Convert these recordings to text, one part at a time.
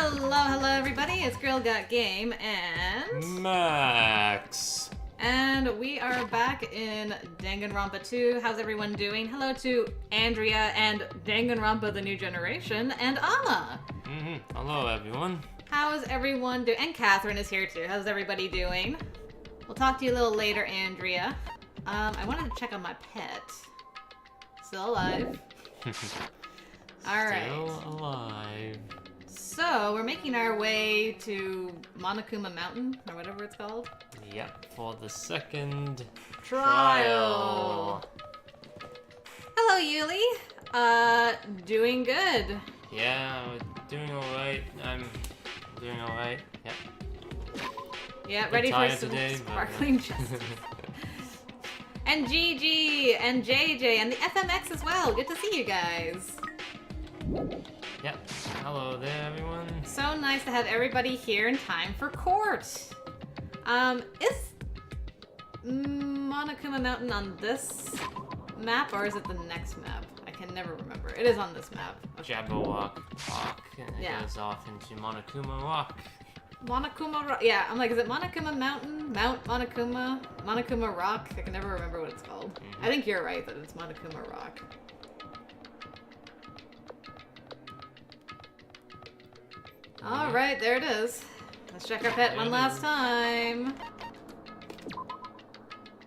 Hello everybody, it's Girl Got Game and... Max. And we are back in Danganronpa 2. How's everyone doing? Hello to Andrea and Danganronpa the New Generation and Anna. Hello everyone. How's everyone doing? And Catherine is here too. How's everybody doing? We'll talk to you a little later, Andrea. I wanted to check on my pet. Still alive. Alright. Still alive. So, we're making our way to Monokuma Mountain, or whatever it's called. Yep, for the second trial. Hello, Yuli. Doing good. Yeah, we're doing alright. I'm doing alright. Yep. Yeah, ready for some today, sparkling justice. And Gigi, and JJ, and the FMX as well. Good to see you guys. Yep. Hello there, everyone. So nice to have everybody here in time for court. Is Monokuma Mountain on this map, or is it the next map? I can never remember. It is on this map. Okay. Jabberwock Rock, and it goes off into Monokuma Rock. Monokuma Rock. Yeah, I'm like, is it Monokuma Mountain? Mount Monokuma? Monokuma Rock? I can never remember what it's called. I think you're right that it's Monokuma Rock. Alright, there it is. Let's check our pet one last time.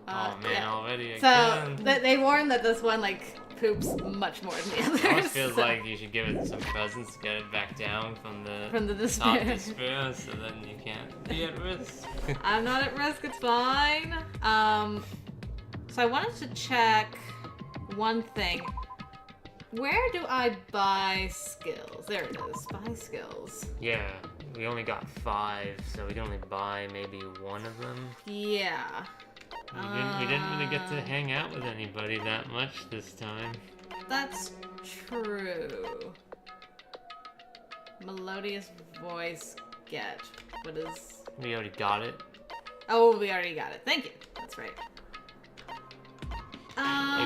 Oh man, yeah. already So, again. they warned that this one, like, poops much more than the others. It almost feels like you should give it some presents to get it back down from the despair. top despair, so then you can't be at risk. I'm not at risk, it's fine. So I wanted to check one thing. Where do I buy skills? There it is, buy skills. Yeah, we only got 5, so we can only buy maybe one of them. Yeah. We didn't really get to hang out with anybody that much this time. That's true. Melodious voice get. What is... We already got it. Oh, we already got it. Thank you. That's right.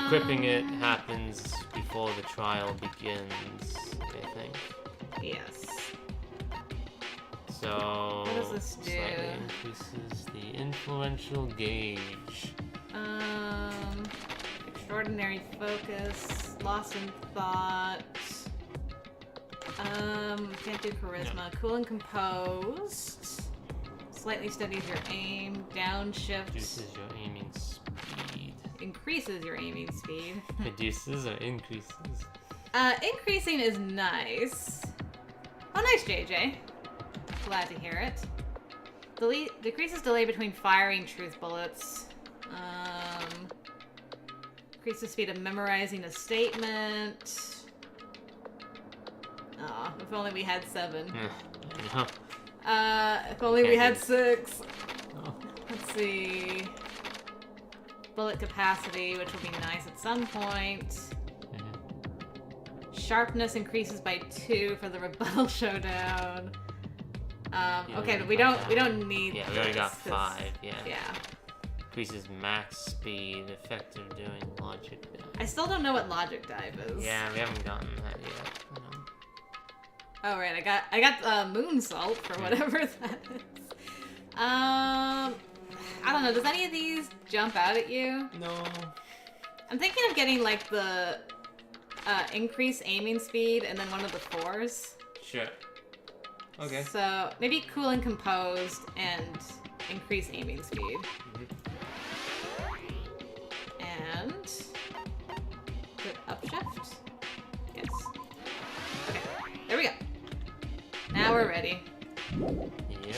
Equipping it happens before the trial begins, I think. Yes. So... What does this do? Slightly increases the influential gauge. Extraordinary focus, lost in thought. Can't do charisma. No. Cool and composed. Slightly steadies your aim. Downshift. Reduces your aiming speed. Increases your aiming speed. Reduces or increases? Increasing is nice. Oh, nice, JJ. Glad to hear it. Decreases delay between firing truth bullets. Increases speed of memorizing a statement. Aw, if only we had 7. No. If only we had 6. Oh. Let's see. Bullet capacity, which will be nice at some point. Sharpness increases by 2 for the rebuttal showdown. Okay, but we don't need. Yeah, we already got this. 5. Yeah. Yeah. Increases max speed, effective doing logic dive. I still don't know what logic dive is. Yeah, we haven't gotten that yet. Oh right, I got moonsault for whatever that is. I don't know. Does any of these jump out at you? No. I'm thinking of getting like the increase aiming speed and then one of the 4s. Sure. Okay. So maybe cool and composed and increase aiming speed. And good upshift. Yes. Okay. There we go. Now we're ready. Yep.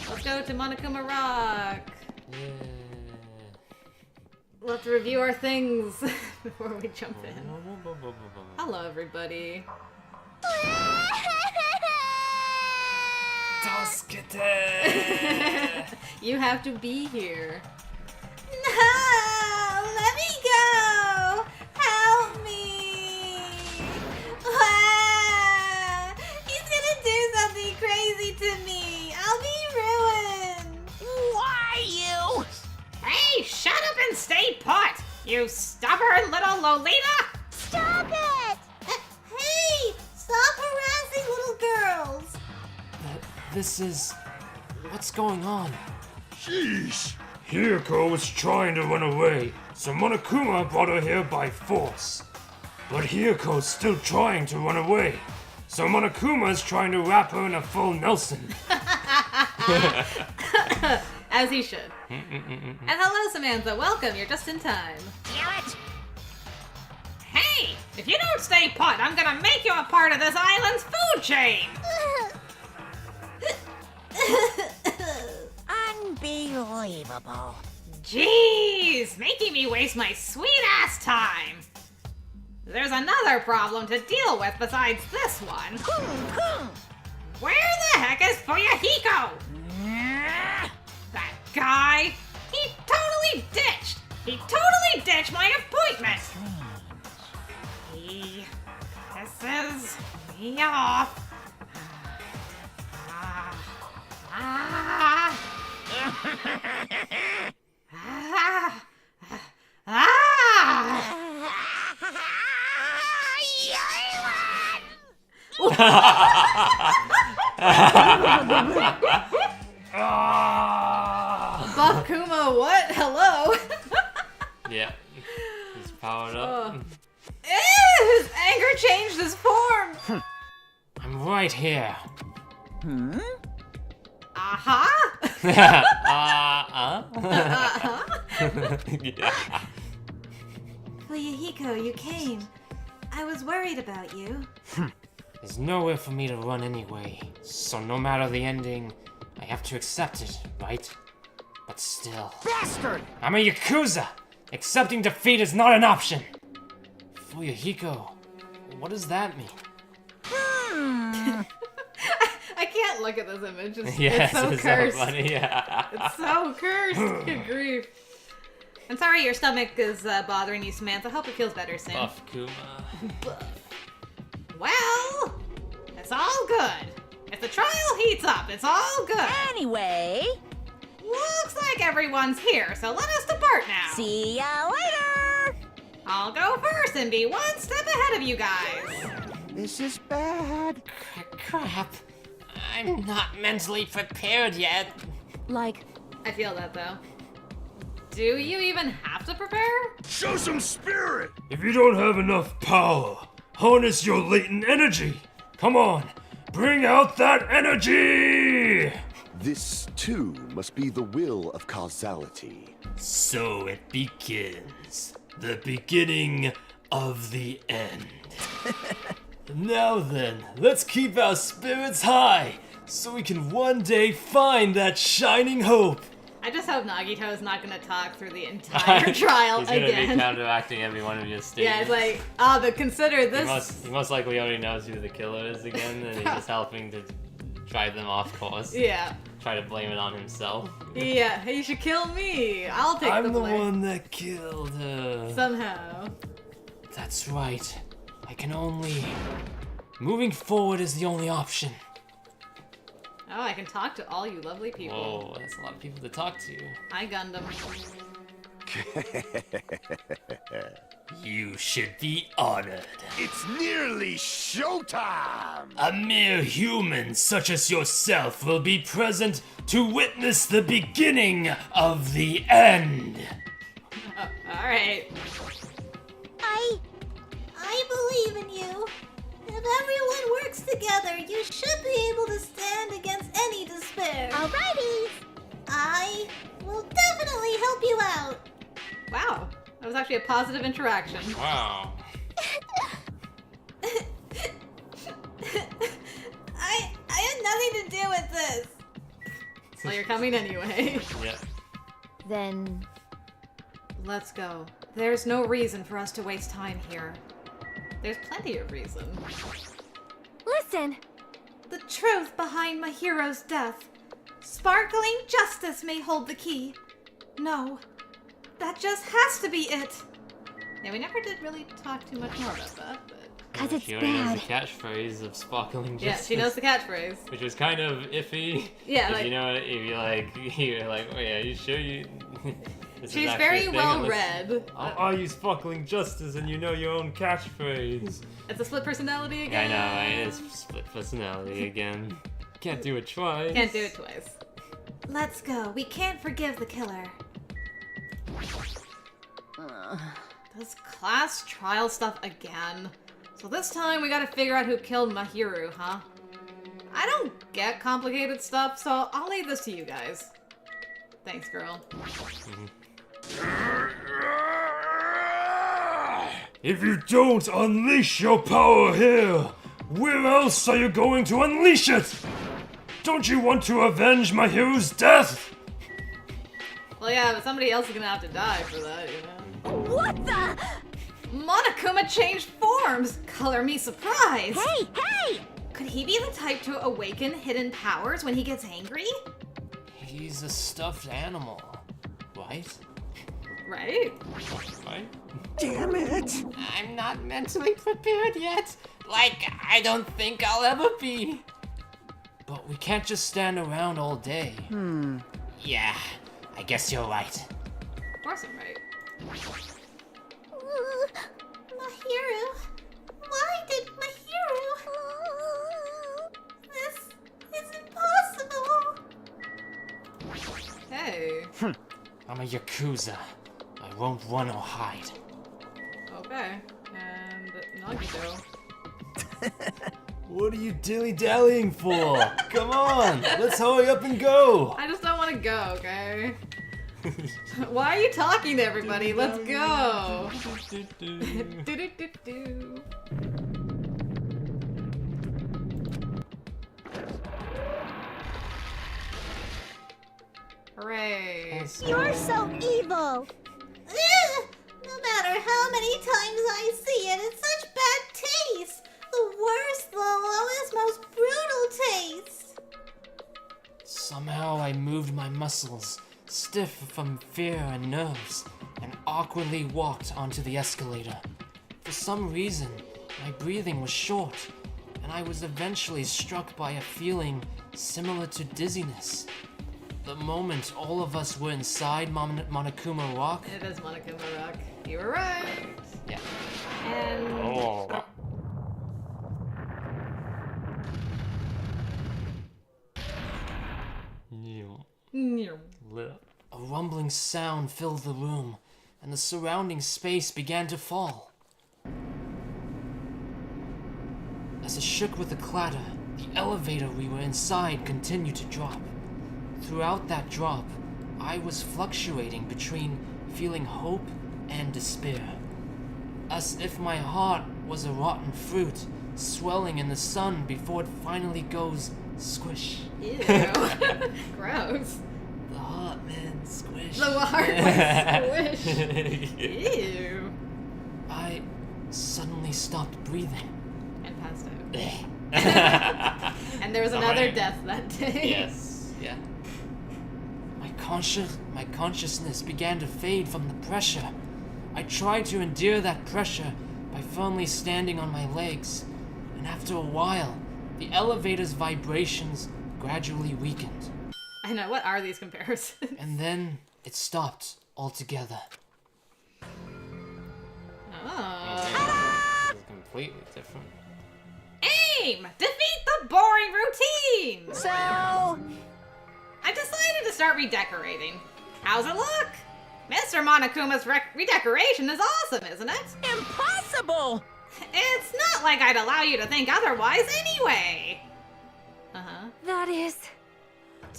Let's go to Monokuma Rock. Yeah. We'll have to review our things before we jump in. Hello, everybody. You have to be here. No! Let me go! Help me! Ah, he's gonna do something crazy to me! I'll be ruined! Why, you? Hey, shut up and stay put! You stubborn little Lolita! Stop it! Hey! Stop harassing little girls! this is... What's going on? Sheesh! Hiyoko was trying to run away, so Monokuma brought her here by force. But Hiyoko's still trying to run away, so Monokuma is trying to wrap her in a full Nelson. As he should. And hello, Samantha. Welcome. You're just in time. Damn it! Hey! If you don't stay put, I'm gonna make you a part of this island's food chain! Unbelievable. Jeez! Making me waste my sweet-ass time! There's another problem to deal with besides this one. Where the heck is Fuyahiko? That guy! He totally ditched! He totally ditched my appointment! He pisses me off. Buff Kuma, what? Hello? Yeah. He's powered up. His anger changed his form. I'm right here. Aha! Yeah. Fuyahiko, you came. I was worried about you. There's nowhere for me to run anyway, so no matter the ending, I have to accept it, right? But still... Bastard! I'm a Yakuza! Accepting defeat is not an option! Fuyahiko, what does that mean? I can't look at this image. Yes, it's so it's cursed. so funny, yeah. It's so cursed. Good grief. I'm sorry your stomach is bothering you, Samantha. Hope it feels better soon. Buff Kuma. Well, it's all good. If the trial heats up, it's all good. Anyway, Looks like everyone's here, so let us depart now. see ya later! I'll go first and be one step ahead of you guys. This is bad. Crap. I'm not mentally prepared yet. Like, I feel that though. Do you even have to prepare? Show some spirit! If you don't have enough power, harness your latent energy. Come on, bring out that energy! This, too, must be the will of causality. So it begins. The beginning of the end. Now then, let's keep our spirits high, so we can one day find that shining hope. I just hope Nagito's not gonna talk through the entire trial He's gonna again. be counteracting every one of your statements. Yeah, it's like, but consider this. He most likely already knows who the killer is again, and he's just helping to drive them off course. Yeah. Try to blame it on himself. Yeah, he should kill me. I'll take I'm the the blame. one that killed her. Somehow. That's right. I can only... Moving forward is the only option. Oh, I can talk to all you lovely people. Whoa, that's a lot of people to talk to. Hi, Gundam. You should be honored. It's nearly showtime! A mere human such as yourself will be present to witness the beginning of the end. Alright. I believe in you. If everyone works together, you should be able to stand against any despair. Alrighty. I will definitely help you out. Wow. That was actually a positive interaction. Wow. I had nothing to do with this. Well, you're coming anyway. Yep. Then Let's go. There's no reason for us to waste time here. There's plenty of reason. listen. The truth behind my hero's death. Sparkling justice may hold the key. No, that just has to be it. Yeah, we never did really talk too much more about that, but... Cause it's She already knows bad. the catchphrase of sparkling Yeah, justice. she knows the catchphrase. Which was kind of iffy. Yeah, if like- you know, if you're like, oh yeah, you sure you... this is She's actually a very thing, well unless- read. Are you sparkling justice and you know your own catchphrase? It's a split personality Yeah, I again. know, right? It's split personality again. Can't do it twice. Can't do it twice. Let's go. We can't forgive the killer. This class trial stuff again. So this time we gotta figure out who killed Mahiru, huh? I don't get complicated stuff, so I'll leave this to you guys. Thanks, girl. If you don't unleash your power here, where else are you going to unleash it? Don't you want to avenge Mahiru's death? Well, yeah, but somebody else is gonna have to die for that, you know? What the? Monokuma changed forms! Color me surprised! Hey, hey! Could he be the type to awaken hidden powers when he gets angry? He's a stuffed animal, right? Right? Right? Damn it! I'm not mentally prepared yet. Like, I don't think I'll ever be. But we can't just stand around all day. Yeah, I guess you're right. Of course I'm right. Mahiru? Why did Mahiru? This is impossible. Hey. I'm a Yakuza. I won't run or hide. Okay. And Nagito. What are you dilly-dallying for? Come on, let's hurry up and go. I just don't want to go, okay? Why are you talking to everybody? Let's go! Do-do-do-do. Hooray. You're so evil! Ugh! No matter how many times I see it, it's such bad taste. The worst, the lowest, most brutal taste. Somehow I moved my muscles, stiff from fear and nerves, and awkwardly walked onto the escalator. For some reason, my breathing was short, and I was eventually struck by a feeling similar to dizziness. The moment all of us were inside Monokuma Rock, It is Monokuma Rock. You were right. yeah. And Oh. A rumbling sound filled the room, and the surrounding space began to fall. As it shook with a clatter, the elevator we were inside continued to drop. Throughout that drop, I was fluctuating between feeling hope and despair. As if my heart was a rotten fruit, swelling in the sun before it finally goes squish. ew. Gross. The heart, man, squish. The heart was squish. Ew. I suddenly stopped breathing. And passed out. And there was another Alright. death that day. Yes. Yeah. My consciousness began to fade from the pressure. I tried to endure that pressure by firmly standing on my legs, and after a while, the elevator's vibrations gradually weakened, I know, what are these comparisons? and then it stopped altogether. Oh. It's completely different. Aim! Defeat the boring routine! So, I decided to start redecorating. How's it look? Mr. Monokuma's redecoration is awesome, isn't it? impossible! It's not like I'd allow you to think otherwise anyway. That is...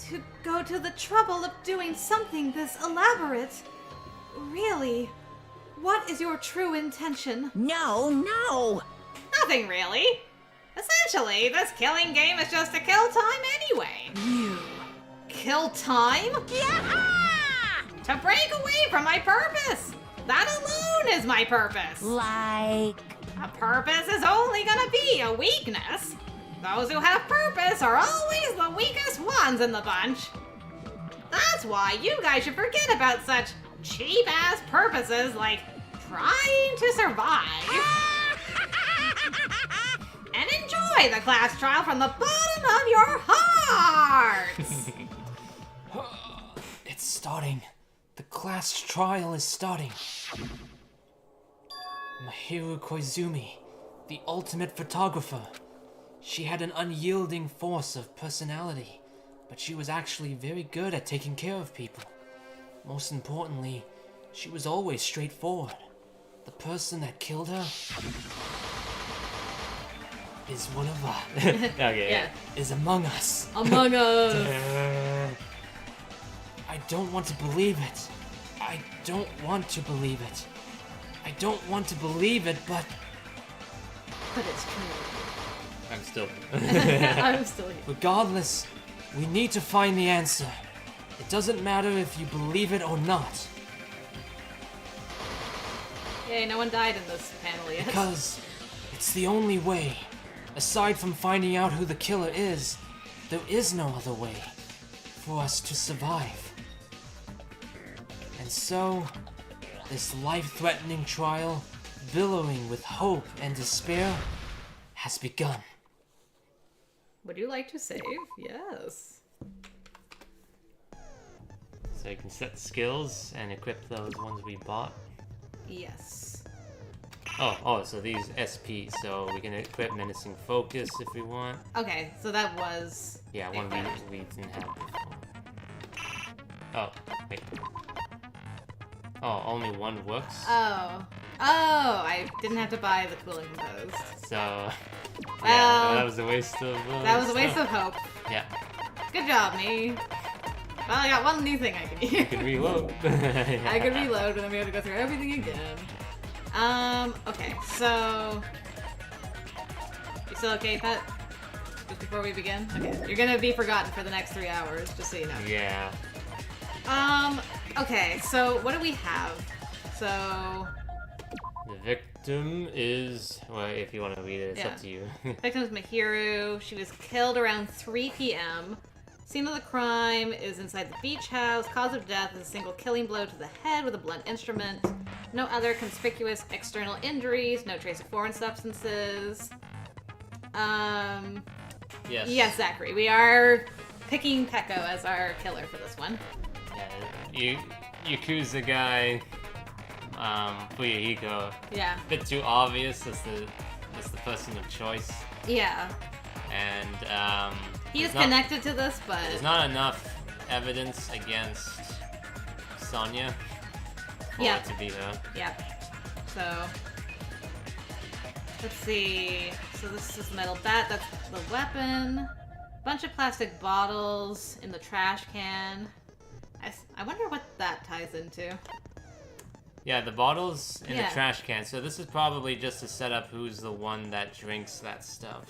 to go to the trouble of doing something this elaborate. Really? What is your true intention? No! Nothing really. Essentially, this killing game is just to kill time anyway. You... Kill time? Yeah! To break away from my purpose. That alone is my purpose. Like... A purpose is only gonna be a weakness. Those who have purpose are always the weakest ones in the bunch. That's why you guys should forget about such cheap-ass purposes like trying to survive. And enjoy the class trial from the bottom of your hearts. It's starting. The class trial is starting. Mahiru Koizumi, the ultimate photographer. She had an unyielding force of personality, but she was actually very good at taking care of people. Most importantly, she was always straightforward. The person that killed her is one of us. Okay. Yeah. Is among us. Among Us. I don't want to believe it. I don't want to believe it. I don't want to believe it, but But it's true. I'm still. I'm still here. regardless, we need to find the answer. It doesn't matter if you believe it or not, Yay, no one died in this panel yet. because it's the only way. Aside from finding out who the killer is, there is no other way for us to survive. And so, this life-threatening trial, billowing with hope and despair, has begun. Would you like to save? Yes. So you can set skills and equip those ones we bought. Yes. Oh, so these SP, so we can equip Menacing Focus if we want. Okay, so that was... Yeah, one we didn't have before. Oh, wait. Oh, only one works? Oh. Oh, I didn't have to buy the Cooling Composed. So, yeah, Well, that was a waste of That was a waste stuff. of hope. Yeah, Good job, me. Well, I got one new thing I can use. you can reload. I could reload, and then we have to go through everything again. Okay, so... You still okay, Pet? Just before we begin? Okay, you're gonna be forgotten for the next 3 hours, just so you know. Yeah. Okay, so what do we have? So... The victim is, well, if you want to read it, it's up to you. Victim's Mahiru. She was killed around 3 p.m. Scene of the crime is inside the beach house. Cause of death is a single killing blow to the head with a blunt instrument. No other conspicuous external injuries. No trace of foreign substances. Yes. Yes, Zachary. We are picking Peko as our killer for this one. Yeah, Yakuza guy, Fuyuhiko, Yeah. a bit too obvious as the person of choice, Yeah. and He is there's not- connected to this, but... There's not enough evidence against Sonya for Yeah. it to be her. Yeah. So, let's see. So this is the metal bat. That's the weapon. Bunch of plastic bottles in the trash can. I wonder what that ties into. Yeah, the bottles in Yeah. the trash can. So this is probably just to set up who's the one that drinks that stuff.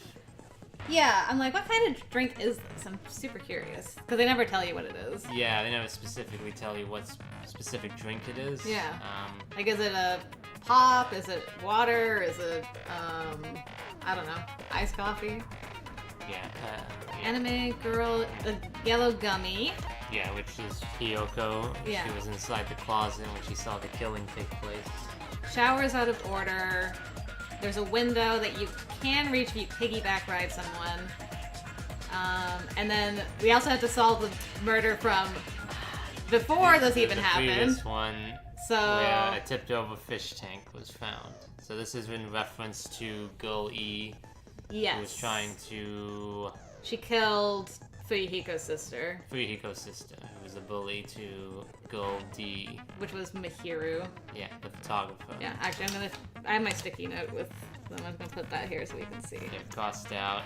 Yeah, I'm like, what kind of drink is this? I'm super curious. Because they never tell you what it is. Yeah, they never specifically tell you what specific drink it is. Yeah. Like, is it a pop? Is it water? Is it, I don't know, iced coffee? Yeah. Anime girl, a yellow gummy. Yeah, which is Hiyoko. Yeah. She was inside the closet when she saw the killing take place. Shower's out of order. There's a window that you can reach if you piggyback ride someone. And then we also have to solve the murder from before this even The happened. previous one So where a tipped over fish tank was found. So this is in reference to Girl E, yes, who was trying to... She killed Fuyuhiko's sister, Fuyuhiko's sister, who was a bully to Girl D. which was Mahiru. Yeah, the photographer. Yeah, actually, I have my sticky note with. I'm gonna put that here so we can see. They've crossed out.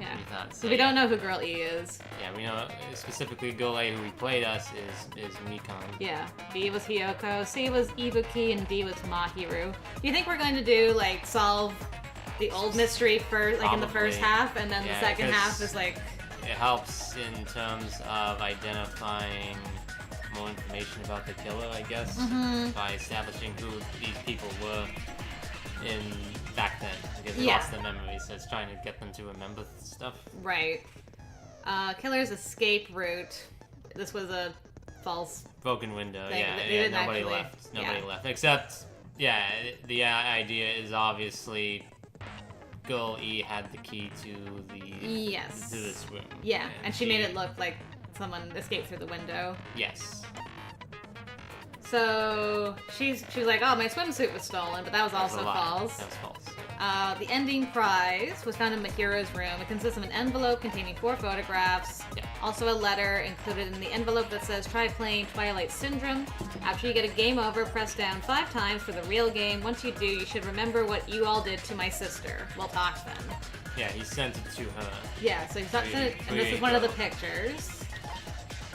Yeah. We thought, So we don't know who Girl E is. Yeah, we know specifically Girl A, who played us, is Mikon. Yeah. B was Hiyoko, C was Ibuki, and D was Mahiru. Do you think we're going to do, like, solve the old mystery first, like, in the first Probably. half, and then Yeah, the second half because- is, like... It helps in terms of identifying more information about the killer, I guess, by establishing who these people were in back then, because they Yeah. lost their memory, so it's trying to get them to remember stuff. Right. Killer's escape route. This was a false... Broken window, They yeah, didn't nobody actually- left. Nobody yeah. left. Except, yeah, the idea is obviously Girl E had the key to Yes. to this room. Yeah, and she made it look like someone escaped through the window. Yes. So she was like, "Oh, my swimsuit was stolen,but that was That was also a lie. false." That was false. The ending prize was found in Mahiro's room. It consists of an envelope containing 4 photographs. Yeah. Also a letter included in the envelope that says, try playing Twilight Syndrome. After you get a game over, press down 5 times for the real game. Once you do, you should remember what you all did to my sister. We'll talk then. Yeah, he sent it to her. Yeah, so he's not sent it, and this is one of the pictures.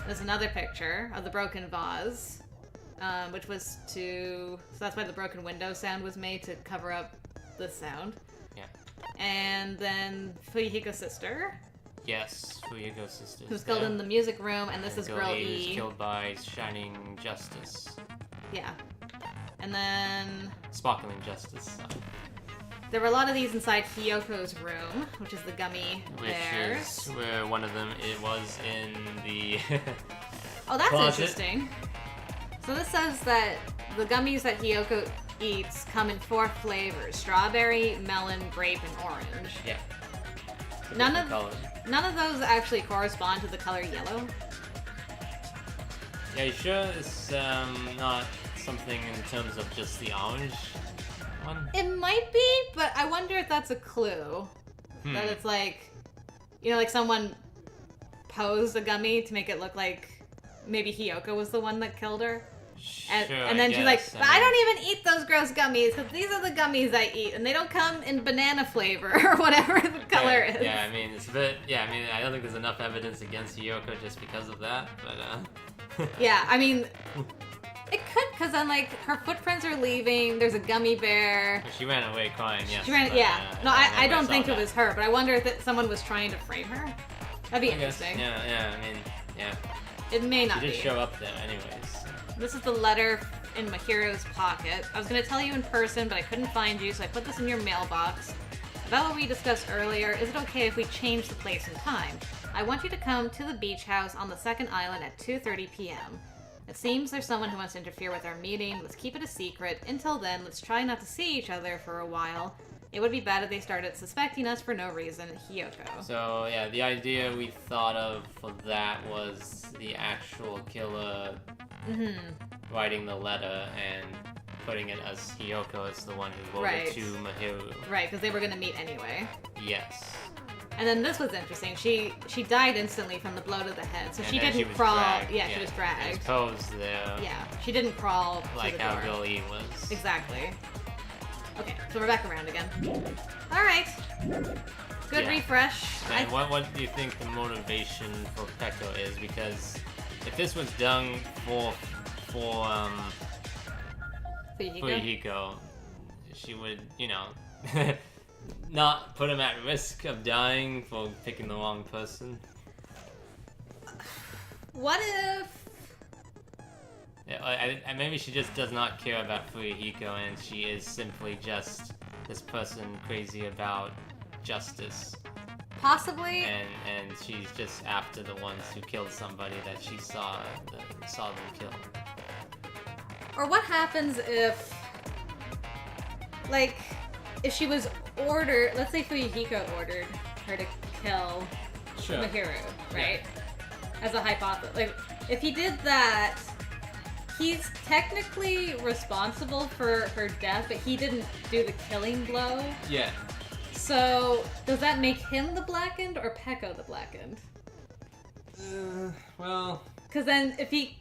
There's another picture of the broken vase, which was so that's why the broken window sound was made, to cover up the sound. Yeah. And then Fuyuhiko's sister, Yes, Fuyuko's sister. who's killed in the music room, and this is Girl E. E. was killed by Shining Justice. Yeah. And then Sparkling Justice. there were a lot of these inside Hiyoko's room, which is the gummy Which bears. is where one of them, it was in the... Oh, that's closet. interesting. So this says that the gummies that Hiyoko eats come in 4 flavors: strawberry, melon, grape, and orange. Yeah. None Different of color. none of those actually correspond to the color yellow. Yeah, you sure it's not something in terms of just the orange one? It might be, but I wonder if that's a clue. That it's like, like someone posed a gummy to make it look like maybe Hiyoko was the one that killed her. And, Sure, and then I she's like, guess. but I don't even eat those gross gummies, because these are the gummies I eat, and they don't come in banana flavor or whatever the color is. Yeah, I mean, it's a bit... Yeah, I mean, I don't think there's enough evidence against Hiyoko just because of that, but, Yeah, I mean, it could, because then, like, her footprints are leaving, there's a gummy bear. She ran away crying, yes. She ran, but, yeah. No, I remember don't saw think it that. was her, but I wonder if someone was trying to frame her. That'd be I guess, interesting. yeah, I mean, yeah. It may not She did be. show up there anyways. This is the letter in Mahiro's pocket. I was going to tell you in person, but I couldn't find you, so I put this in your mailbox. About what we discussed earlier, is it okay if we change the place and time? I want you to come to the beach house on the second island at 2:30 p.m. It seems there's someone who wants to interfere with our meeting. Let's keep it a secret. Until then, let's try not to see each other for a while. It would be bad if they started suspecting us for no reason. Hiyoko. So, yeah, the idea we thought of for that was the actual killer writing the letter and putting it as Hiyoko as the one who wrote Right. it to Mahiru. Right, because they were going to meet anyway. Yes. And then this was interesting. She died instantly from the blow to the head, so And she then didn't was crawl. dragged. Yeah, she was She dragged. was posed there. Yeah, she didn't crawl Like to the how door. Girl E was. Exactly. Okay, so we're back around again. All right. Good Yeah. refresh. And what do you think the motivation for Peko is? Because if this was done for Fuyuhiko? Fuyuhiko, she would, not put him at risk of dying for picking the wrong person. What if? Yeah, maybe she just does not care about Fuyuhiko and she is simply just this person crazy about justice. Possibly. And she's just after the ones who killed somebody that she saw them kill. Or what happens if, like, if she was ordered, let's say Fuyuhiko ordered her to kill Mahiru, right? As a hypothesis. Like, if he did that, he's technically responsible for her death, but he didn't do the killing blow. Yeah. So, does that make him the Blackened or Peko the Blackened? Well... Because then if he...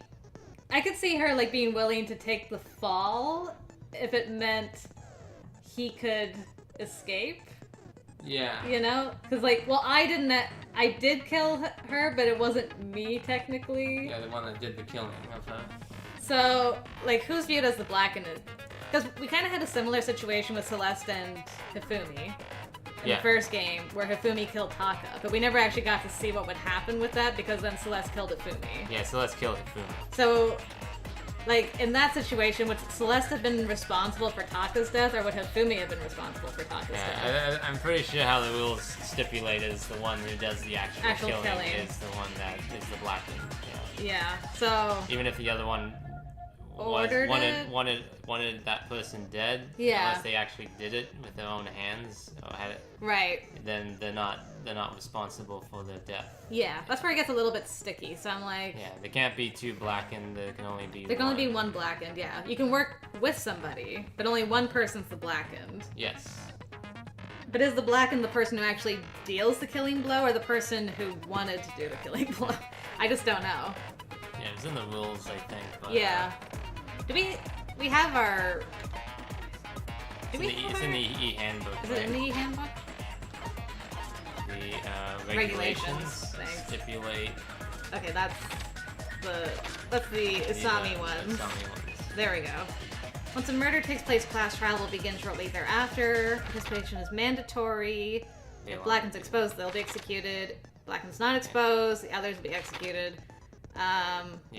I could see her, like, being willing to take the fall if it meant he could escape. Yeah. You know? Because, like, well, I did kill her, but it wasn't me, technically. Yeah, the one that did the killing of her. So, like, who's viewed as the Blackened? Because we kind of had a similar situation with Celeste and Hifumi in the first game, where Hifumi killed Taka, but we never actually got to see what would happen with that, because then Celeste killed Hifumi. Yeah, Celeste killed Hifumi. So, like, in that situation, would Celeste have been responsible for Taka's death, or would Hifumi have been responsible for Taka's death? Yeah, I'm pretty sure how the rules stipulate is the one who does the actual killing is the one that is the Blackened. Yeah, so... Even if the other one wanted that person dead, Yeah. unless they actually did it with their own hands or had it, Right. then they're not responsible for their death. Yeah, that's where it gets a little bit sticky, so I'm like... Yeah, there can't be two Blackened, there can only be There can only be one Blackened, yeah. You can work with somebody, but only one person's the Blackened. Yes. But is the blackened the person who actually deals the killing blow, or the person who wanted to do the killing blow? I just don't know. Yeah, it's in the rules, I think. But, Yeah. Do we have our... it's in the E handbook. Is it in the e-handbook? The Regulations. regulations Thanks. stipulate Okay, that's the Isami ones. Isami ones. There we go. Once a murder takes place, class trial will begin shortly thereafter. Participation is mandatory. If Blacken's exposed, they'll be executed. Blacken's not exposed, the others will be executed.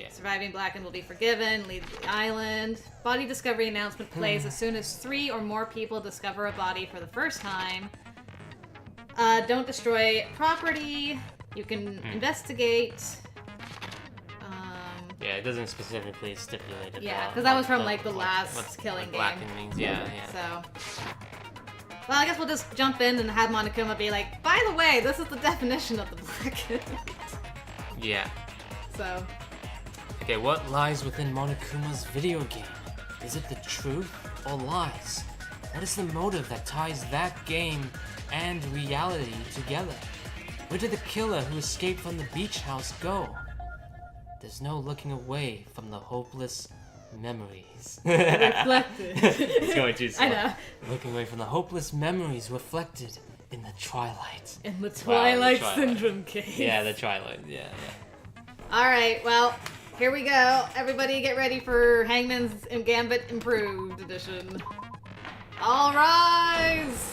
Surviving Blackened will be forgiven, leave the island. Body discovery announcement plays as soon as 3 or more people discover a body for the first time. Don't destroy property. You can investigate. Yeah, it doesn't specifically stipulate it. Yeah, because that was from like the last killing game. Blackened means, yeah. So, well, I guess we'll just jump in and have Monokuma be like, by the way, this is the definition of the blackened. Yeah. So. Okay, what lies within Monokuma's video game? Is it the truth or lies? What is the motive that ties that game and reality together? Where did the killer who escaped from the beach house go? There's no looking away from the hopeless memories. Reflected. It's going too slow. I know. Looking away from the hopeless memories reflected in the twilight. In the Twilight Twilight. Syndrome case. Yeah, the twilight. Yeah. Alright, well, here we go. Everybody get ready for Hangman's Gambit Improved Edition. All rise!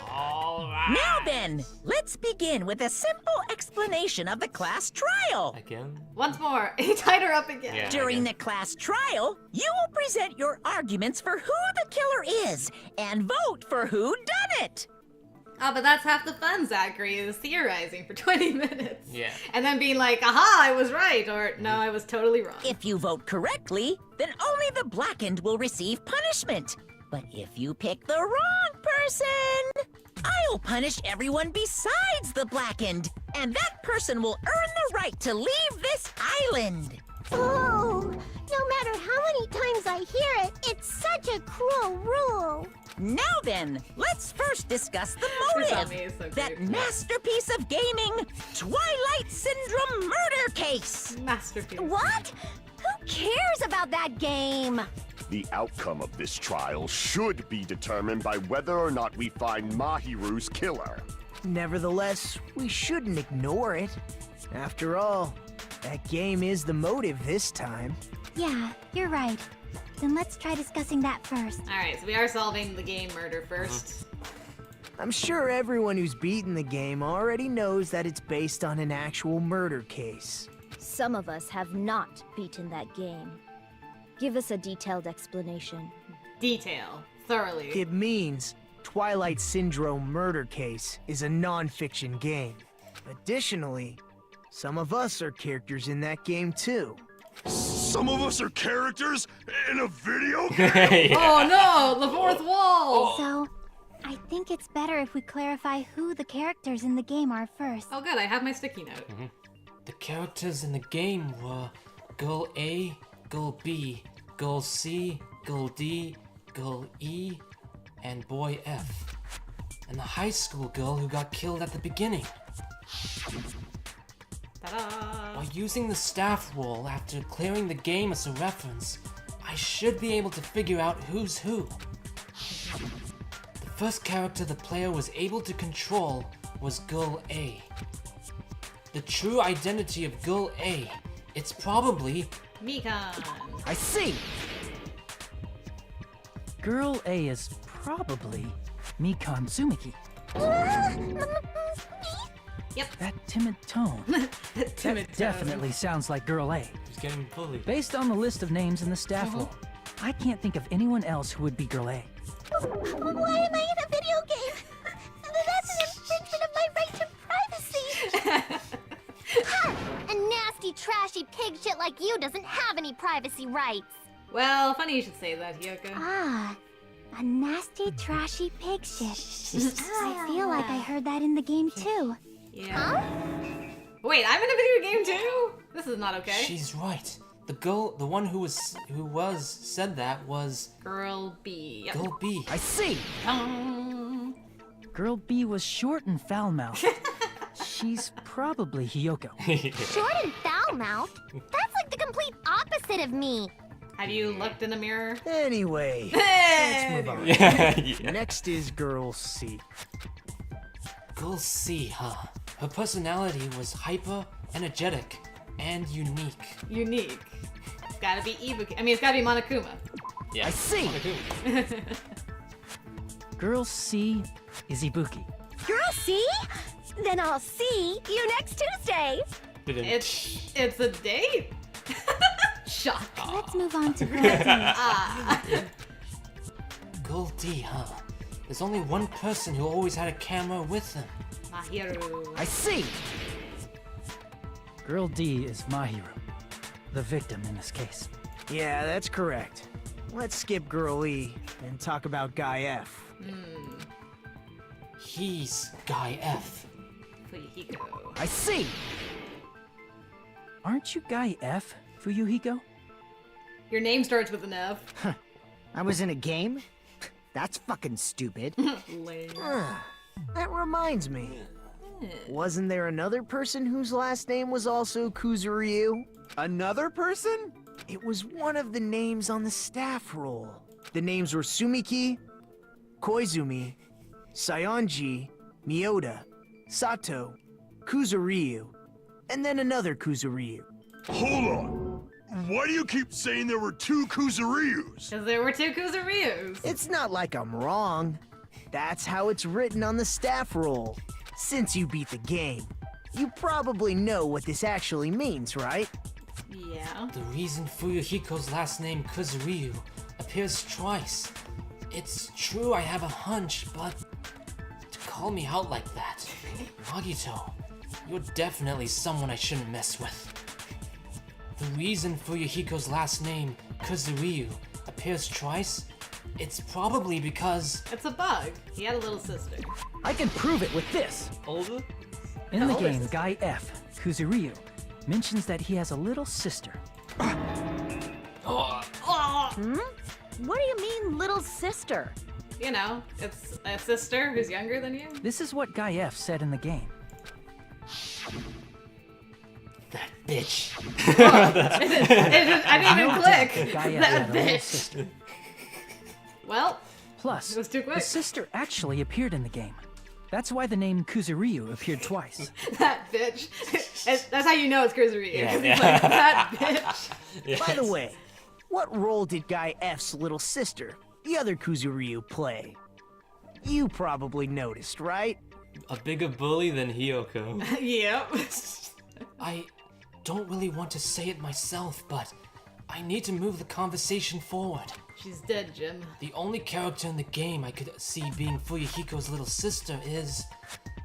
All right. Now then, let's begin with a simple explanation of the class trial. Again? Once more. He tied her up again. Yeah. During the class trial, you will present your arguments for who the killer is and vote for who done it. Oh, but that's half the fun, Zachary, is theorizing for 20 minutes. Yeah. And then being like, aha, I was right, or no, I was totally wrong. If you vote correctly, then only the blackened will receive punishment. But if you pick the wrong person, I'll punish everyone besides the blackened, and that person will earn the right to leave this island. Oh, no matter how many times I hear it, it's such a cruel rule. Now then, let's first discuss the Isami is motive. so That cute. masterpiece of gaming, Twilight Syndrome murder case. Masterpiece. What? Who cares about that game? The outcome of this trial should be determined by whether or not we find Mahiru's killer. Nevertheless, we shouldn't ignore it. After all, that game is the motive this time. Yeah, you're right. Then let's try discussing that first. Alright, so we are solving the game murder first. I'm sure everyone who's beaten the game already knows that it's based on an actual murder case. Some of us have not beaten that game. Give us a detailed explanation. Detail. Thoroughly. It means Twilight Syndrome Murder Case is a non-fiction game. Additionally, some of us are characters in that game too. Some of us are characters in a video game? Yeah. Oh no! The fourth wall! So, I think it's better if we clarify who the characters in the game are first. Oh good, I have my sticky note. The characters in the game were Girl A, Girl B, Girl C, Girl D, Girl E, and Boy F. And the high school girl who got killed at the beginning. Ta-da! By using the staff roll after clearing the game as a reference, I should be able to figure out who's who. The first character the player was able to control was Girl A. The true identity of Girl A, it's probably Mikan. I see! Girl A is probably Mikan Tsumiki. Yep. That timid tone. Timid That definitely sounds like Girl A. He's getting bullied. Based on the list of names in the staff roll, I can't think of anyone else who would be Girl A. Why am I in a video game? That's an infringement of my right to privacy. A nasty, trashy pig shit like you doesn't have any privacy rights. Well, funny you should say that, Hyoko. Ah, a nasty, trashy pig shit. I feel like I heard that in the game too. Yeah. Wait, I'm in a video game too? This is not okay. She's right. The girl, the one who said that was Girl B. Yep. Girl B. I see! Girl B was short and foul-mouthed. She's probably Hiyoko. Short and foul-mouthed? That's like the complete opposite of me. Have you looked in the mirror? Anyway, Hey! let's move on. Yeah. Next is girl C. Girl C, huh? Her personality was hyper, energetic, and unique. Unique. It's gotta be Ibuki. I mean, it's gotta be Monokuma. Yeah. I see. Girl C is Ibuki. Girl, see? Then I'll see you next Tuesday. It's a date? Shock. Let's move on to girl D. Girl D, huh? There's only one person who always had a camera with them. Mahiru. I see. Girl D is Mahiru, the victim in this case. Yeah, that's correct. Let's skip girl E and talk about guy F. He's Guy F. Fuyuhiko. I see. Aren't you Guy F, Fuyuhiko? Your name starts with an F. I was in a game? That's fucking stupid. Lame. That reminds me. Wasn't there another person whose last name was also Kuzuryu? Another person? It was one of the names on the staff roll. The names were Sumiki, Koizumi, Sayonji, Miyoda, Sato, Kuzuryu, and then another Kuzuryu. Hold on. Why do you keep saying there were two Kuzuryus? Because there were two Kuzuryus. It's not like I'm wrong. That's how it's written on the staff roll. Since you beat the game, you probably know what this actually means, right? Yeah. The reason Fuyuhiko's last name Kuzuryu appears twice. It's true I have a hunch, but to call me out like that, Nagito, you're definitely someone I shouldn't mess with. The reason Fuyuhiko's last name Kuzuryu appears twice, it's probably because It's a bug. He had a little sister. I can prove it with this. older. In the Oh, game, it's- Guy F, Kuzuryu, mentions that he has a little sister. Oh, What do you mean, little sister? you know, it's a sister who's younger than you. This is what Guy F said in the game. That bitch. I didn't even click. Guy F That had a little bitch. sister. Well, Plus, It was too quick. the sister actually appeared in the game. That's why the name Kuzuryu appeared twice. that bitch. That's how you know it's Kuzuryu. Yeah, 'cause he's yeah. like, that bitch. By the way, what role did Guy F's little sister, the other Kuzuryu, play? You probably noticed, right? A bigger bully than Hiyoko. Yep. I don't really want to say it myself, but I need to move the conversation forward. She's dead, Jim. The only character in the game I could see being Fuyuhiko's little sister is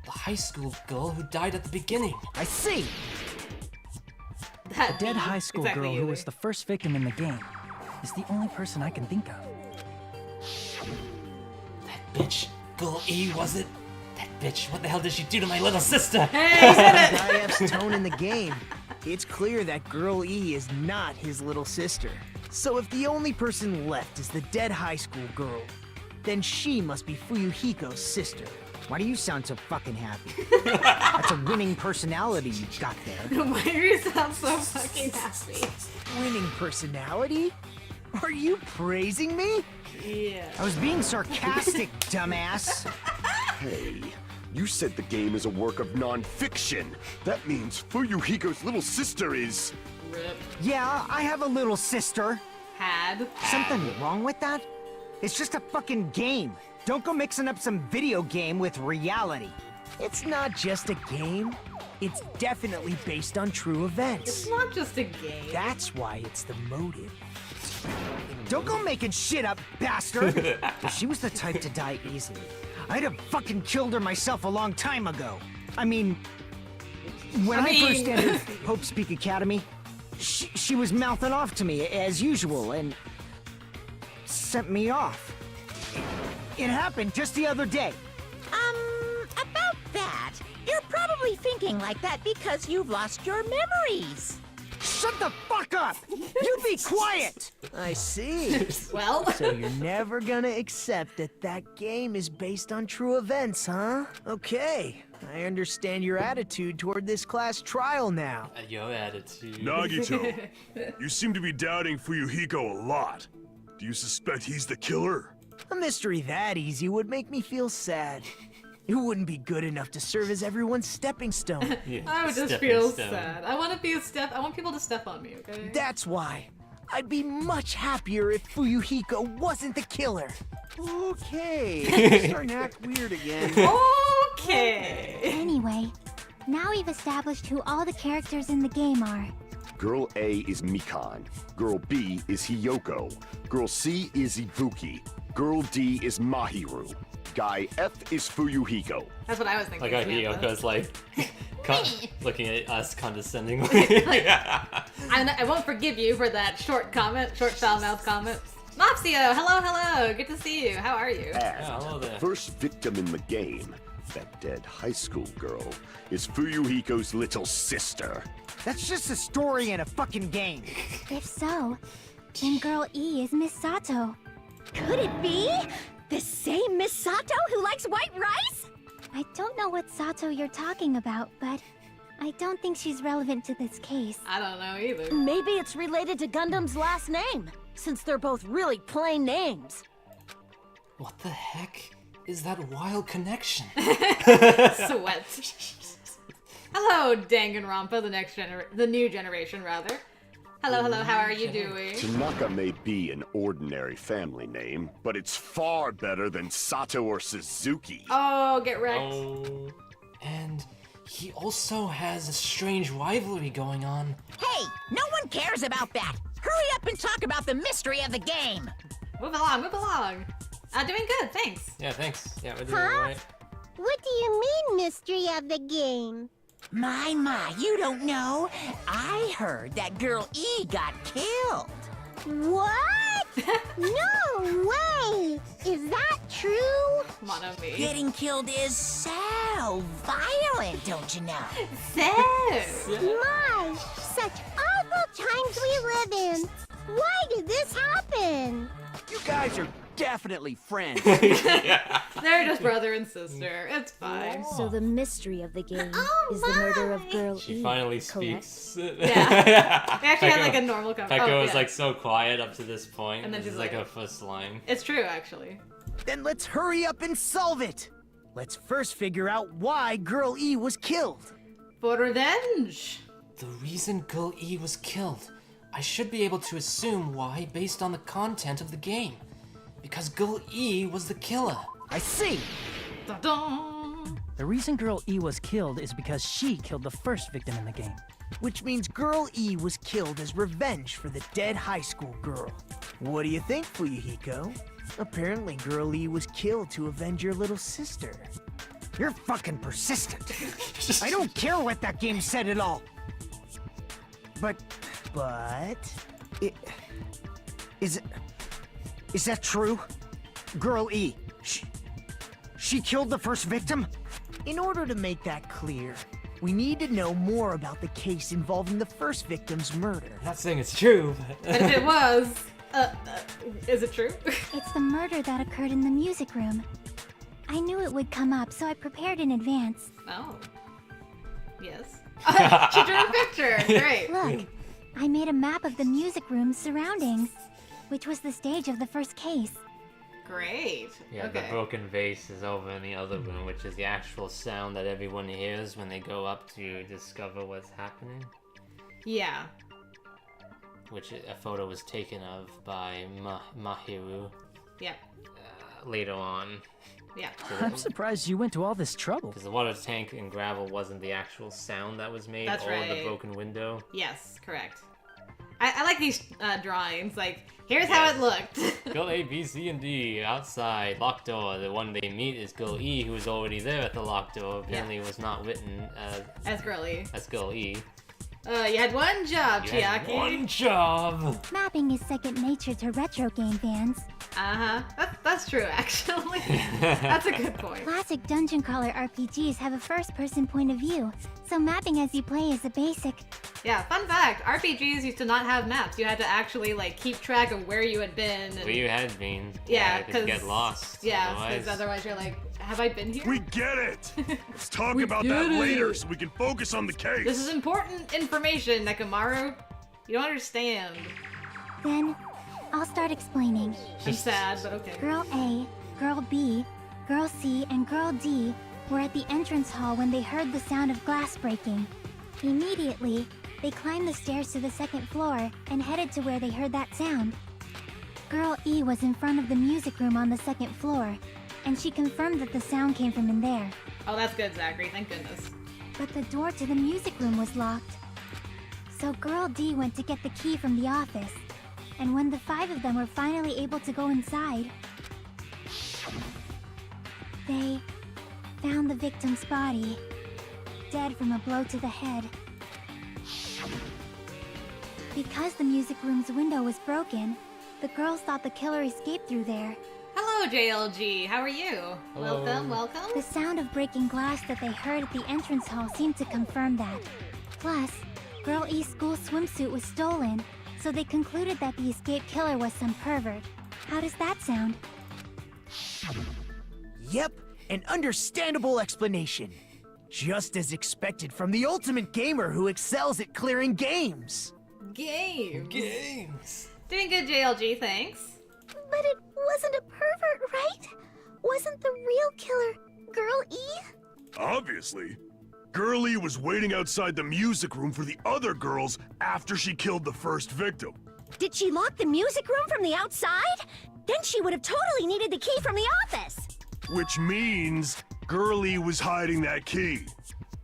the high school girl who died at the beginning. I see. That The dead high school exactly girl you who there. was the first victim in the game is the only person I can think of. That bitch, Girl E, was it? That bitch, what the hell did she do to my little sister? Hey, you said it. Guy F's tone in the game, it's clear that Girl E is not his little sister. So if the only person left is the dead high school girl, then she must be Fuyuhiko's sister. Why do you sound so fucking happy? That's a winning personality you've got there. Why do you sound so fucking happy? Winning personality? Are you praising me? Yeah. I was being sarcastic, dumbass. Hey, you said the game is a work of non-fiction. That means Fuyuhiko's little sister is... Rip. Yeah, I have a little sister. Had. Something wrong with that? It's just a fucking game. Don't go mixing up some video game with reality. It's not just a game. It's definitely based on true events. It's not just a game. That's why it's the motive. Don't go making shit up, bastard! If she was the type to die easily, I'd have fucking killed her myself a long time ago. I mean, when I first entered Hope's Peak Academy, she was mouthing off to me as usual and sent me off. It happened just the other day. About that, you're probably thinking like that because you've lost your memories. shut the fuck up! You be quiet! I see. Well, So you're never gonna accept that that game is based on true events, huh? Okay, I understand your attitude toward this class trial now. Your attitude. Nagito, you seem to be doubting Fuyuhiko a lot. Do you suspect he's the killer? A mystery that easy would make me feel sad. It wouldn't be good enough to serve as everyone's stepping stone. Yeah, I would just stepping feel stone. sad. I want to be a step. I want people to step on me. Okay. That's why. I'd be much happier if Fuyuhiko wasn't the killer. Okay. Starting to act weird again. Okay. Anyway, now we've established who all the characters in the game are. Girl A is Mikan. Girl B is Hiyoko. Girl C is Ibuki. Girl D is Mahiru. Guy F is Fuyuhiko. That's what I was thinking. Like how Samantha. Hiyoko's like looking at us condescendingly. I won't forgive you for that short foul-mouthed comment. Mopsio, hello. Good to see you. How are you? And hello there. first victim in the game, that dead high school girl, is Fuyuhiko's little sister. That's just a story in a fucking game. If so, then Girl E is Miss Sato. Could it be? The same Miss Sato who likes white rice? I don't know what Sato you're talking about, but I don't think she's relevant to this case. I don't know either. Maybe it's related to Gundam's last name, since they're both really plain names. What the heck is that wild connection? Sweat. Hello, Danganronpa, the new generation, rather. Hello, how are you doing? Tanaka may be an ordinary family name, but it's far better than Sato or Suzuki. Oh, get wrecked. Oh. And he also has a strange rivalry going on. Hey, no one cares about that. Hurry up and talk about the mystery of the game. Move along. Doing good, thanks. Yeah, thanks. Yeah, we're doing alright. What do you mean, mystery of the game? My, you don't know. I heard that Girl E got killed. What? No way! Is that true? Mono-me. Getting killed is so violent, don't you know? My, such awful times we live in. Why did this happen? You guys are definitely friends. They're just brother and sister. It's fine. So the mystery of the game is the murder of Girl E. She finally correct? speaks. Yeah. They actually had like a normal conversation. Pekka was like so quiet up to this point. And then this she's is like like- a first line. It's true, actually. Then let's hurry up and solve it. Let's first figure out why Girl E was killed. For revenge. The reason Girl E was killed, I should be able to assume why based on the content of the game. Because Girl E was the killer. I see. Dun-dun. The reason Girl E was killed is because she killed the first victim in the game. Which means Girl E was killed as revenge for the dead high school girl. What do you think, Fuyuhiko? Apparently Girl E was killed to avenge your little sister. You're fucking persistent. I don't care what that game said at all. But is that true? Girl E, she killed the first victim? In order to make that clear, we need to know more about the case involving the first victim's murder. I'm not saying it's true, But if it was, is it true? It's the murder that occurred in the music room. I knew it would come up, so I prepared in advance. Oh. Yes. She drew a picture. Great. Look, I made a map of the music room's surroundings, which was the stage of the first case. Great. Yeah, Okay. the broken vase is over in the other room, which is the actual sound that everyone hears when they go up to discover what's happening. Yeah. Which a photo was taken of by Mahiru Yep. later on. Yeah. I'm surprised you went to all this trouble. Because the water tank and gravel wasn't the actual sound that was made, That's or the right. broken window. Yes, correct. I like these drawings. Like, here's how it looked. Girl A, B, C, and D outside, locked door. The one they meet is Girl E, who was already there at the locked door. Apparently was not written As girly. as Girl E. You had one job, You had Chiaki. one job! Mapping is second nature to retro game fans. Uh-huh. That's true, actually. That's a good point. Classic dungeon crawler RPGs have a first-person point of view, so mapping as you play is a basic. Yeah, fun fact, RPGs used to not have maps. You had to actually, like, keep track of where you had been. And... Where you had been. Yeah, because you get lost. Yeah, because otherwise you're like, have I been here? We get it! Let's talk about that later so we can focus on the case. This is important information, Nekomaru. You don't understand. Then, I'll start explaining. I'm sad, but okay. Girl A, Girl B, Girl C, and Girl D were at the entrance hall when they heard the sound of glass breaking. Immediately, they climbed the stairs to the second floor and headed to where they heard that sound. Girl E was in front of the music room on the second floor, and she confirmed that the sound came from in there. Oh, that's good, Zachary. Thank goodness. But the door to the music room was locked. So Girl D went to get the key from the office, and when the 5 of them were finally able to go inside, they found the victim's body, dead from a blow to the head. Because the music room's window was broken, the girls thought the killer escaped through there. Hello, JLG. How are you? Hello. Welcome, welcome. The sound of breaking glass that they heard at the entrance hall seemed to confirm that. Plus, Girl E's school swimsuit was stolen, so they concluded that the escaped killer was some pervert. How does that sound? Yep, an understandable explanation. Just as expected from the ultimate gamer who excels at clearing games. Games. Doing good, JLG, thanks. But it wasn't a pervert, right? Wasn't the real killer Girl E? Obviously. Girlie was waiting outside the music room for the other girls after she killed the first victim. Did she lock the music room from the outside? Then she would have totally needed the key from the office. Which means Girlie was hiding that key.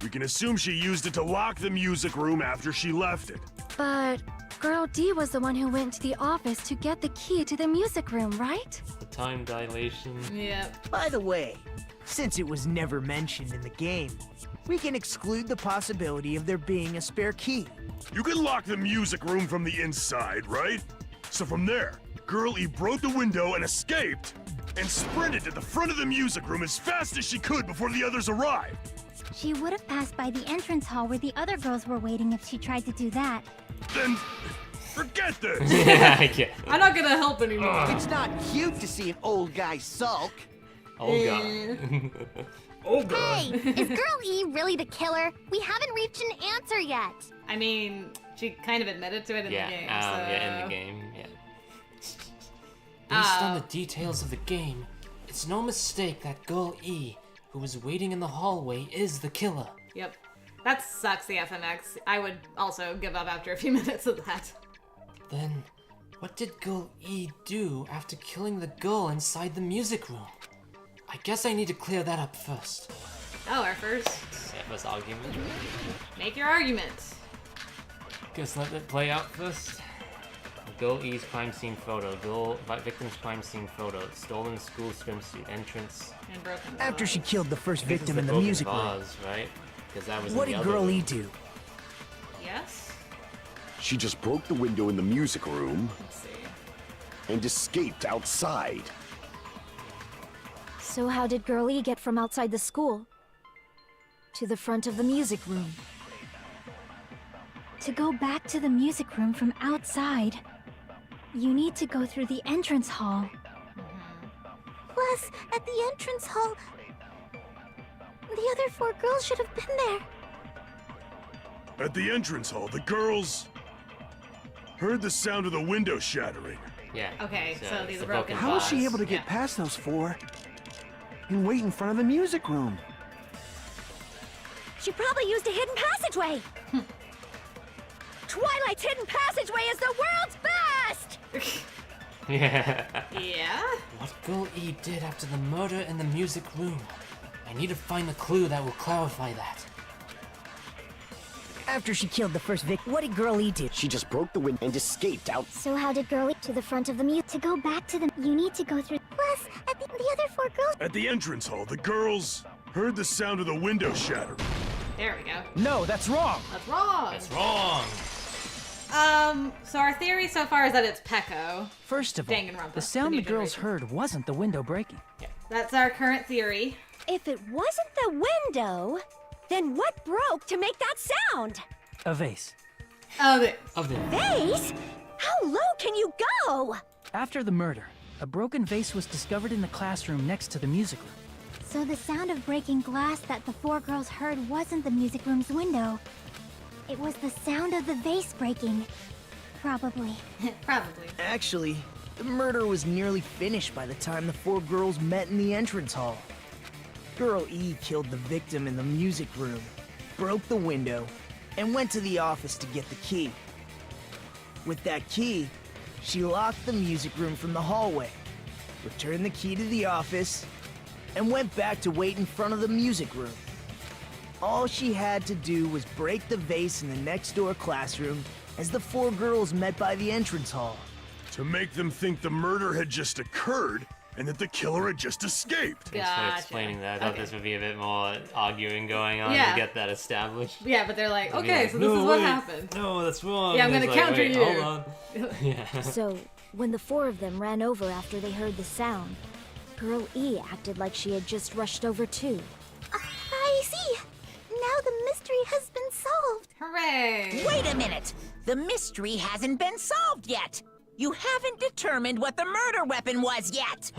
We can assume she used it to lock the music room after she left it. But Girl D was the one who went to the office to get the key to the music room, right? The time dilation. Yep. By the way, since it was never mentioned in the game, we can exclude the possibility of there being a spare key. You can lock the music room from the inside, right? So from there, Girlie broke the window and escaped, and sprinted to the front of the music room as fast as she could before the others arrived. She would have passed by the entrance hall where the other girls were waiting if she tried to do that. Then, forget this! Yeah, I get it. I'm not gonna help anymore. It's not cute to see an old guy sulk. Oh god. Oh god. Hey, is Girl E really the killer? We haven't reached an answer yet. I mean, she kind of admitted to it in the game, so... Yeah, in the game, yeah. Based on the details of the game, it's no mistake that Girl E, who was waiting in the hallway, is the killer. Yep. That sucks, the FMX. I would also give up after a few minutes of that. Then, what did Girl E do after killing the girl inside the music room? I guess I need to clear that up first. Oh, our first... Yeah, first argument. Make your argument. Guess let it play out first. Girl E's crime scene photo. Victim's crime scene photo. Stolen school swimsuit. Entrance. And broken After she killed the first I think victim this in is the music room, vase, right? Because that was what in did the other Girl room. E do? Yes? She just broke the window in the music room Let's see. and escaped outside. So how did Girl E get from outside the school to the front of the music room? To go back to the music room from outside, you need to go through the entrance hall. Plus, at the entrance hall, the other 4 girls should have been there. At the entrance hall, the girls heard the sound of the window shattering. Yeah. Okay, so these it's are the broken How was she vase. able to get past those 4 and wait in front of the music room? She probably used a hidden passageway. Twilight's hidden passageway is the world's best! Yeah. Yeah? What Girl E did after the murder in the music room. I need to find the clue that will clarify that. After she killed the first victim, what did Girl E do? She just broke the window and escaped out. So how did Girl E to the front of the music? To go back to the... You need to go through... Plus, at the other 4 girls... At the entrance hall, the girls heard the sound of the window shattering. There we go. No, that's wrong. That's wrong. That's wrong. So our theory so far is that it's Pecco. First of all, Danganronpa, the sound the the new girls generation. heard wasn't the window breaking. That's our current theory. If it wasn't the window, then what broke to make that sound? A vase. Of it. Of the Vase? How low can you go? After the murder, a broken vase was discovered in the classroom next to the music room. So the sound of breaking glass that the four girls heard wasn't the music room's window. It was the sound of the vase breaking. Probably. Probably. Actually, the murder was nearly finished by the time the four girls met in the entrance hall. Girl E killed the victim in the music room, broke the window, and went to the office to get the key. With that key, she locked the music room from the hallway, returned the key to the office, and went back to wait in front of the music room. All she had to do was break the vase in the next door classroom as the four girls met by the entrance hall. To make them think the murder had just occurred and that the killer had just escaped. Thanks for explaining that. I thought this would be a bit more arguing going on to get that established. Yeah, but they're like, okay, like, so this is what happened. No, that's wrong. Yeah, I'm gonna It's counter wait, you. Hold on. Yeah. So, when the four of them ran over after they heard the sound, Girl E acted like she had just rushed over too. I see. Now the mystery has been solved. Hooray! Wait a minute. The mystery hasn't been solved yet. You haven't determined what the murder weapon was yet.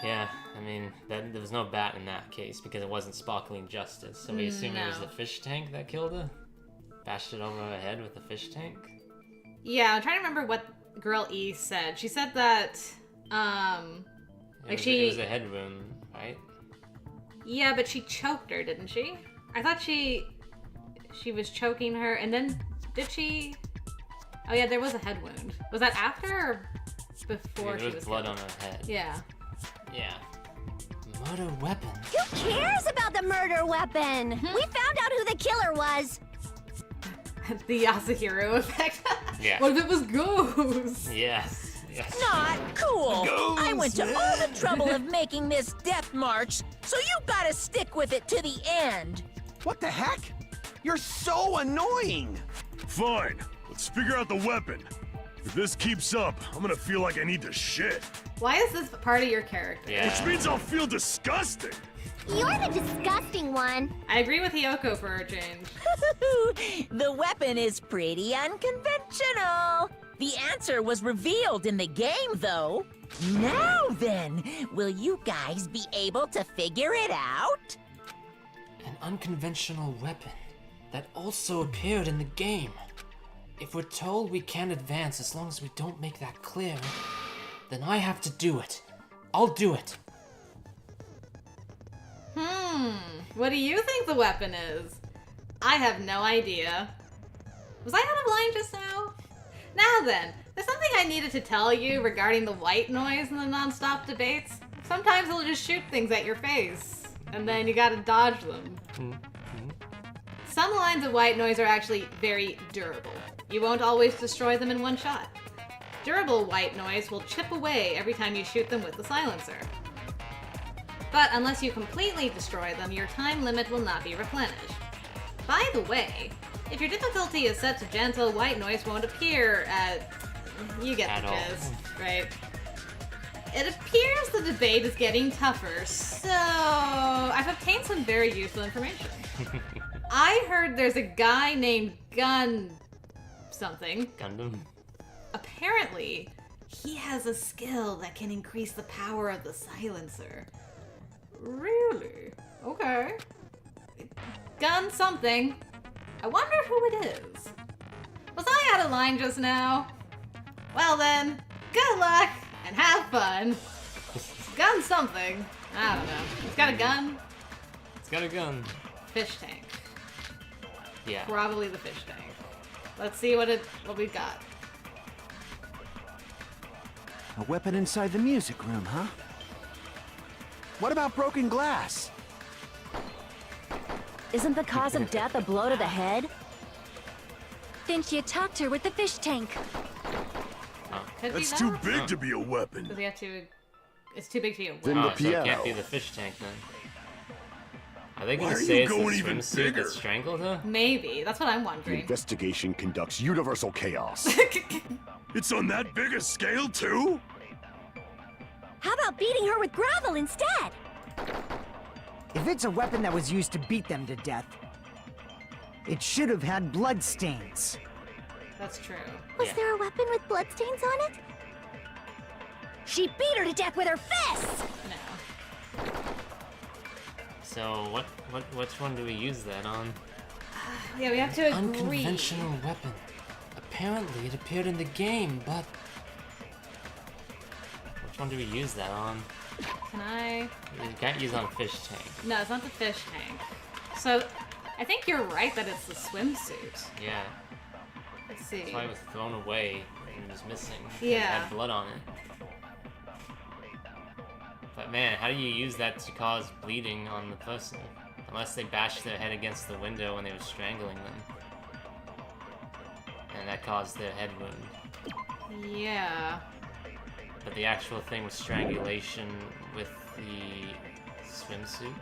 Yeah, I mean, there was no bat in that case because it wasn't sparkling justice. So we assume it was the fish tank that killed her? Bashed it over her head with the fish tank? Yeah, I'm trying to remember what Girl E said. She said that, It was a head wound, right? Yeah, but she choked her, didn't she? I thought she was choking her, and then did she? Oh yeah, there was a head wound. Was that after or before she there was was blood killed? on her head. Yeah. Yeah. Murder weapon. Who cares about the murder weapon? We found out who the killer was. The Yasuhiro effect. Yeah. What if it was Ghost? Yes. Yes. Not cool. Ghost, I went to all the trouble of making this death march, so you gotta stick with it to the end. What the heck? You're so annoying! Fine, let's figure out the weapon. If this keeps up, I'm gonna feel like I need to shit. Why is this part of your character? Yeah. Which means I'll feel disgusting. You're the disgusting one. I agree with Hiyoko for a change. The weapon is pretty unconventional. The answer was revealed in the game, though. Now then, will you guys be able to figure it out? An unconventional weapon that also appeared in the game. If we're told we can't advance as long as we don't make that clear, then I have to do it. I'll do it. What do you think the weapon is? I have no idea. Was I out of line just now? Now then, there's something I needed to tell you regarding the white noise in the non-stop debates. Sometimes it'll just shoot things at your face, and then you gotta dodge them. Some lines of white noise are actually very durable. You won't always destroy them in one shot. Durable white noise will chip away every time you shoot them with the silencer. But unless you completely destroy them, your time limit will not be replenished. By the way, if your difficulty is set to gentle, white noise won't appear at... You get the gist, right? It appears the debate is getting tougher, so I've obtained some very useful information. I heard there's a guy named Gun... something. Gundam. Apparently, he has a skill that can increase the power of the silencer. Really? Okay. Gun something. I wonder who it is. Was I out of line just now? Well then, good luck and have fun. Gun something. I don't know. It's got a gun. It's got a gun. Fish tank. Yeah. Probably the fish tank. Let's see what we've got. A weapon inside the music room, huh? What about broken glass? Isn't the cause of death a blow to the head? Then she attacked her with the fish tank. Could be That's that? too big to be a weapon. Does he have to... It's too big to be a Then weapon. the So it can't piano. be the fish tank then. Are they Why gonna are say you it's the going even swimsuit bigger? that strangled her? Maybe. That's what I'm The wondering. investigation conducts universal chaos. It's on that big a scale, too? How about beating her with gravel instead? If it's a weapon that was used to beat them to death, it should have had blood stains. That's true. Was there a weapon with bloodstains on it? She beat her to death with her fists! No. So which one do we use that on? Yeah, we have to agree. Unconventional weapon. Apparently it appeared in the game, but which one do we use that on? Can I? You can't use on fish tank. No, it's not the fish tank. So, I think you're right that it's the swimsuit. Yeah. Let's see. That's why it was thrown away and was missing. Yeah. It had blood on it. But man, how do you use that to cause bleeding on the person? Unless they bashed their head against the window when they were strangling them. And that caused their head wound. Yeah. But the actual thing was strangulation with the swimsuit.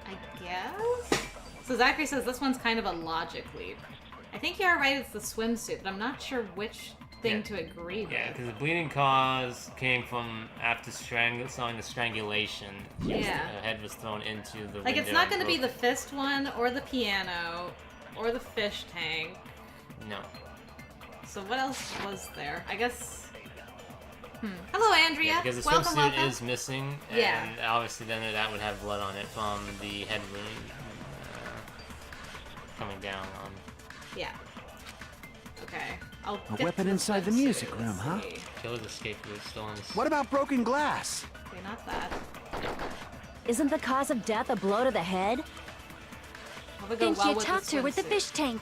I guess? So Zachary says this one's kind of a logic leap. I think you're right, it's the swimsuit, but I'm not sure which thing to agree with. Yeah, because the bleeding cause came from after sawing the strangulation. Yeah. Her head was thrown into the Like, window it's not and going to be the broke. fist one, or the piano, or the fish tank. No. So what else was there? I guess... Hello, Andrea. Yeah, because the welcome, swimsuit welcome. is missing, and Yeah. obviously then that would have blood on it from the head wound coming down on. Yeah. Okay. I'll A get weapon to inside the swimsuit. music Let's room, huh? see. Killer's escape route still on his... What about broken glass? Okay, not that. Isn't the cause of death a blow to the head? How would go Think well you with attacked her with the swimsuit? fish tank.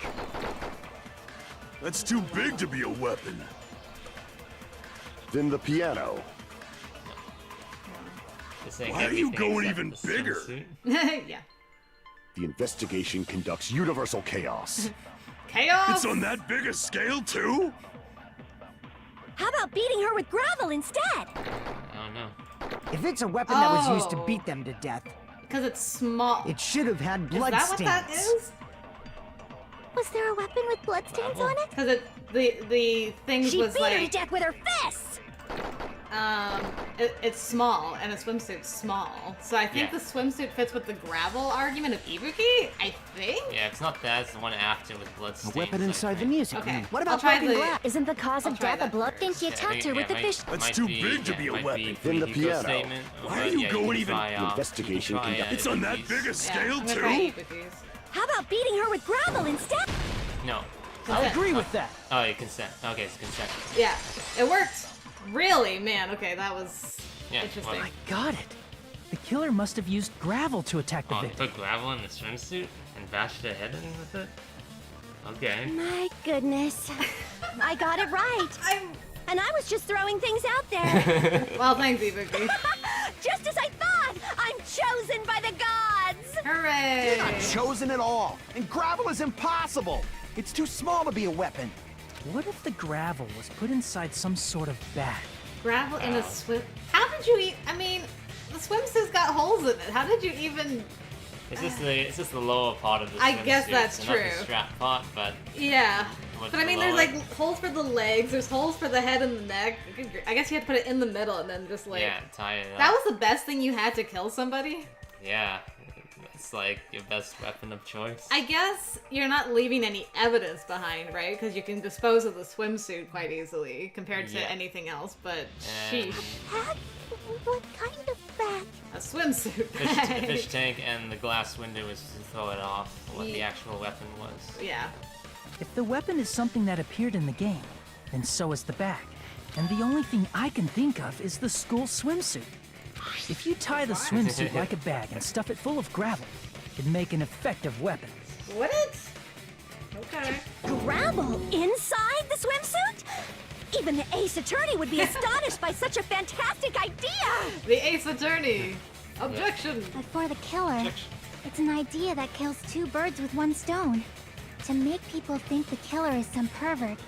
That's too big to be a weapon. Then the piano. This ain't Why are you everything going except even the bigger? swimsuit. Yeah. The investigation conducts universal chaos. Chaos! It's on that big a scale, too? How about beating her with gravel instead? I don't know. If it's a weapon that was used to Oh. beat them to death, Because it's small. it should have had Is blood that what that stains. is? Was there a weapon with bloodstains on it? Because the thing She was beat her to like, death with her fists! it's small, and the swimsuit's small. So I think Yeah. the swimsuit fits with the gravel argument of Ibuki, I think? Yeah, it's not that. It's the one after with blood A stains. weapon I inside the think. music Okay. room. What I'll about try broken the- glass? Isn't the cause I'll of try death a that blood? first. Think you Yeah, I attacked think- her yeah, with the might- fish. That's might too be- big to yeah, be a might weapon. Then the you go piano. statement, Why but are you yeah, going can even- try, The investigation you can try, conducted- It's on that Ibuki's. big a Yeah, scale, I'm gonna try too? Ibuki's. How about beating her with gravel instead? No. I agree with that. Oh, you consent. Okay, it's consent. Yeah, it worked. Really, man. Okay, that was Yeah, interesting. well, I got it. The killer must have used gravel to attack the Oh, they victim. put gravel in the swimsuit and bashed their head in with it? Okay. My goodness. I got it right. And I was just throwing things out there. Well, thanks, Ibuki. Just as I thought! I'm chosen by the gods! Hooray! Not chosen at all. And gravel is impossible. It's too small to be a weapon. What if the gravel was put inside some sort of bag? Gravel in a swim. How did you I mean, the swimsuit's got holes in it. How did you even? It's just the lower part of the swimsuit. I guess that's so not true. the strap part, but Yeah. What's But I mean, below there's it? like holes for the legs. There's holes for the head and the neck. I guess you had to put it in the middle and then just like. yeah, tie it up. That was the best thing you had to kill somebody. Yeah, it's like your best weapon of choice. I guess you're not leaving any evidence behind, right? Because you can dispose of the swimsuit quite easily compared to Yeah. anything else. But And- sheesh, Bag? What kind of bag? a swimsuit. The bag. fish tank and the glass window was to throw it off what the Yeah. actual weapon was. Yeah. If the weapon is something that appeared in the game, then so is the bag. And the only thing I can think of is the school swimsuit. If you tie the swimsuit like a bag and stuff it full of gravel, it'd make an effective weapon. Would it? Okay. Gravel inside the swimsuit? Even the ace attorney would be astonished by such a fantastic idea! The Ace Attorney. Objection. But for the killer, it's an idea that kills two birds with one stone. To make people think the killer is some pervert,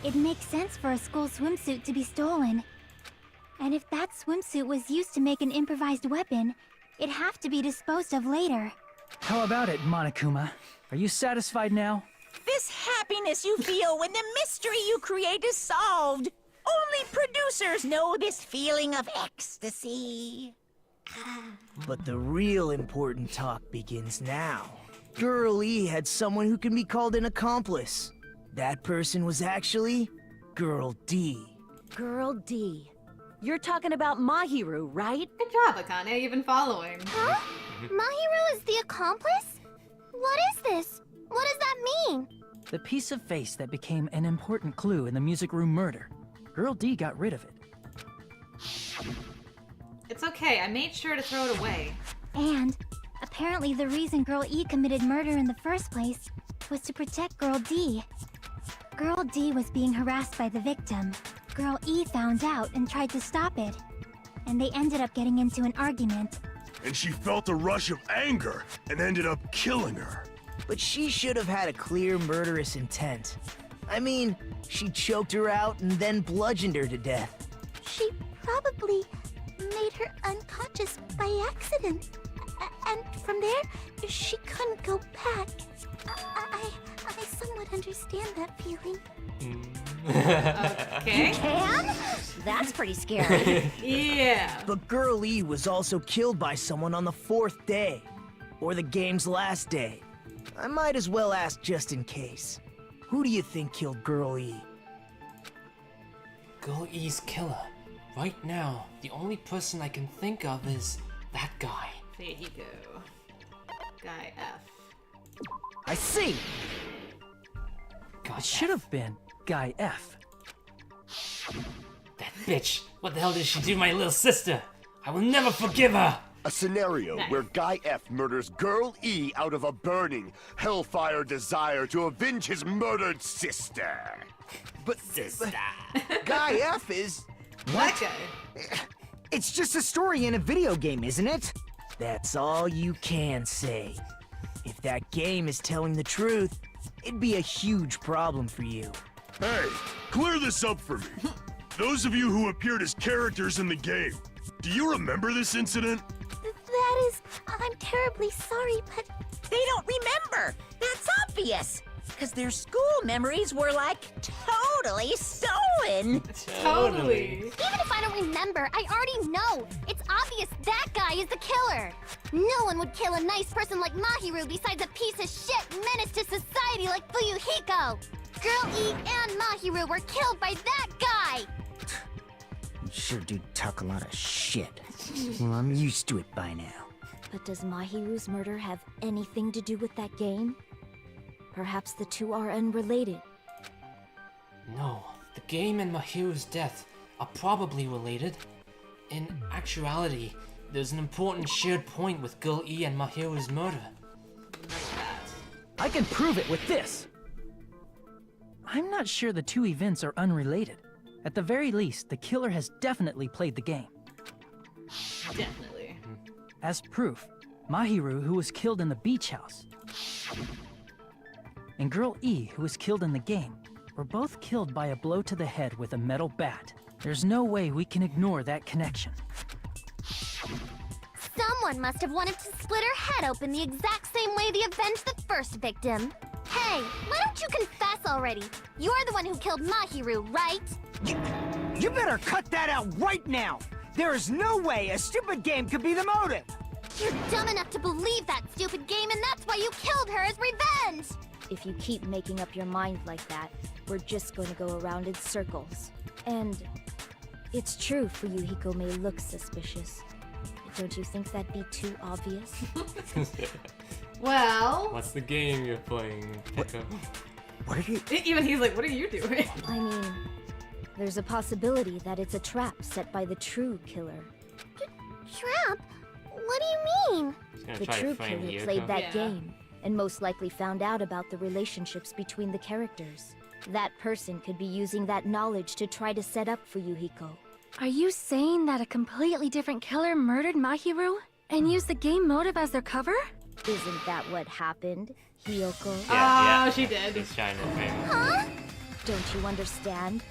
it makes sense for a school swimsuit to be stolen. And if that swimsuit was used to make an improvised weapon, it'd have to be disposed of later. How about it, Monokuma? Are you satisfied now? This happiness you feel when the mystery you create is solved. Only producers know this feeling of ecstasy. But the real important talk begins now. Girl E had someone who can be called an accomplice. That person was actually Girl D. Girl D. You're talking about Mahiru, right? Good job, Akane. You've been following. Huh? Mahiru is the accomplice? What is this? What does that mean? The piece of face that became an important clue in the music room murder. Girl D got rid of it. It's okay. I made sure to throw it away. And apparently the reason Girl E committed murder in the first place was to protect Girl D. Girl D was being harassed by the victim. Girl E found out and tried to stop it. And they ended up getting into an argument. And she felt a rush of anger and ended up killing her. But she should have had a clear murderous intent. I mean, she choked her out and then bludgeoned her to death. She probably made her unconscious by accident. And from there, she couldn't go back. I somewhat understand that feeling. Okay. You can? That's pretty scary. Yeah. But Girl E was also killed by someone on the 4th day. Or the game's last day. I might as well ask just in case. Who do you think killed Girl E? Girl E's killer. Right now, the only person I can think of is that guy. There you go. Guy F. I see! Guy It should have been Guy F. That bitch! What the hell did she do to my little sister? I will never forgive her! A scenario Nice. where Guy F murders Girl E out of a burning, hellfire desire to avenge his murdered sister. But Guy F is... That guy. It's just a story in a video game, isn't it? That's all you can say. If that game is telling the truth, it'd be a huge problem for you. Hey, clear this up for me. Those of you who appeared as characters in the game, do you remember this incident? That is, I'm terribly sorry, but They don't remember. That's obvious. Because their school memories were like totally stolen. Totally. even if I don't remember, I already know. It's obvious that guy is the killer. No one would kill a nice person like Mahiru besides a piece of shit menace to society like Fuyuhiko. Girl E and Mahiru were killed by that guy. You sure do talk a lot of shit. Well, I'm used to it by now. But does Mahiru's murder have anything to do with that game? Perhaps the two are unrelated. No, the game and Mahiru's death are probably related. In actuality, there's an important shared point with Girl E and Mahiru's murder. I can prove it with this. I'm not sure the two events are unrelated. At the very least, the killer has definitely played the game. Definitely. As proof, Mahiru, who was killed in the beach house, and Girl E, who was killed in the game, were both killed by a blow to the head with a metal bat. There's no way we can ignore that connection. Someone must have wanted to split her head open the exact same way they avenged the first victim. Hey, why don't you confess already? You're the one who killed Mahiru, right? You better cut that out right now! There is no way a stupid game could be the motive! You're dumb enough to believe that stupid game, and that's why you killed her as revenge! If you keep making up your mind like that, we're just going to go around in circles. And it's true Fuyuhiko may look suspicious. Don't you think that'd be too obvious? Well. What's the game you're playing, Pekka? What are you... Even he's like, what are you doing? I mean, there's a possibility that it's a trap set by the true killer. Trap? What do you mean? Gonna The try to true frame killer Yoko. played that Yeah. game, and most likely found out about the relationships between the characters. That person could be using that knowledge to try to set up Fuyuhiko. Are you saying that a completely different killer murdered Mahiru and used the game motive as their cover? Isn't that what happened, Hiyoko? Oh, she did. He's trying to frame it. Huh? Don't you understand?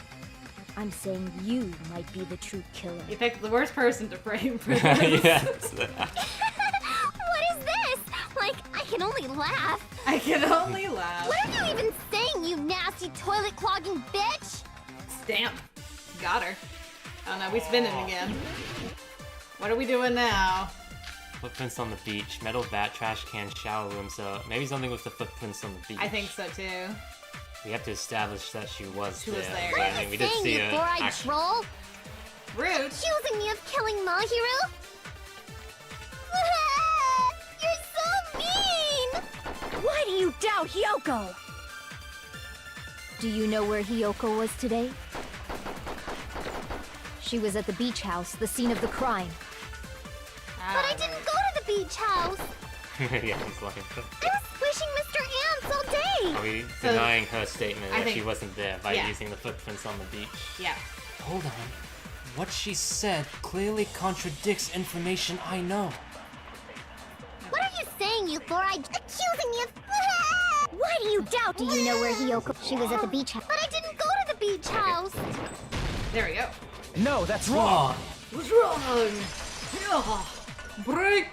I'm saying you might be the true killer. You picked the worst person to frame for this. Yes. What is this? Like, I can only laugh. I can only laugh. What are you even saying, you nasty toilet clogging bitch? Stamp. Got her. Oh no, we spinning again. What are we doing now? Footprints on the beach, metal bat, trash can, shower room, so maybe something with the footprints on the beach. I think so too. We have to establish that she was there. there, So, yeah. I mean, we did Saying see you her. four-eyed actually- troll? Rude. Accusing me of killing Mahiru? You're so mean! Why do you doubt Hyoko? Do you know where Hyoko was today? She was at the beach house, the scene of the crime. But I didn't go to the beach house. Yeah, he's looking for. I was wishing Mr. Ants all day. Are we So, denying her statement I that think- she wasn't there by yeah. using the footprints on the beach? Yeah. Hold on. What she said clearly contradicts information I know. What are you saying, you four-eyed accusing me of... Why do you doubt? Do you know where Hyoko? She was at the beach house. But I didn't go to the beach house. There we go. No, that's wrong. What's wrong? Yeah. Break.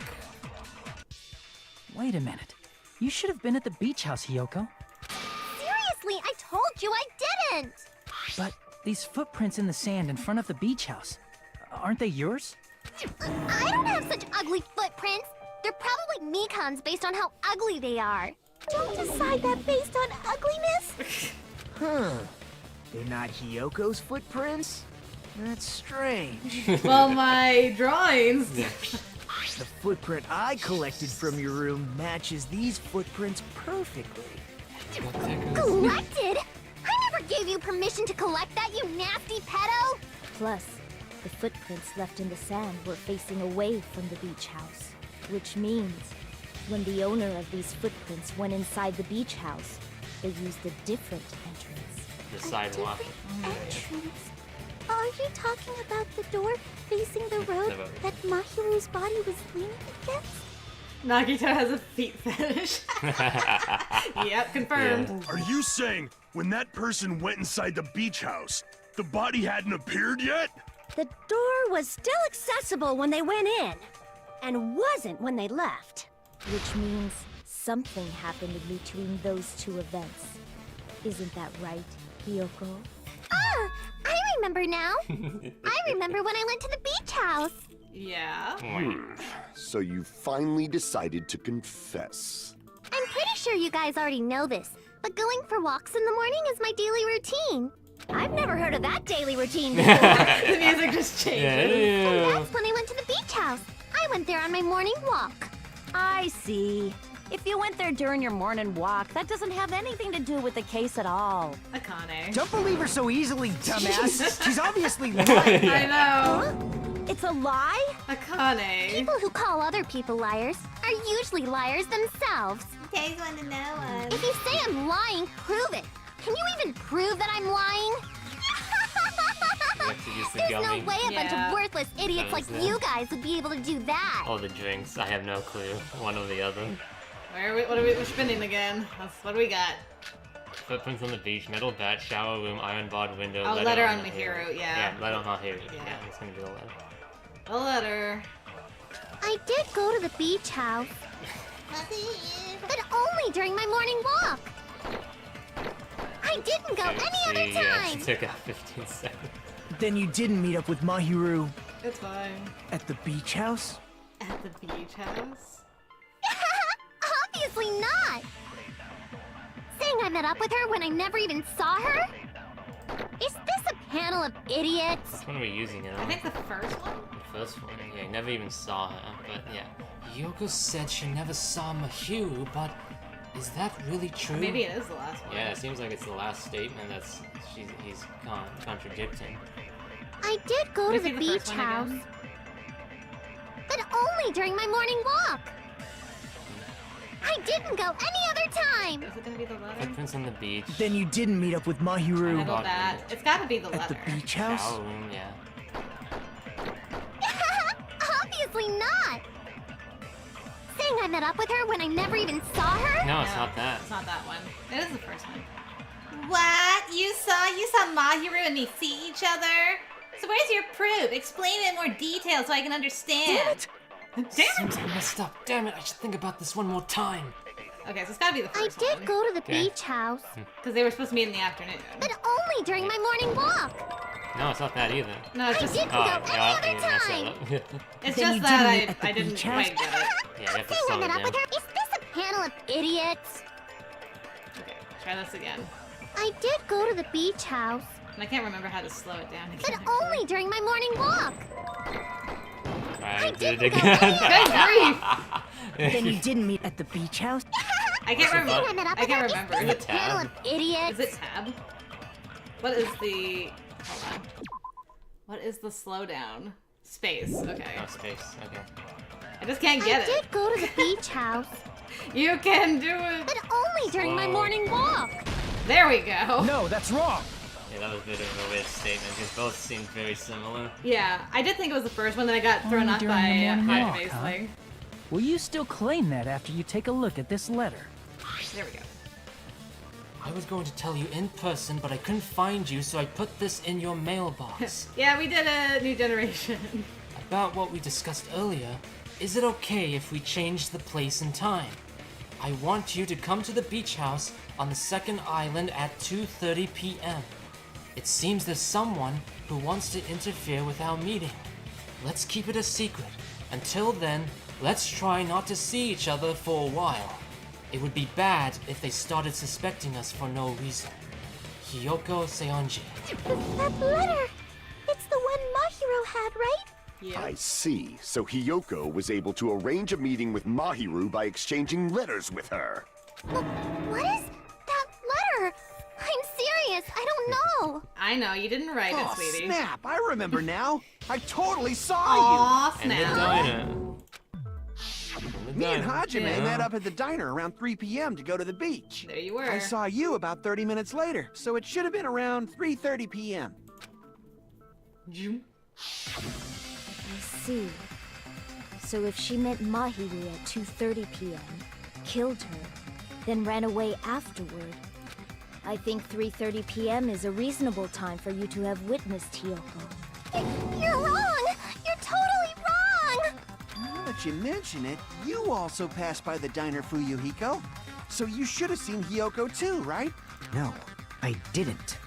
Wait a minute. You should have been at the beach house, Hyoko. Seriously, I told you I didn't. But these footprints in the sand in front of the beach house, aren't they yours? I don't have such ugly footprints. They're probably Mikan's based on how ugly they are. Don't decide that based on ugliness. Huh. They're not Hyoko's footprints? That's strange. Well, my drawings. The footprint I collected from your room matches these footprints perfectly. Collected? I never gave you permission to collect that, you nasty pedo! Plus, the footprints left in the sand were facing away from the beach house. Which means, when the owner of these footprints went inside the beach house, they used a different entrance. The sidewalk. Entrance. Are you talking about the door facing the road Never. that Mahiru's body was leaning against? Nagito has a feet fetish. Yep, confirmed. Are you saying when that person went inside the beach house, the body hadn't appeared yet? The door was still accessible when they went in, and wasn't when they left. Which means something happened in between those two events. Isn't that right, Hyoko? Ah! I remember now. I remember when I went to the beach house. Yeah. So you finally decided to confess. I'm pretty sure you guys already know this, but going for walks in the morning is my daily routine. I've never heard of that daily routine before. The music just changes. And that's when I went to the beach house. I went there on my morning walk. I see. If you went there during your morning walk, that doesn't have anything to do with the case at all. Akane. Don't believe her so easily, dumbass. She's obviously lying. I know. It's a lie? Akane. People who call other people liars are usually liars themselves. Guys want to know If you say I'm lying, prove it. Can you even prove that I'm lying? have to use the There's no gummy. way a bunch Yeah. of worthless idiots like That was you guys would be able to do that. Oh, the drinks. I have no clue. One or the other. Where are we? What are we? We're spinning again. What do we got? Footprints on the beach, metal bat, shower room, iron barred window. Oh, letter on Mahiru, yeah. Yeah, letter on Mahiru. Yeah. Yeah, it's gonna be the letter. A letter. I did go to the beach house, but only during my morning walk. I didn't go any other Yeah, she time. took out 15 seconds. Then you didn't meet up with Mahiru It's fine. at the beach house? At the beach house? Obviously not. Saying I met up with her when I never even saw her? Is this a panel of idiots? Which one are we using it on? I think the first one? The first one. Yeah, I never even saw her, but yeah. Yoko said she never saw Mahiru, but is that really true? Maybe it is the last one. Yeah, it seems like it's the last statement that's he's contradicting. I did go Let to me the see the first beach one house, again. but only during my morning walk. I didn't go any other time. Is it gonna be the letter? Footprints on the beach. Then you didn't meet up with Mahiru I know that. It's gotta be the at letter. the beach house? Shower room, yeah. Obviously not. Saying I met up with her when I never even saw her? No, it's not that. It's not that one. It is the first one. What? You saw Mahiru and me see each other? So where's your proof? Explain it in more detail so I can understand. Damn it! Damn it! I messed up. Damn it, I should think about this one more time. Okay, so it's gotta be the I first did one. go to the Okay. beach house, Because they were supposed to meet in the afternoon. but only during my morning walk. No, it's not that either. No, it's I just didn't go Oh, any yeah, other you messed time. that up. it's Then just you that didn't meet at the I didn't beach house? quite get it. Yeah, you have to Saying I slow met it up with down. her? Is this a panel of idiots? Okay, try this again. I did go to the beach house. And I can't remember how to slow it down But again. only during my morning walk. I did didn't it go again. Then you didn't meet at the beach house? I can't remember. I met up I with can't every remember. Is it panel tab? of idiots. Is it tab? What is the... Hold on. What is the slowdown? Space. Okay. Oh, space. Okay. I just can't get I it. did go to the beach house. You can do it. But only during my Whoa. morning walk. There we go. No, that's wrong. Yeah, that was a bit of a weird statement because both seemed very similar. Yeah, I did think it was the first one that I got thrown Only off during by the morning Hot walk, Face huh? Thing. Will you still claim that after you take a look at this letter? There we go. I was going to tell you in person, but I couldn't find you, so I put this in your mailbox. Yeah, we did a new generation. About what we discussed earlier, is it okay if we change the place and time? I want you to come to the beach house on the second island at 2:30 p.m. It seems there's someone who wants to interfere with our meeting. Let's keep it a secret. Until then, let's try not to see each other for a while. It would be bad if they started suspecting us for no reason. Hiyoko Seonji. That letter. It's the one Mahiro had, right? Yeah. I see. So Hiyoko was able to arrange a meeting with Mahiru by exchanging letters with her. What is that letter? I'm serious. I don't know. I know, you didn't write it, Oh, sweetie. snap! I remember now. I totally saw Aw, And the snap. diner. you. Me and Hajime Yeah. met up at the diner around 3 p.m. to go to the beach. There you were. I saw you about 30 minutes later, so it should have been around 3:30 p.m. I see. So if she met Mahiru at 2:30 p.m., killed her, then ran away afterward, I think 3:30 p.m. is a reasonable time for you to have witnessed Hiyoko. You're wrong. You're totally wrong. Now that you mention it, you also passed by the diner, Fuyuhiko. So you should have seen Hiyoko too, right? No, I didn't.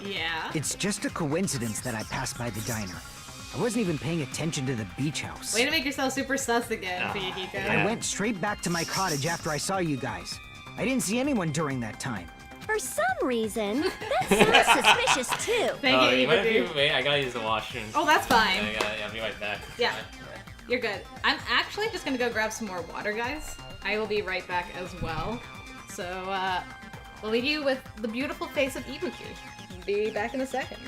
Yeah. It's just a coincidence that I passed by the diner. I wasn't even paying attention to the beach house. Way to make yourself super sus again, Fuyuhiko. I went straight back to my cottage after I saw you guys. I didn't see anyone during that time. For some reason, that sounds suspicious too. Thank you, you might Eva. be, wait, I gotta use the washroom. Oh, that's fine. I'll be right back. Yeah. You're good. I'm actually just gonna go grab some more water, guys. I will be right back as well. So, we'll leave you with the beautiful face of Ibuki. Be back in a second.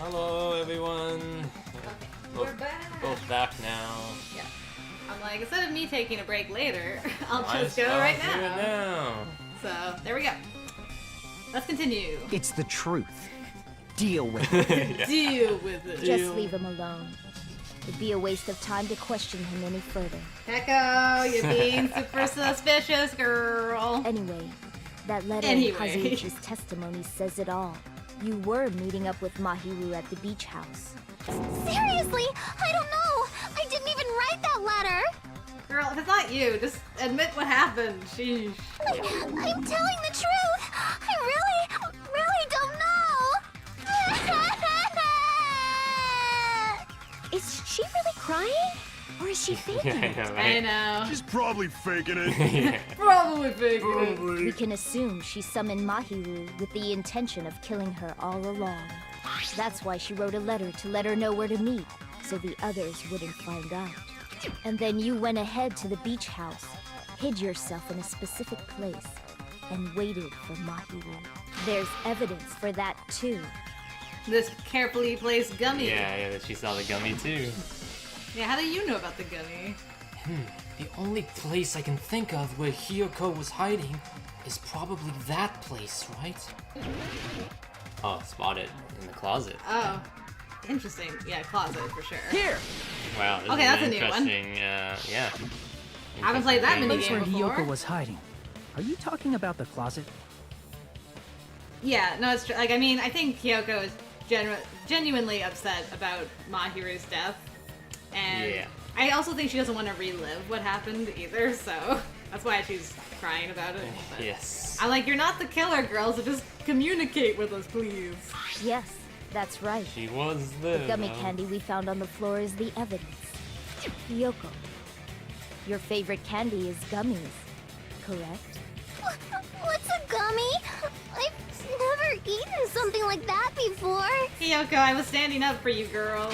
Hello, everyone. We're back. Both back now. Yeah. I'm like, instead of me taking a break later, I'll Might just as go well right do it now. So, there we go. Let's continue. It's the truth. Deal with it. Deal with it. Just leave him alone. It'd be a waste of time to question him any further. Heko, you're being super suspicious, girl. Anyway, that letter in Kazuichi's testimony says it all. You were meeting up with Mahiru at the beach house. Seriously, I don't know. I didn't even write that letter. Girl, if it's not you, just admit what happened. Sheesh. I'm telling the truth. I really don't know. Is she really crying? Or is she faking it? I know. She's probably faking it. Probably faking it. We can assume she summoned Mahiru with the intention of killing her all along. That's why she wrote a letter to let her know where to meet, so the others wouldn't find out. And then you went ahead to the beach house, hid yourself in a specific place, and waited for Mahiru. There's evidence for that too. This carefully placed gummy. Yeah, that she saw the gummy too. Yeah, how do you know about the gummy? The only place I can think of where Hiyoko was hiding is probably that place, right? Oh, spotted in the closet. Oh, interesting. Yeah, closet for sure. Here! Wow, this Okay, is that's an a new one. interesting, yeah. I haven't played that The mini place game where before. Hiyoko was hiding. Are you talking about the closet? Yeah, no, it's true. Like, I mean, I think Kyoko is genuinely upset about Mahiru's death. And Yeah. I also think she doesn't want to relive what happened either, so that's why she's crying about it. But Yes. I'm like, you're not the killer, girl, so just communicate with us, please. Yes, that's right. She was there. The gummy though. candy we found on the floor is the evidence. Hiyoko, your favorite candy is gummies, correct? What's a gummy? I've never eaten something like that before. Hiyoko, I was standing up for you, girl.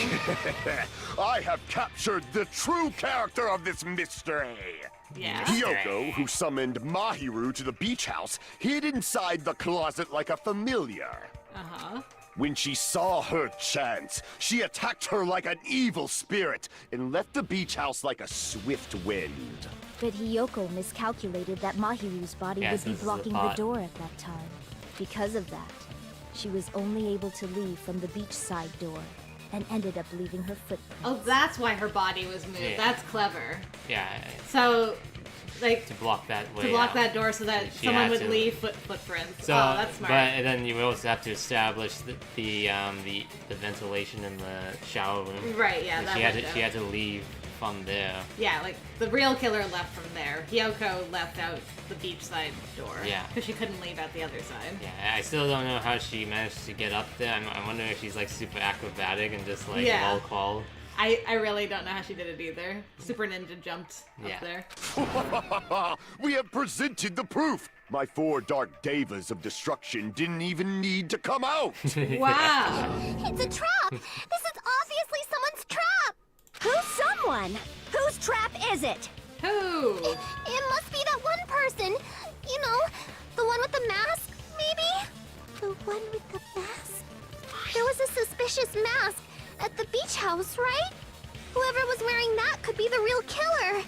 I have captured the true character of this mystery. Yeah. Hiyoko, who summoned Mahiru to the beach house, hid inside the closet like a familiar. Uh-huh. When she saw her chance, she attacked her like an evil spirit and left the beach house like a swift wind. But Hiyoko miscalculated that Mahiru's body Yes, would be this is a blocking the bot. door at that time. Because of that, she was only able to leave from the beachside door and ended up leaving her footprints. Oh, that's why her body was moved. Yeah. That's clever. Yeah, So, like, to block that way to block out. that door so that She someone had would to. leave footprints. So, oh, that's smart. but then you also have to establish the ventilation in the shower room. Right, yeah, So that she window. had to leave from there. Yeah, like, the real killer left from there. Hiyoko left out the beachside door. Yeah. Because she couldn't leave out the other side. Yeah, I still don't know how she managed to get up there. I'm wondering if she's like super acrobatic and just like Yeah. wall crawl. I really don't know how she did it either. Super Ninja jumped Yeah. up there. We have presented the proof. My 4 dark devas of destruction didn't even need to come out. Wow. It's a trap. This is obviously someone's trap. Who's someone? Whose trap is it? Who? It must be that one person. You know, the one with the mask, maybe? The one with the mask? There was a suspicious mask at the beach house, right? Whoever was wearing that could be the real killer.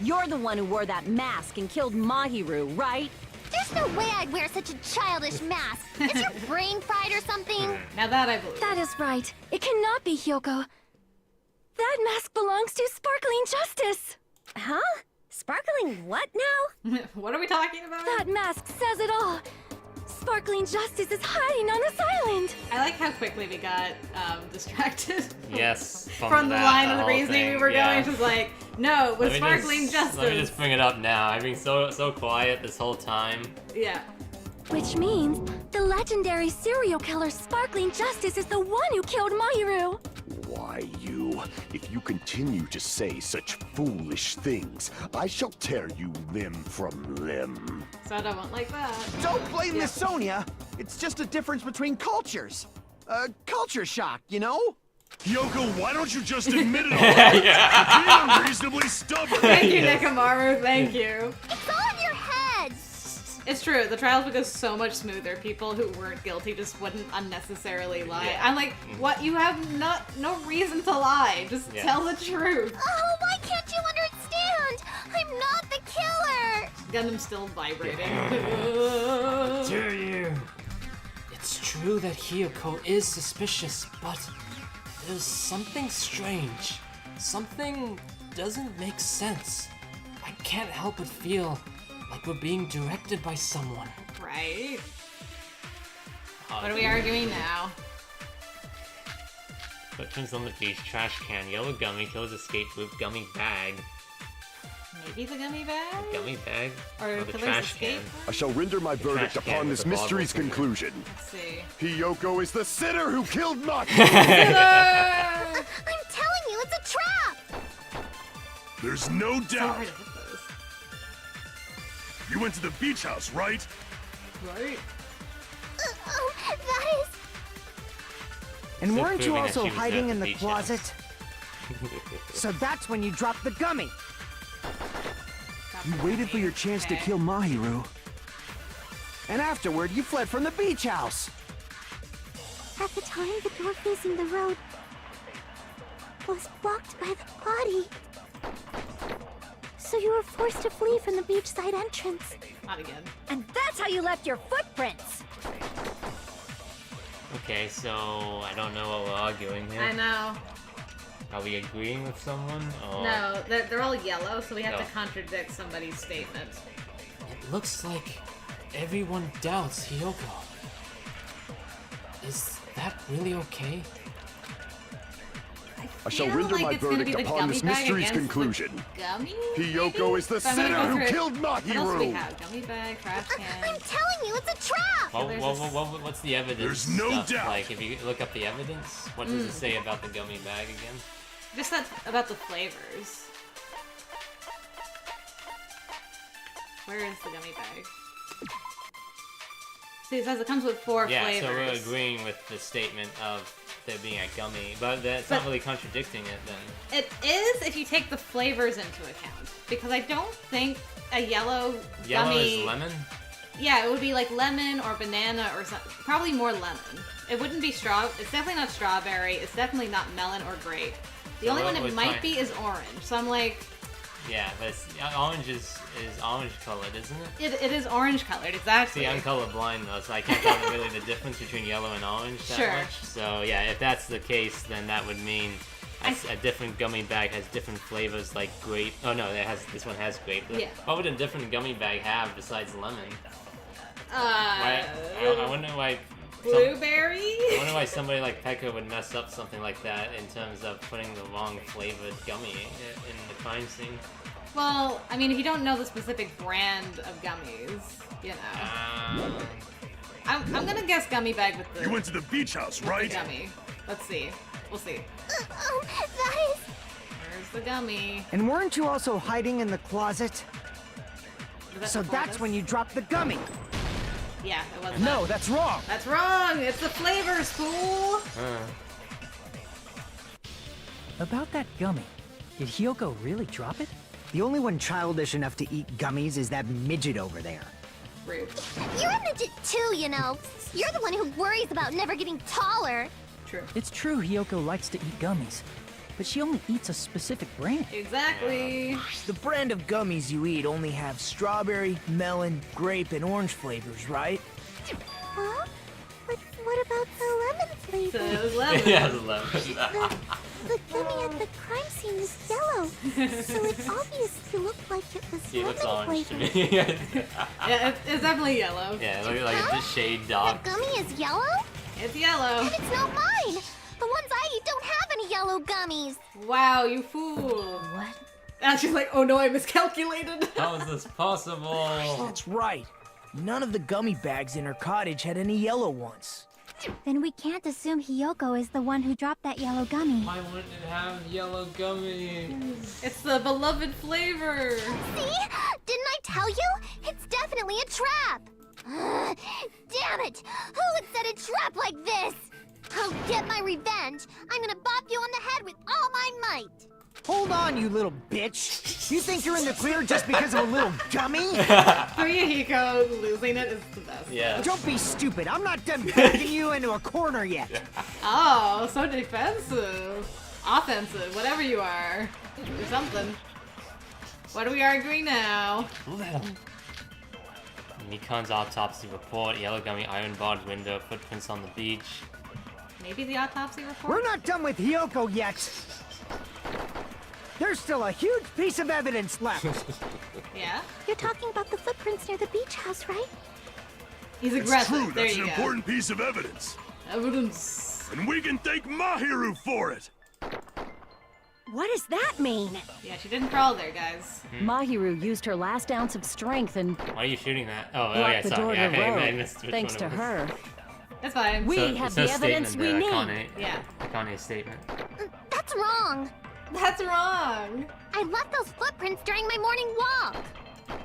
You're the one who wore that mask and killed Mahiru, right? There's no way I'd wear such a childish mask. Is your brain fried or something? Now that I believe. That is right. It cannot be Hiyoko. That mask belongs to Sparkling Justice. Huh? Sparkling what now? What are we talking about? That mask says it all. Sparkling Justice is hiding on this island. I like how quickly we got distracted. Yes, From the that, line the of the whole reasoning thing, we were yeah. going. She was like, no, with Let me Sparkling just- Justice. Let me just bring it up now. I've been so quiet this whole time. Yeah. Which means the legendary serial killer Sparkling Justice is the one who killed Mahiru. Why, you? If you continue to say such foolish things, I shall tear you limb from limb. So I won't like that. Don't blame Miss Sonia. It's just a difference between cultures. Culture shock, you know? Hiyoko, why don't you just admit it all? You're being unreasonably stubborn. Thank you, Nekamaru. Thank you. It's all in your head. It's true. The trials would go so much smoother. People who weren't guilty just wouldn't unnecessarily lie. I'm like, what? You have no reason to lie. Just tell the truth. Oh, why can't you understand? I'm not the killer! Gundam's still vibrating. Dare you? It's true that Hiyoko is suspicious, but there's something strange. Something doesn't make sense. I can't help but feel like we're being directed by someone. Right? What are we arguing now? Footprints on the beach, trash can, yellow gummy, killer's escape route, gummy bag. Maybe the gummy bag? Gummy bag? Or the killer's trash escape? can. I shall render my verdict trash can upon with this the bottle mystery's in it. conclusion. Let's see. Hiyoko is the sinner who killed Maki! I'm telling you, it's a trap! There's no So doubt. hard to hit those. You went to the beach house, right? Right? Oh, that is... And So weren't you proving that also she was hiding at in the the beach closet? house. So that's when you dropped the gummy. You waited for your chance to kill Mahiru. And afterward, you fled from the beach house. At the time, the door facing the road was blocked by the body. So you were forced to flee from the beachside entrance. Not again. And that's how you left your footprints! Okay, so I don't know what we're arguing here. I know. Are we agreeing with someone? Or... No, they're all yellow, so we have No. to contradict somebody's statement. It looks like everyone doubts Hiyoko. Is that really okay? I shall feel render like my it's gonna be verdict the upon gummy this bag mystery's against the conclusion. Gummy? Hiyoko maybe? is the So I'm gonna sinner go who through it. killed What else do we Mahiru! have? Gummy bag, trash can. I'm telling you, it's a trap! What's the evidence? There's no stuff? doubt. Like, if you look up the evidence, what does it say about the gummy bag again? Just that about the flavors. Where is the gummy bag? See, it says it comes with 4 Yeah, flavors. so we're agreeing with the statement of there being a gummy, but that's not really contradicting it then. It is if you take the flavors into account, because I don't think a yellow Yellow gummy. is lemon? Yeah, it would be like lemon or banana or something. Probably more lemon. It wouldn't be It's definitely not strawberry. It's definitely not melon or grape. The So only what one it would might find- be is orange. So I'm like, Yeah, but orange is orange colored, isn't it? it is orange colored, exactly. See, I'm colorblind though, so I can't tell really the difference between yellow and orange that Sure. much. So yeah, if that's the case, then that would mean a different gummy bag has different flavors like grape. Oh no, this one has grape. Yeah. What would a different gummy bag have besides lemon? I wonder why. Blueberry? I wonder why somebody like Pekka would mess up something like that in terms of putting the wrong flavored gummy in the crime scene. Well, I mean, if you don't know the specific brand of gummies, you know. I'm gonna guess gummy bag with the. You went to the beach house, with right? The gummy. Let's see. We'll see. Oh, that is... Where's the gummy? And weren't you also hiding in the closet? Was that So before that's this? when you dropped the gummy. Yeah, it was. No, that's wrong. That's wrong. It's the flavors, fool. About that gummy, did Hiyoko really drop it? The only one childish enough to eat gummies is that midget over there. Rude. You're a midget too, you know. You're the one who worries about never getting taller. True. It's true Hiyoko likes to eat gummies, but she only eats a specific brand. Exactly. The brand of gummies you eat only have strawberry, melon, grape, and orange flavors, right? Huh? But what about the lemon flavor? Those lemons. Yeah, the lemon. The gummy at the crime scene is yellow, so it obviously looked like it was He looks lemon orange to flavored. me. Yeah, it's definitely yellow. Yeah, it looks like a shade dark. The gummy is yellow? It's yellow. And it's not mine! The ones I eat don't have any yellow gummies! Wow, you fool. What? And she's like, oh no, I miscalculated. How is this possible? That's right. None of the gummy bags in her cottage had any yellow ones. Then we can't assume Hiyoko is the one who dropped that yellow gummy. Why wouldn't it have yellow gummies? It's the beloved flavor. See? Didn't I tell you? It's definitely a trap! Damn it! Who would set a trap like this? I'll get my revenge! I'm gonna bop you on the head with all my might! Hold on, you little bitch. You think you're in the clear just because of a little gummy? Fuyuhiko losing it is the best. Yeah. Don't be stupid. I'm not done backing you into a corner yet. Oh, so defensive. Offensive, whatever you are. Or something. What are we arguing now? Mikan's autopsy report, yellow gummy iron barred window, footprints on the beach. Maybe the autopsy report? We're not done with Hiyoko yet. There's still a huge piece of evidence left. Yeah? You're talking about the footprints near the beach house, right? He's It's aggressive. true, There that's you an go. important piece of evidence. Evidence. And we can thank Mahiru for it. What does that mean? Yeah, she didn't crawl there, guys. Mahiru used her last ounce of strength and Why are you shooting that? Oh, blocked yeah, the sorry. door Yeah, to the road. I missed which Thanks one to it was. her. That's fine. We So, have it the says evidence we statement need. there, Yeah. Akane's statement. That's wrong. That's wrong. I left those footprints during my morning walk.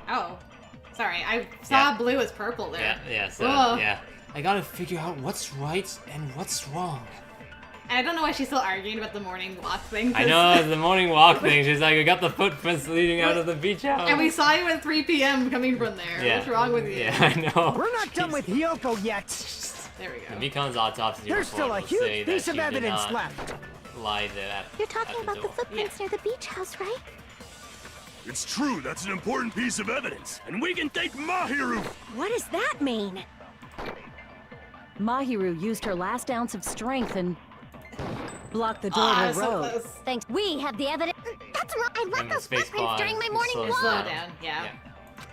Oh. Sorry, I saw Yeah. blue as purple there. Yeah, so, Whoa. yeah. I gotta figure out what's right and what's wrong. I don't know why she's still arguing about the morning walk thing. I 'cause- know, the morning walk thing, she's like, I got the footprints leading out of the beach house. And we saw you at 3 p.m. coming from there. Yeah. What's wrong with you? Yeah, I know. We're not done with Hiyoko yet. There we go. Mikan's autopsy There's report still a will say huge that piece she of did evidence not left. lie there at, You're talking at about the door. footprints near the beach house, right? It's true, that's an important piece of evidence. And we can thank Mahiru. What does that mean? Mahiru used her last ounce of strength and blocked the door to the so road. close. Thanks. We have the evidence. That's wrong. I And left the those space footprints bar during my is morning slow Slow walk. down. Yeah.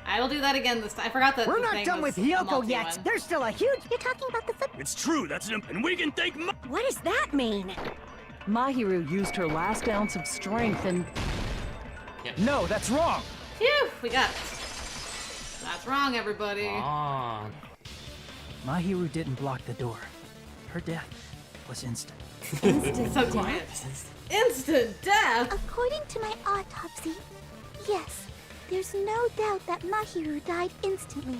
I will do that again this time. I forgot that We're the not thing done was with a Hiyoko multi yet. one. There's still a huge... You're talking about the footprints. It's true, and we can thank What does that mean? Mahiru used her last ounce of strength and No, that's wrong. Phew, we got it. That's wrong, everybody. On. Mahiru didn't block the door. Her death was instant. So quiet. Instant death! According to my autopsy, yes, there's no doubt that Mahiru died instantly.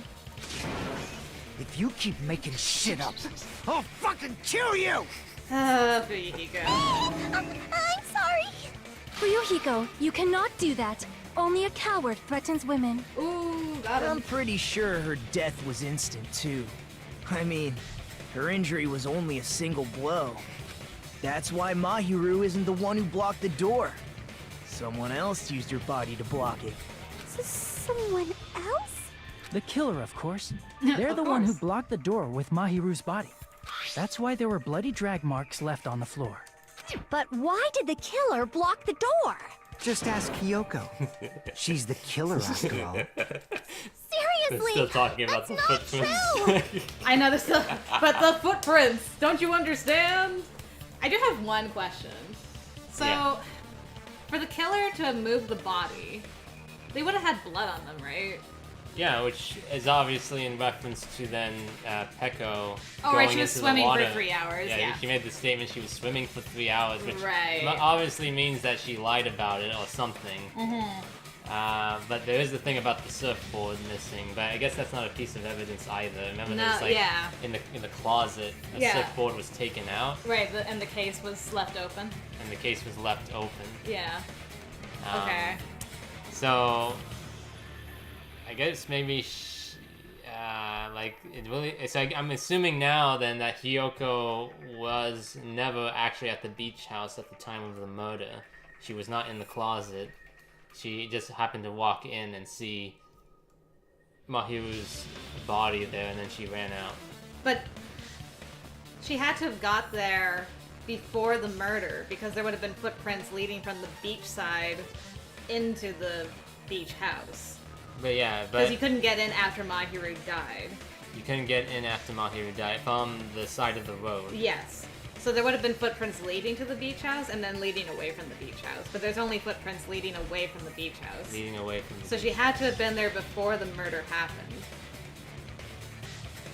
If you keep making shit up, I'll fucking kill you! Fuyuhiko. I'm sorry. Fuyuhiko, you cannot do that. Only a coward threatens women. Ooh, got I'm him. pretty sure her death was instant, too. I mean, her injury was only a single blow. That's why Mahiru isn't the one who blocked the door. Someone else used her body to block it. Someone else? The killer, of course. They're Of the one who course. blocked the door with Mahiru's body. That's why there were bloody drag marks left on the floor. But why did the killer block the door? Just ask Hiyoko. She's the killer after all. Seriously, Still talking about the that's not footprints. true. I know this still, but the footprints. Don't you understand? I do have one question. So, Yeah. for the killer to have moved the body, they would have had blood on them, right? Yeah, which is obviously in reference to then Peko Oh, going right, she was into swimming the for water. 3 hours, yeah. She made the statement she was swimming for 3 hours, which Right. obviously means that she lied about it or something. But there is the thing about the surfboard missing, but I guess that's not a piece of evidence either. Remember, No, there's like yeah. in the closet, the Yeah. surfboard was taken out, Right, and the case was left open. and the case was left open. Yeah. Um, Okay. So, I guess maybe, like, it really, it's like, I'm assuming now then that Hiyoko was never actually at the beach house at the time of the murder. She was not in the closet. She just happened to walk in and see Mahiru's body there, and then she ran out. But she had to have got there before the murder because there would have been footprints leading from the beach side into the beach house. But yeah, Because but you couldn't get in after Mahiru died. you couldn't get in after Mahiru died from the side of the road. Yes. So there would have been footprints leading to the beach house and then leading away from the beach house. But there's only footprints leading away from the beach house. Leading away from the So she had to have been there before the murder happened.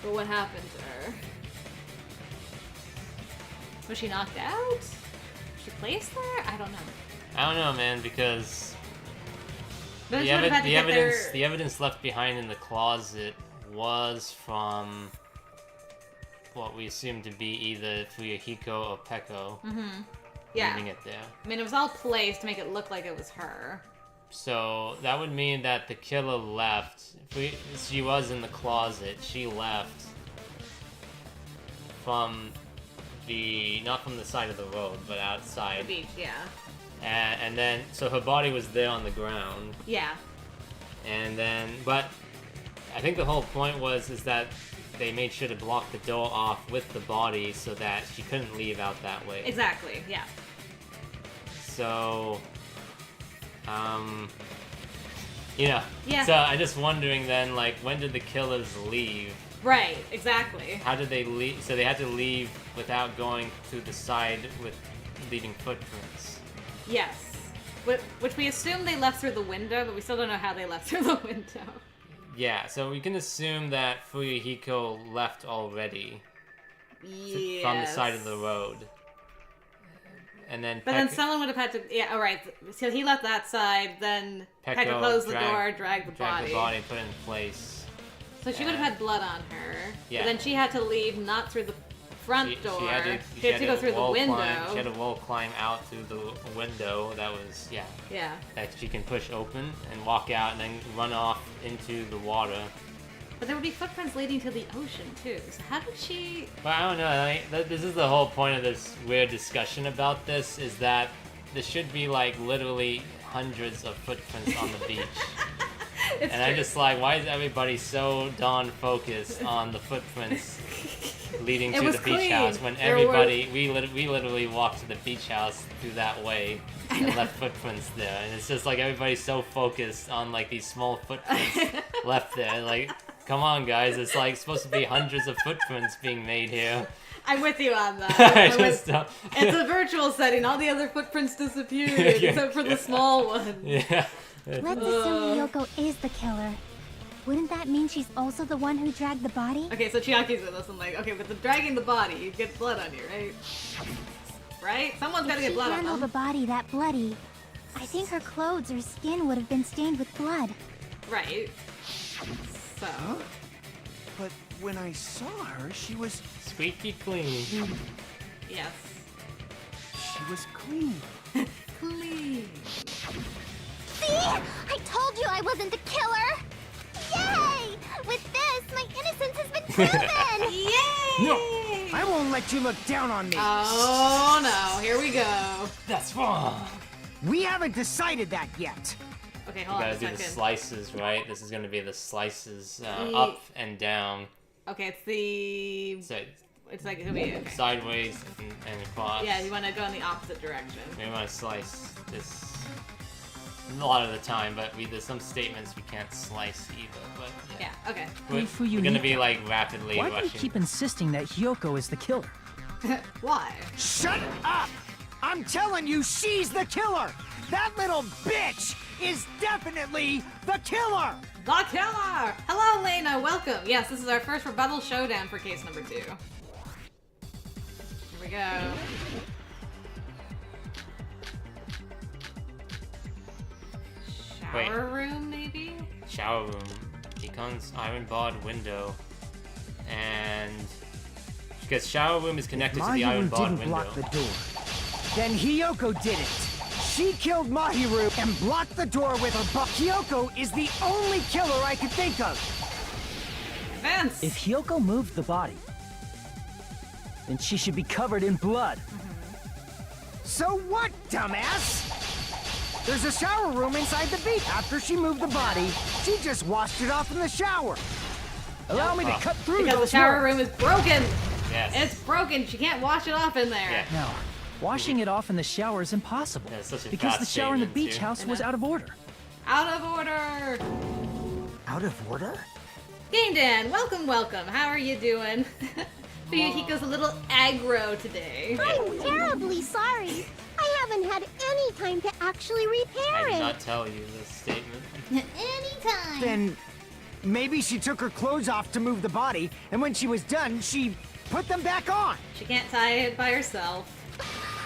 But what happened to her? Was she knocked out? Was she placed there? I don't know. I don't know, man, because But the, she would have had to get there. the evidence left behind in the closet was from what we assume to be either Fuyuhiko or Peko. Yeah. leaving it there. I mean, it was all placed to make it look like it was her. So that would mean that the killer left. She was in the closet. She left from not from the side of the road, but outside. The beach, yeah. And then, so her body was there on the ground. Yeah. And then, but I think the whole point is that they made sure to block the door off with the body so that she couldn't leave out that way. Exactly, yeah. So, yeah. Yeah. So I'm just wondering then, like, when did the killers leave? Right, exactly. How did they leave? So they had to leave without going to the side with leaving footprints. Yes. Which we assume they left through the window, but we still don't know how they left through the window. Yeah, so we can assume that Fuyuhiko left already. Yes. From the side of the road. And then But then someone would have had to... Yeah, alright. So he left that side, then Pekka closed the door, dragged the body. Put it in place. So she would have had blood on her. Yeah. But then she had to leave, not through the front door. She had to go through the window. She had to wall climb out through the window that was, Yeah. that she can push open and walk out and then run off into the water. But there would be footprints leading to the ocean, too. So how did she... But I don't know, this is the whole point of this weird discussion about this, is that there should be, like, literally hundreds of footprints on the beach. And true. I'm just like, why is everybody so darn focused on the footprints leading to the beach house when we literally walked to the beach house through that way and left footprints there, and it's just like everybody's so focused on like these small footprints left there. Like, come on, guys, it's like supposed to be hundreds of footprints being made here. I'm with you on that. It's a virtual setting. All the other footprints disappeared except for the small one. Yeah. Let's assume Yoko is the killer. Wouldn't that mean she's also the one who dragged the body? Okay, so Chiaki's with us. I'm like, okay, but the dragging the body, you get blood on you, right? Right? Someone's gotta get blood on If she handled them. the body that bloody, I think her clothes or skin would have been stained with blood. Right. So... But when I saw her, she was... squeaky clean. Yes. She was clean. Clean. See? I told you I wasn't the killer! Yay! With this, my innocence has been proven! Yay! No! I won't let you look down on me! Oh no, here we go. That's wrong! We haven't decided that yet. Okay, You hold on a gotta do second. the slices, right? This is gonna be the slices, up and down. Okay, it's the... So, It's like, it'll be, okay. sideways and across. Yeah, you want to go in the opposite direction. We want to slice this a lot of the time, but there's some statements we can't slice either. But yeah, okay. We're gonna be like rapidly Why do rushing. you keep insisting that Hyoko is the killer? Why? Shut up! I'm telling you, she's the killer! That little bitch is definitely the killer! The killer! Hello, Lena, welcome. Yes, this is our first rebuttal showdown for case number 2. Here we go. Shower room, maybe? Shower room. Ikon's iron barred window. And because shower room is connected to the iron Mahiru barred didn't window. block the door. Then Hiyoko did it. She killed Mahiru and blocked the door with her butt. Hiyoko is the only killer I could think of. Vince! If Hyoko moved the body, then she should be covered in blood. So what, dumbass? There's a shower room inside the beach. After she moved the body, she just washed it off in the shower. Allow me to cut through Because the those shower words. room is broken! Yes. It's broken, she can't wash it off in there. Yeah. No, washing it off in the shower is impossible. That's such a because fast the shower in the statement, beach too. house was out of order. Out of order! Out of order? Game Dan, welcome, welcome. How are you doing? Fuyuhiko's a little aggro today. I'm terribly sorry. I haven't had any time to actually repair I did it. not tell you this statement. Anytime. Then maybe she took her clothes off to move the body, and when she was done, she put them back on. She can't tie it by herself.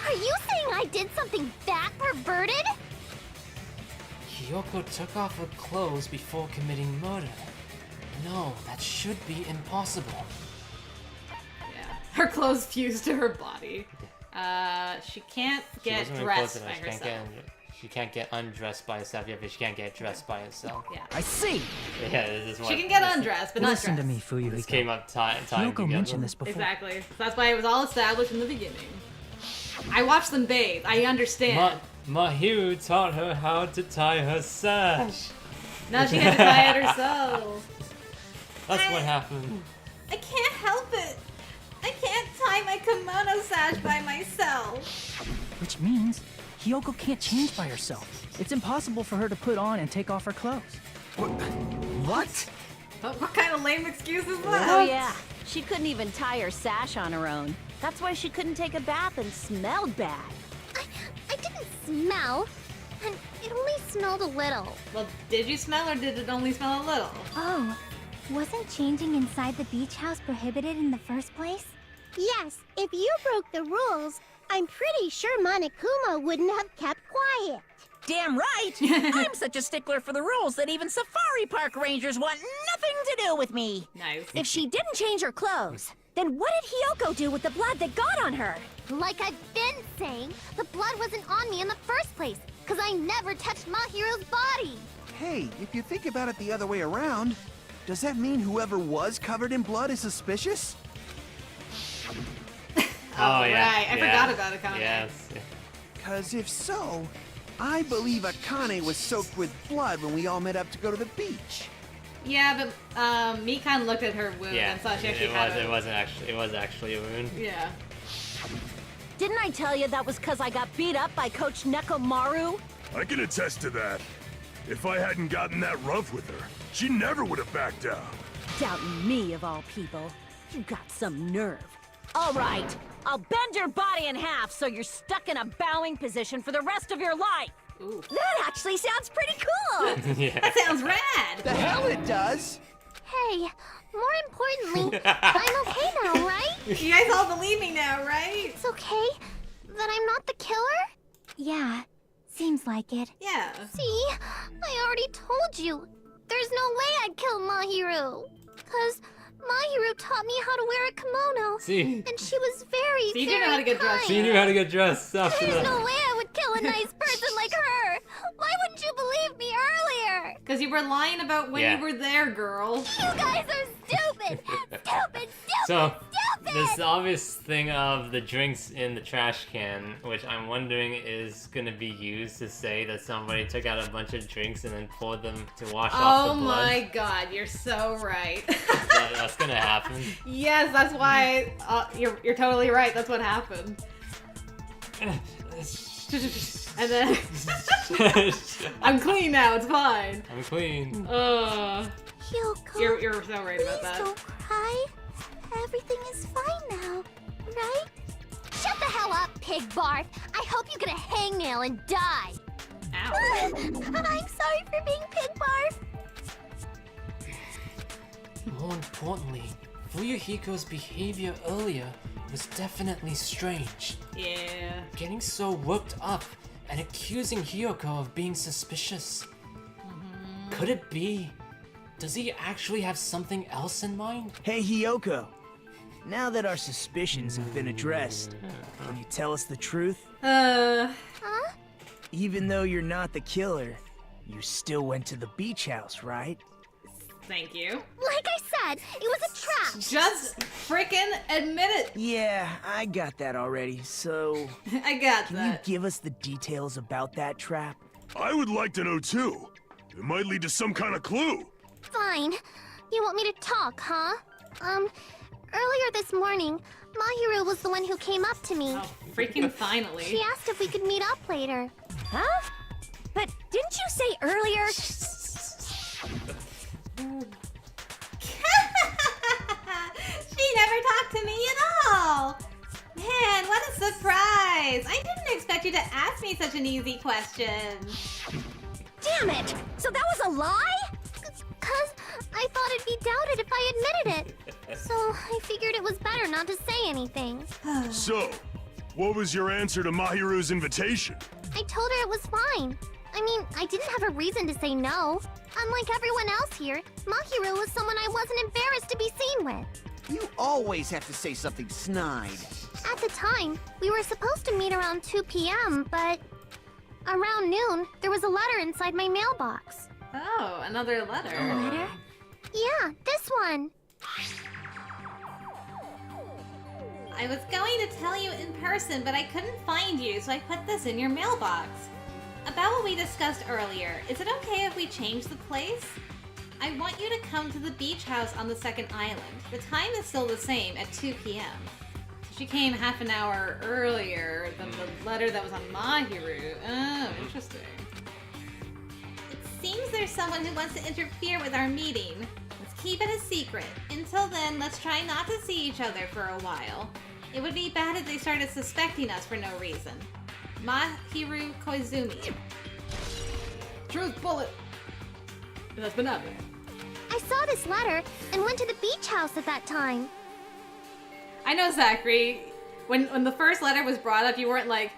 Are you saying I did something that perverted? Hyoko took off her clothes before committing murder. No, that should be impossible. Yeah. Her clothes fused to her body. She can't She get wasn't really dressed close by enough. herself. She can't get undressed by herself yet, but she can't get dressed by herself. Yeah. I see. Yeah, this is what. She can get undressed, but not Listen dressed. to me, Fuyuhiko. This came up time Kyoko together. mentioned this before. Exactly. So that's why it was all established in the beginning. I watched them bathe. I understand. Mahiru taught her how to tie her sash. Now she had to tie it herself. That's what happened. I can't help it. I can't tie my kimono sash by myself. Which means Hiyoko can't change by herself. It's impossible for her to put on and take off her clothes. What? What kind of lame excuse is that? Oh yeah, she couldn't even tie her sash on her own. That's why she couldn't take a bath and smelled bad. I didn't smell, and it only smelled a little. Well, did you smell or did it only smell a little? Oh, wasn't changing inside the beach house prohibited in the first place? Yes, if you broke the rules, I'm pretty sure Monokuma wouldn't have kept quiet. Damn right! I'm such a stickler for the rules that even safari park rangers want nothing to do with me. Nice. If she didn't change her clothes, then what did Hiyoko do with the blood that got on her? Like I've been saying, the blood wasn't on me in the first place, because I never touched Mahiru's body. Hey, if you think about it the other way around, does that mean whoever was covered in blood is suspicious? Oh yeah. Right, I forgot about Akane. Yes. Cause if so, I believe Akane was soaked with blood when we all met up to go to the beach. Yeah, but me kind of looked at her wound Yeah. and saw she actually had It was actually a wound. Yeah. Didn't I tell you that was because I got beat up by Coach Nekomaru? I can attest to that. If I hadn't gotten that rough with her, she never would have backed down. Doubting me of all people. You got some nerve. All right, I'll bend your body in half so you're stuck in a bowing position for the rest of your life. Ooh. That actually sounds pretty cool. Yeah. That sounds rad. The hell it does! Hey, more importantly, I'm okay now, right? You guys all believe me now, right? It's okay that I'm not the killer? Yeah, seems like it. Yeah. See, I already told you. There's no way I'd kill Mahiru. 'Cause Mahiru taught me how to wear a kimono. See? And she was very, So you very do know how to get dressed. kind. She knew how to get dressed after There's that. no way I would kill a nice person like her. Why wouldn't you believe me earlier? Because you were lying about when Yeah. you were there, girl. You guys are stupid. Stupid, So, stupid. this obvious thing of the drinks in the trash can, which I'm wondering is gonna be used to say that somebody took out a bunch of drinks and then poured them to wash off Oh the blood. my god, you're so right. That's gonna happen. Yes, that's why you're totally right. That's what happened. And then I'm clean now. It's fine. I'm clean. Hyoko, You're so right about please that. don't cry. Everything is fine now, right? Shut the hell up, pig barf. I hope you get a hangnail and die. Ow. I'm sorry for being pig barf. More importantly, Fuyuhiko's behavior earlier was definitely strange. Yeah. Getting so worked up and accusing Hiyoko of being suspicious. Could it be? Does he actually have something else in mind? Hey, Hiyoko. Now that our suspicions have been addressed, can you tell us the truth? Huh? Even though you're not the killer, you still went to the beach house, right? Thank you. Like I said, it was a trap. Just freaking admit it. Yeah, I got that already, so... I got Can that. you give us the details about that trap? I would like to know too. It might lead to some kind of clue. Fine. You want me to talk, huh? Earlier this morning, Mahiru was the one who came up to me. Oh, freaking finally. She asked if we could meet up later. Huh? But didn't you say earlier? She never talked to me at all. Man, what a surprise. I didn't expect you to ask me such an easy question. Damn it! So that was a lie? 'Cause I thought it'd be doubted if I admitted it. So I figured it was better not to say anything. So, what was your answer to Mahiru's invitation? I told her it was fine. I mean, I didn't have a reason to say no. Unlike everyone else here, Mahiru was someone I wasn't embarrassed to be seen with. You always have to say something snide. At the time, we were supposed to meet around 2 p.m., but around noon, there was a letter inside my mailbox. Oh, another letter. A letter? Yeah, this one. I was going to tell you in person, but I couldn't find you, so I put this in your mailbox. About what we discussed earlier, is it okay if we change the place? I want you to come to the beach house on the second island. The time is still the same at 2 p.m. She came half an hour earlier than the letter that was on Mahiru. Oh, interesting. It seems there's someone who wants to interfere with our meeting. Let's keep it a secret. Until then, let's try not to see each other for a while. It would be bad if they started suspecting us for no reason. Mahiru Koizumi. Truth bullet. That's been happening. I saw this letter and went to the beach house at that time. I know, Zachary. When the first letter was brought up, you weren't like,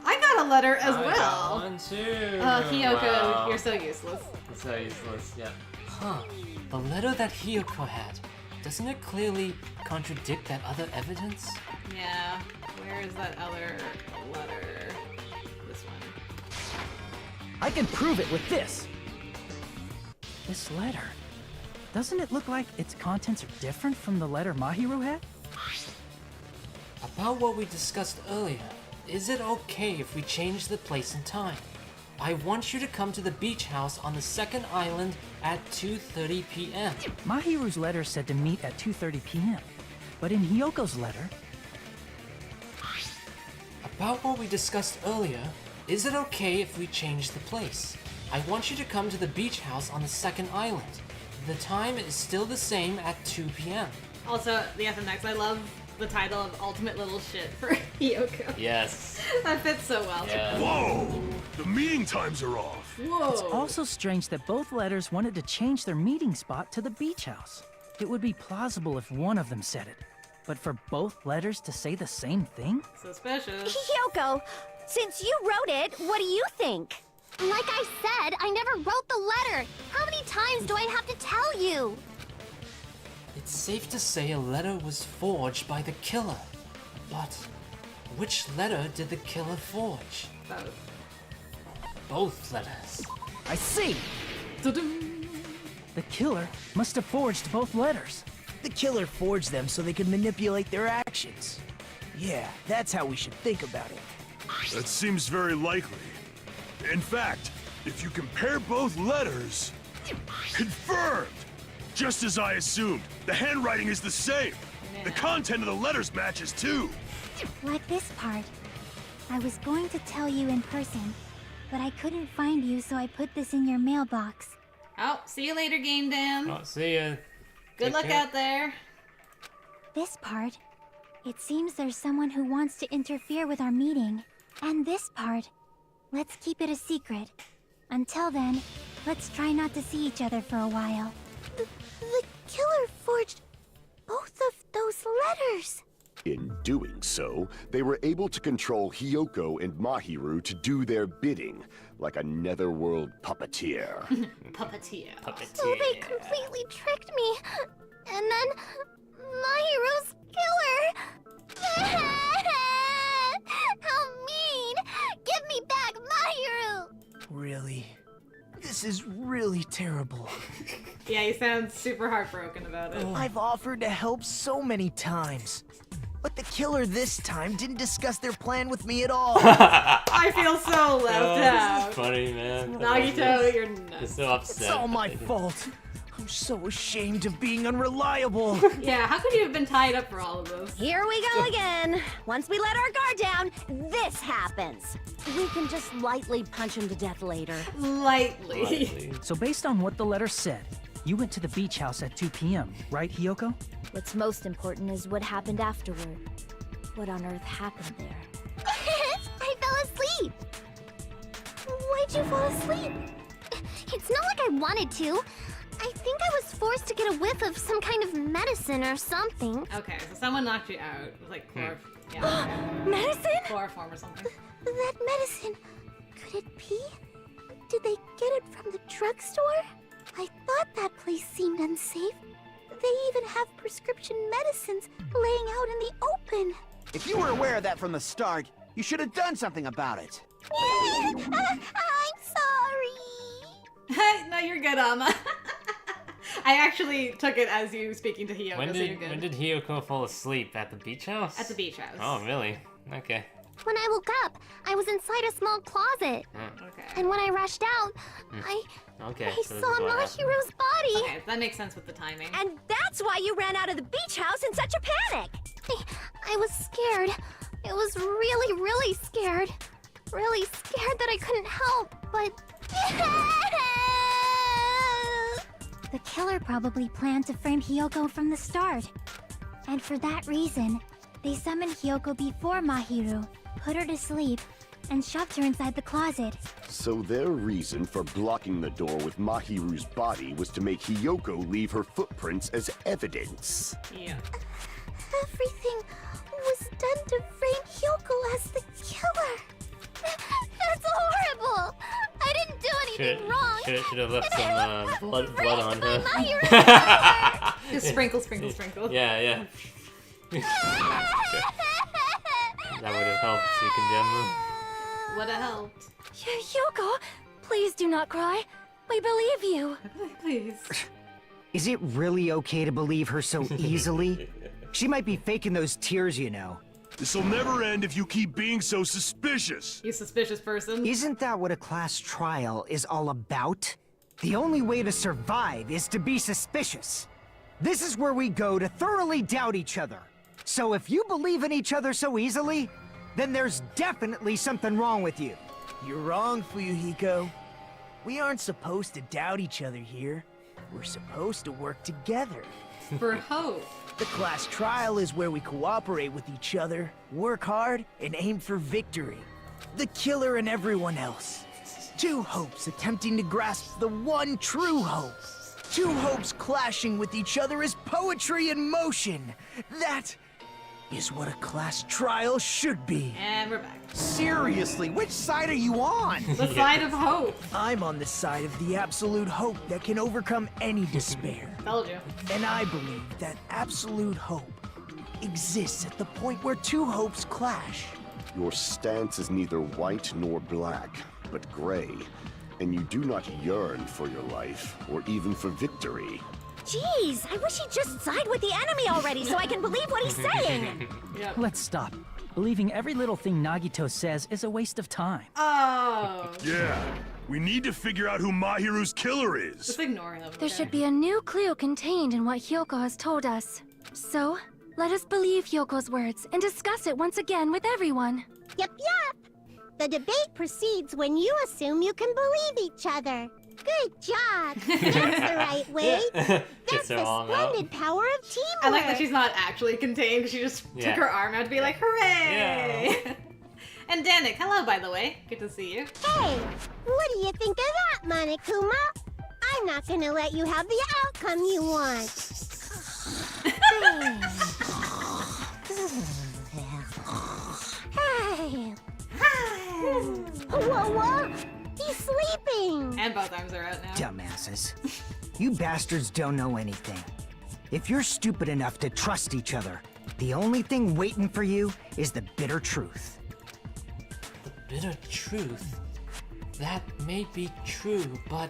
I got a letter as well. Got one too. Hiyoko, Wow. you're so useless. So useless, yeah. Huh. The letter that Hiyoko had, doesn't it clearly contradict that other evidence? Yeah. Where is that other letter? This one. I can prove it with this. This letter. Doesn't it look like its contents are different from the letter Mahiru had? About what we discussed earlier, is it okay if we change the place and time? I want you to come to the beach house on the second island at 2:30 p.m. Mahiru's letter said to meet at 2:30 p.m. But in Hiyoko's letter... About what we discussed earlier, is it okay if we change the place? I want you to come to the beach house on the second island. The time is still the same at 2 p.m. Also, the FMX, I love the title of Ultimate Little Shit for Hiyoko. Yes. That fits so well. Yeah. Whoa! The meeting times are off. Whoa. It's also strange that both letters wanted to change their meeting spot to the beach house. It would be plausible if one of them said it. But for both letters to say the same thing? Suspicious. Hiyoko, since you wrote it, what do you think? Like I said, I never wrote the letter. How many times do I have to tell you? It's safe to say a letter was forged by the killer. But which letter did the killer forge? Both. Both letters. I see! The killer must have forged both letters. The killer forged them so they could manipulate their actions. Yeah, that's how we should think about it. That seems very likely. In fact, if you compare both letters... Confirmed! Just as I assumed, the handwriting is the same. The content of the letters matches too. Like this part. I was going to tell you in person, but I couldn't find you, so I put this in your mailbox. Oh, see you later, Game Dan. Oh, see ya. Good luck out there. This part. It seems there's someone who wants to interfere with our meeting. And this part. Let's keep it a secret. Until then, let's try not to see each other for a while. The killer forged both of those letters. In doing so, they were able to control Hiyoko and Mahiru to do their bidding, like a netherworld puppeteer. Puppeteer. So they completely tricked me. And then Mahiru's killer. How mean! Give me back Mahiru! Really? This is really terrible. Yeah, you sound super heartbroken about it. I've offered to help so many times. But the killer this time didn't discuss their plan with me at all. I feel so left out. This is funny, man. Nagito, you're You're nuts. so upset. It's all my fault. I'm so ashamed of being unreliable. Yeah, how could you have been tied up for all of this? Here we go again. Once we let our guard down, this happens. We can just lightly punch him to death later. Lightly. So based on what the letter said, you went to the beach house at 2 p.m., right, Hiyoko? What's most important is what happened afterward. What on earth happened there? I fell asleep. Why'd you fall asleep? It's not like I wanted to. I think I was forced to get a whiff of some kind of medicine or something. Okay, so someone knocked you out. It was like chloroform. Medicine? Chloroform or something. That medicine. Could it be? Did they get it from the drugstore? I thought that place seemed unsafe. They even have prescription medicines laying out in the open. If you were aware of that from the start, you should have done something about it. I'm sorry. No, you're good, Amma. I actually took it as you speaking to Hiyoko, When so you're good. did Hiyoko fall asleep? At the beach house? At the beach house. Oh, really? Okay. When I woke up, I was inside a small closet. Okay. And when I rushed out, Okay. I so this is saw what happened. Mahiru's body. Okay, that makes sense with the timing. And that's why you ran out of the beach house in such a panic! I was scared. I was really, really scared. Really scared that I couldn't help, but... The killer probably planned to frame Hiyoko from the start. And for that reason, they summoned Hiyoko before Mahiru, put her to sleep, and shoved her inside the closet. So their reason for blocking the door with Mahiru's body was to make Hiyoko leave her footprints as evidence. Yeah. Everything was done to frame Hiyoko as the killer. That's horrible. I didn't do anything wrong. Should have left some blood on her. Just sprinkle, sprinkle, sprinkle. Yeah. That would have helped, Tsukunjemu. Would have helped. Hiyoko, please do not cry. We believe you. Please. Is it really okay to believe her so easily? She might be faking those tears, you know. This'll never end if you keep being so suspicious. You suspicious person. Isn't that what a class trial is all about? The only way to survive is to be suspicious. This is where we go to thoroughly doubt each other. So if you believe in each other so easily, then there's definitely something wrong with you. You're wrong, Fuyuhiko. We aren't supposed to doubt each other here. We're supposed to work together. For hope. The class trial is where we cooperate with each other, work hard, and aim for victory. The killer and everyone else. Two hopes attempting to grasp the one true hope. Two hopes clashing with each other is poetry in motion. That is what a class trial should be. And we're back. Seriously, which side are you on? The side of hope. I'm on the side of the absolute hope that can overcome any despair. Told you. And I believe that absolute hope exists at the point where two hopes clash. Your stance is neither white nor black, but gray, and you do not yearn for your life, or even for victory. Jeez, I wish he'd just side with the enemy already so I can believe what he's saying! Yep. Let's stop. Believing every little thing Nagito says is a waste of time. Oh. Yeah, we need to figure out who Mahiru's killer is. Just ignore him. There should be a new clue contained in what Hiyoko has told us. So, let us believe Hyoko's words and discuss it once again with everyone. Yep. The debate proceeds when you assume you can believe each other. Good job. That's the right way. That's the splendid power of teamwork. I like that she's not actually contained because she just took her arm out to be like, hooray! Yeah. And Danik, hello, by the way. Good to see you. Hey, what do you think of that, Monokuma? I'm not gonna let you have the outcome you want. Whoa! He's sleeping! And both arms are out now. Dumbasses. You bastards don't know anything. If you're stupid enough to trust each other, the only thing waiting for you is the bitter truth. The bitter truth? That may be true, but...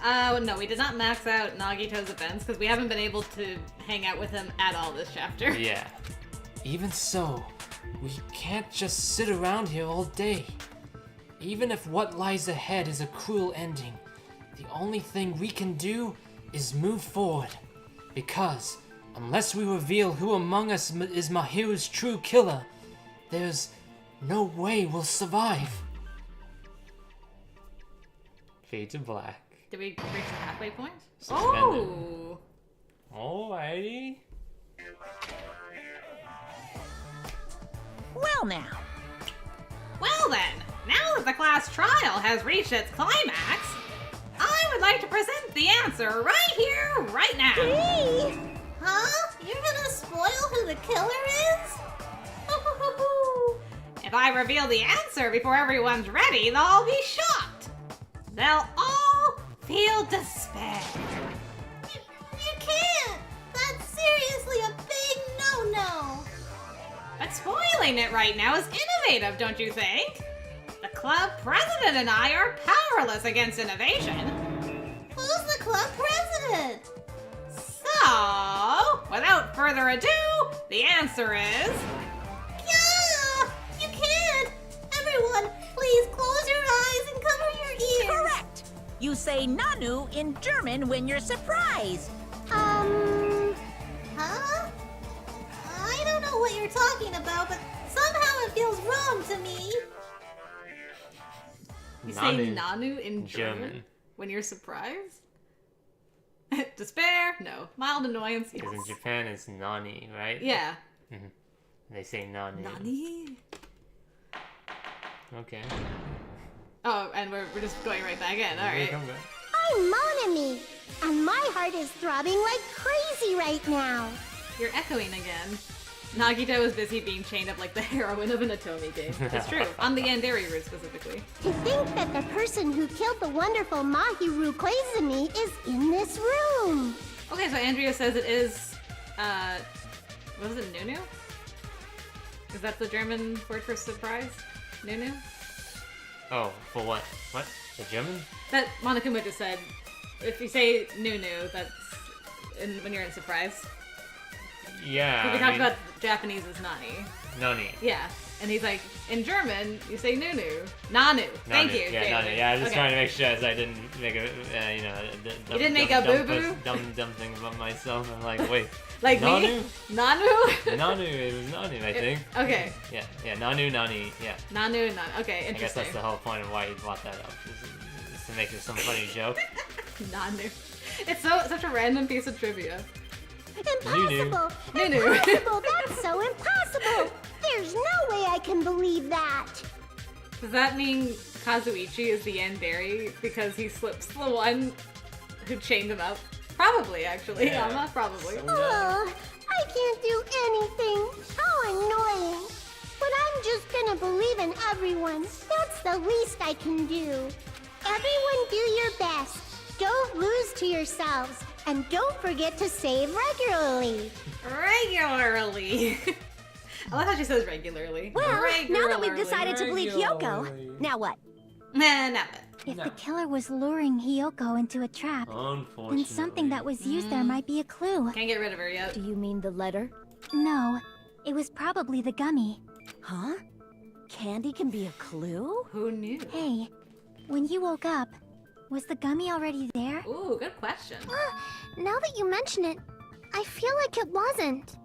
No, we did not max out Nagito's events because we haven't been able to hang out with him at all this chapter. Yeah. Even so, we can't just sit around here all day. Even if what lies ahead is a cruel ending, the only thing we can do is move forward. Because, unless we reveal who among us is Mahiru's true killer, there's no way we'll survive. Fade to black. Did we reach the halfway point? Suspended. Oh! Alrighty. Well now. Well then, now that the class trial has reached its climax, I would like to present the answer right here, right now. Hey! Huh? You're gonna spoil who the killer is? If I reveal the answer before everyone's ready, they'll all be shocked. They'll all feel despair. You can't! That's seriously a big no-no! But spoiling it right now is innovative, don't you think? The club president and I are powerless against innovation. Who's the club president? So, without further ado, the answer is... Yeah! You can't! Everyone, please close your eyes and cover your ears. Correct! You say Nanu in German when you're surprised. Huh? I don't know what you're talking about, but somehow it feels wrong to me. You say Nanu in German when you're surprised? Despair? No. Mild annoyance? Yes. Because in Japan it's nani, right? Yeah. They say nani. Nani? Okay. Oh, and we're just going right back in. All right. I'm Monami, and my heart is throbbing like crazy right now. You're echoing again. Nagito is busy being chained up like the heroine of an Atomi game. It's true. On the Yandere route specifically. To think that the person who killed the wonderful Mahiru Koizumi is in this room. Okay, so Andrea says it is, what is it, Nunu? Is that the German word for surprise? Nunu? Oh, for what? What? The German? That Monokuma just said, if you say Nunu, that's when you're in surprise. Yeah. We talked about Japanese as Nani. Nani. Yeah. And he's like, in German, you say Nunu. Nanu. Thank you. Yeah, David. Nanu. Yeah, I was just Okay. trying to make sure I didn't make a, You didn't make a boo-boo? Dumb thing about myself. I'm like, wait. Like Nanu? me? Nanu? Nanu, it was Nanu, I think. Okay. Yeah, Nanu, Nani, yeah. Nanu and Nanu. Okay, I guess interesting. that's the whole point of why he brought that up, is to make it some funny joke. Nanu. It's such a random piece of trivia. Impossible! Nunu. Impossible! That's so impossible! There's no way I can believe that! Does that mean Kazuichi is the Yandere because he slips the one who chained him up? Probably, actually. Yeah. Yama, probably. Oh, I can't do anything. How annoying. But I'm just gonna believe in everyone. That's the least I can do. Everyone do your best. Don't lose to yourselves. And don't forget to save regularly. Regularly. I love how she says regularly. Well, regularly. now that we've decided to believe Hyoko, now what? Nah, not bad. If the killer was luring Hyoko into a trap, then something that was used there might be a clue. Can't get rid of her yet. Do you mean the letter? No, it was probably the gummy. Huh? Candy can be a clue? Who knew? Hey, when you woke up, was the gummy already there? Ooh, good question. Now that you mention it, I feel like it wasn't.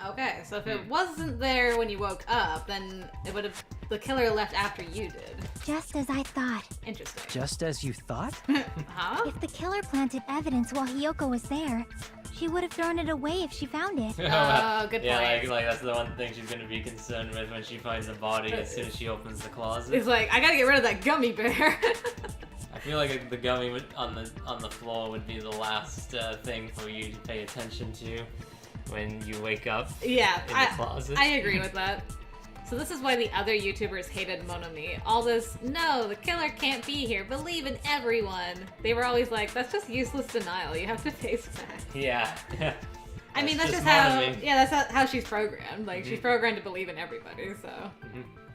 Okay, so if it wasn't there when you woke up, then it would have the killer left after you did. Just as I thought. Interesting. Just as you thought? Huh? If the killer planted evidence while Hyoko was there, she would have thrown it away if she found it. Oh, good Yeah, point. like that's the one thing she's gonna be concerned with when she finds the body as soon as she opens the closet. It's like, I gotta get rid of that gummy bear. I feel like the gummy on the floor would be the last thing for you to pay attention to when you wake up. Yeah, in the closet. I agree with that. So this is why the other YouTubers hated Monami. All this, no, the killer can't be here, believe in everyone. They were always like, that's just useless denial, you have to face facts. Yeah. I mean, that's just Monami. yeah, that's how she's programmed. Like, she's programmed to believe in everybody, so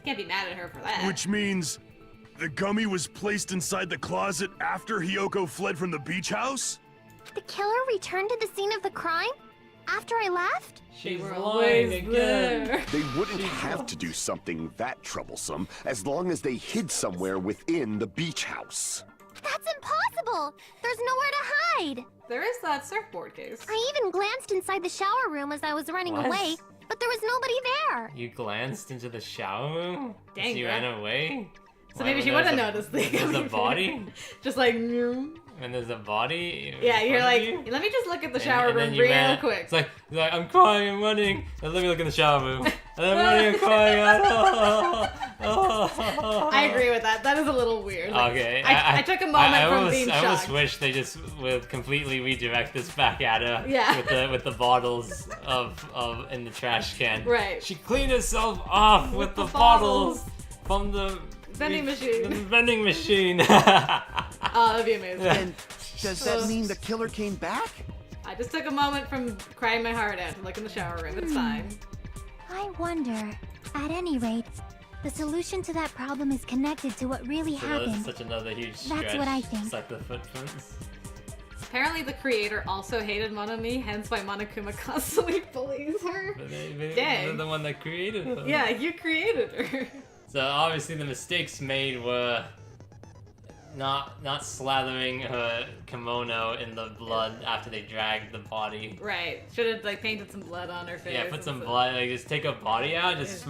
can't be mad at her for that. Which means the gummy was placed inside the closet after Hyoko fled from the beach house? The killer returned to the scene of the crime? After I left? She's always lying there. again. They wouldn't have to do something that troublesome as long as they hid somewhere within the beach house. That's impossible! There's nowhere to hide! There is that surfboard case. I even glanced inside the shower room as I was running What? away, but there was nobody there. You glanced into the shower room? Dang, As you girl. ran away? So maybe she would have noticed the There's a gummy body? Just like, "Meow." And there's a body? Yeah, in you're front of like, you? let me just look at the And- shower and then room you real ran- quick. It's like, I'm crying, I'm running. And let me look in the shower room. And I'm running, I'm crying. I agree with that. That is a little weird. Like, Okay. I took a moment from being I almost shocked. wish they just would completely redirect this back at her. Yeah. With the bottles of in the trash can. Right. She cleaned herself off with the bottles from the Vending machine. The vending machine. Oh, that'd be amazing. And does that mean the killer came back? I just took a moment from crying my heart out to look in the shower room. It's fine. I wonder. At any rate, the solution to that problem is connected to what really So that's happened. such another huge stretch. That's what I think. It's like the footprints. Apparently the creator also hated Monomi, hence why Monokuma constantly bullies her. But they're Dang. the one that created them. Yeah, you created her. So obviously the mistakes made were not slathering her kimono in the blood after they dragged the body. Right. Should have like painted some blood on her face. Yeah, put some blood, like just take her body out, just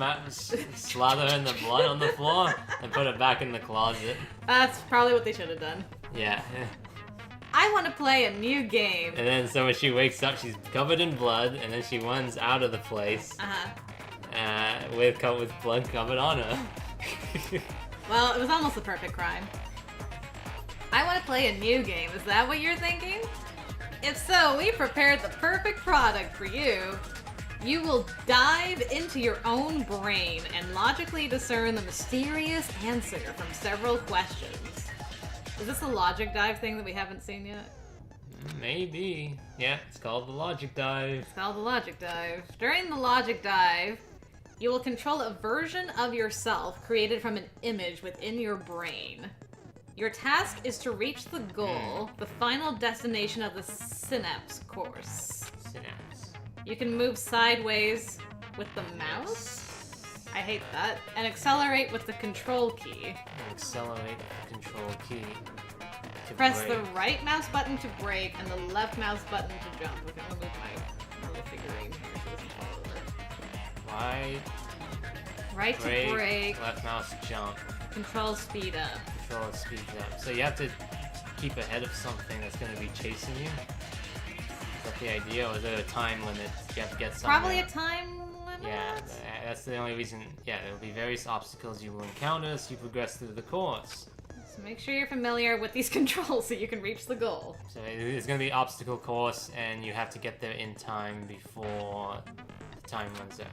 slather her in the blood on the floor, and put her back in the closet. That's probably what they should have done. Yeah. I want to play a new game. And then so when she wakes up, she's covered in blood, and then she runs out of the place. With blood covered on her. Well, it was almost the perfect crime. I want to play a new game. Is that what you're thinking? If so, we prepared the perfect product for you. You will dive into your own brain and logically discern the mysterious answer from several questions. Is this a logic dive thing that we haven't seen yet? Maybe. Yeah, it's called the logic dive. It's called the logic dive. During the logic dive, you will control a version of yourself created from an image within your brain. Your task is to reach the goal, the final destination of the synapse course. Synapse. You can move sideways with the mouse. I hate that. And accelerate with the control key. Accelerate the control key. Press the right mouse button to brake and the left mouse button to jump. Okay, I'm gonna move my little figurine here so it doesn't fall over. Right to brake. Left mouse jump. Control speed up. Control speed up. So you have to keep ahead of something that's going to be chasing you? Is that the idea, or is there a time limit? You have to get somewhere? Probably a time limit? Yeah, that's the only reason. Yeah, there will be various obstacles you will encounter as you progress through the course. So make sure you're familiar with these controls so you can reach the goal. So it's going to be obstacle course, and you have to get there in time before the time runs out.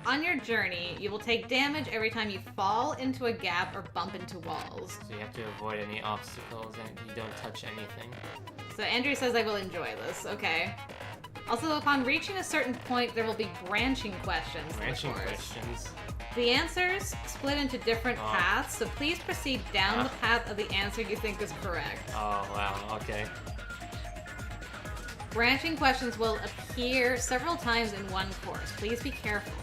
On your journey, you will take damage every time you fall into a gap or bump into walls. So you have to avoid any obstacles, and you don't touch anything. So Andrew says I will enjoy this. Okay. Also, upon reaching a certain point, there will be branching questions. Branching questions. The answers split into different paths, so please proceed down the path of the answer you think is correct. Oh, wow. Okay. Branching questions will appear several times in one course. Please be careful.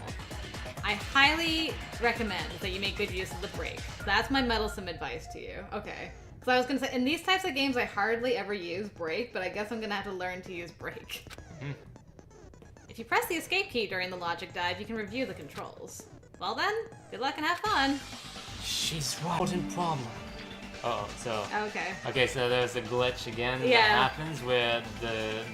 I highly recommend that you make good use of the brake. That's my meddlesome advice to you. Okay. So I was gonna say, in these types of games, I hardly ever use brake, but I guess I'm gonna have to learn to use brake. If you press the escape key during the logic dive, you can review the controls. Well then, good luck and have fun. She's right. Important problem. Okay, so there's a glitch again that happens where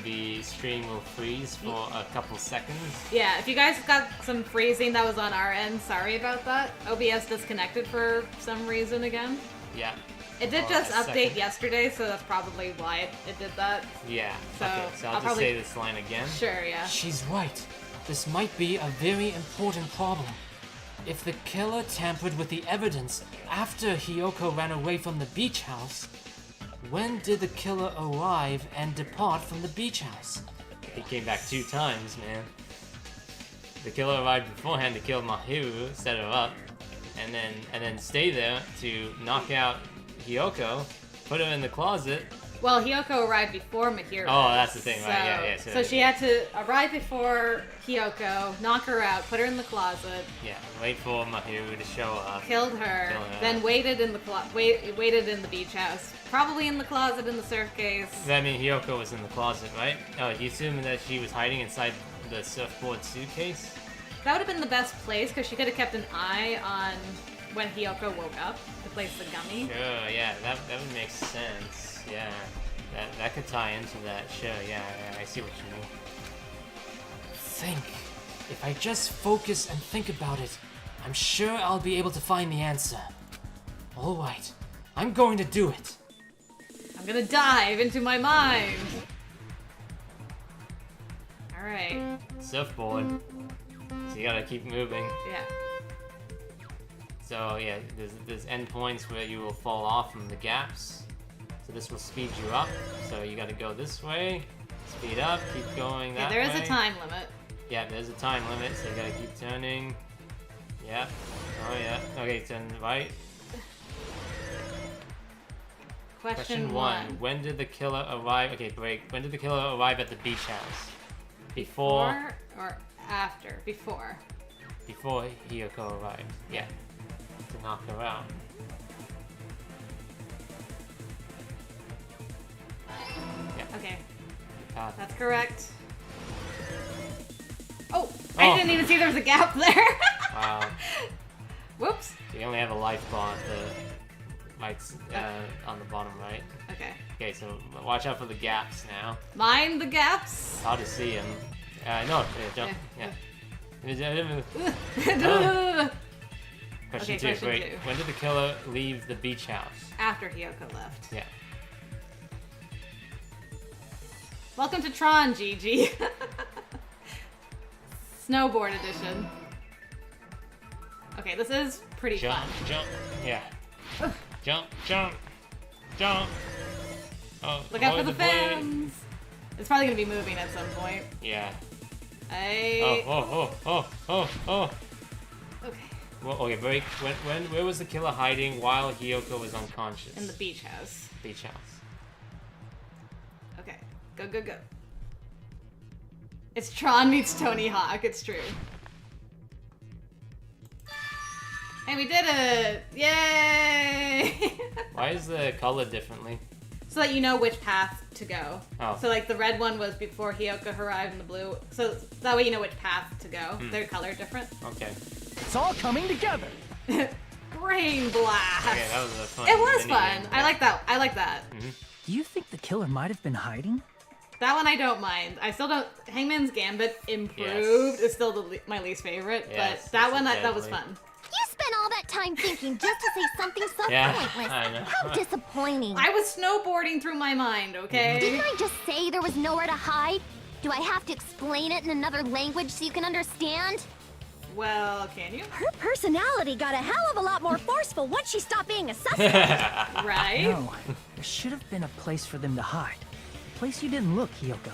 the stream will freeze for a couple seconds. Yeah, if you guys got some freezing that was on our end, sorry about that. OBS disconnected for some reason again. Yeah. It did just update yesterday, so that's probably why it did that. Yeah. So, okay, so I'll just say this line again. Sure, yeah. She's right. This might be a very important problem. If the killer tampered with the evidence after Hiyoko ran away from the beach house, when did the killer arrive and depart from the beach house? He came back 2 times, man. The killer arrived beforehand to kill Mahiru, set her up, and then stay there to knock out Hiyoko, put her in the closet. Well, Hiyoko arrived before Mahiru. Oh, that's the thing, right? Yeah. So she had to arrive before Hiyoko, knock her out, put her in the closet. Yeah, wait for Mahiru to show up. Killed her. Then waited in the waited in the beach house. Probably in the closet in the surf case. I mean, Hiyoko was in the closet, right? Oh, you assuming that she was hiding inside the surfboard suitcase? That would have been the best place, because she could have kept an eye on when Hiyoko woke up to place the gummy. Sure, yeah, that would make sense. Yeah, that could tie into that. Sure, yeah, I see what you mean. Think. If I just focus and think about it, I'm sure I'll be able to find the answer. Alright, I'm going to do it. I'm gonna dive into my mind. Alright. Surfboard. So you gotta keep moving. Yeah. So yeah, there's endpoints where you will fall off from the gaps. So this will speed you up. So you gotta go this way, speed up, keep going that way. There is a time limit. Yeah, there's a time limit, so you gotta keep turning. Yeah. Oh yeah. Okay, turn right. Question 1. When did the killer arrive? Okay, break. When did the killer arrive at the beach house? Before or after? Before. Before Hiyoko arrived. Yeah. To knock her out. Yeah. Okay. Path. That's correct. Oh! I didn't even see there was a gap there! Wow. Whoops. So you only have a life bar at the on the bottom right. Okay. Okay, so watch out for the gaps now. Mind the gaps. It's hard to see them. No, jump. Yeah. Question Okay, 2. question Break. 2. When did the killer leave the beach house? After Hiyoko left. Yeah. Welcome to Tron, Gigi. Snowboard edition. Okay, this is pretty Jump, fun. jump. Yeah. Jump, jump, jump. Oh, Look out for avoid the blade. fans. It's probably gonna be moving at some point. Yeah. Hey. Oh. Okay. Well, okay, break. Where was the killer hiding while Hiyoko was unconscious? In the beach house. Beach house. Okay. Go, go, go. It's Tron meets Tony Hawk. It's true. Hey, we did it! Yay! Why is the color differently? So that you know which path to go. Oh. So like the red one was before Hiyoko arrived and the blue. So that way you know which path to go. They're color different. Okay. It's all coming together. Brain blast! Okay, that was a fun It was mini fun. game. I like that. I like that. Do you think the killer might have been hiding? That one I don't mind. I still don't. Hangman's Gambit improved is still my least favorite, Yes, but that it's one that was deadly. fun. You spent all that time thinking just to say something so Yeah, pointless. I know. How disappointing. I was snowboarding through my mind, okay? Didn't I just say there was nowhere to hide? Do I have to explain it in another language so you can understand? Well, can you? Her personality got a hell of a lot more forceful once she stopped being a suspect. Right? No, there should have been a place for them to hide. A place you didn't look, Hiyoko.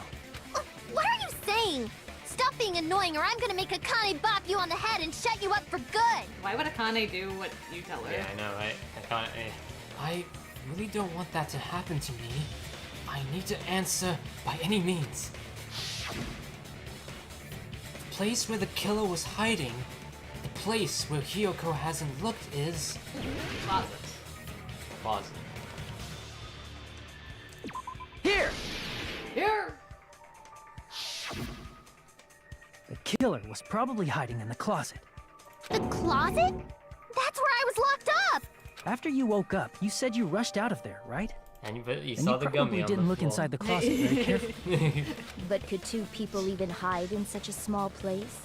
What are you saying? Stop being annoying or I'm gonna make Akane bop you on the head and shut you up for good. Why would Akane do what you tell her? Yeah, I know, right? I can't. I really don't want that to happen to me. I need to answer by any means. The place where the killer was hiding, the place where Hiyoko hasn't looked is... Closet. Closet. Here! Here! The killer was probably hiding in the closet. The closet? That's where I was locked up. After you woke up, you said you rushed out of there, right? And you And saw you the probably gummy on didn't the look floor. inside the closet very carefully. But could two people even hide in such a small place?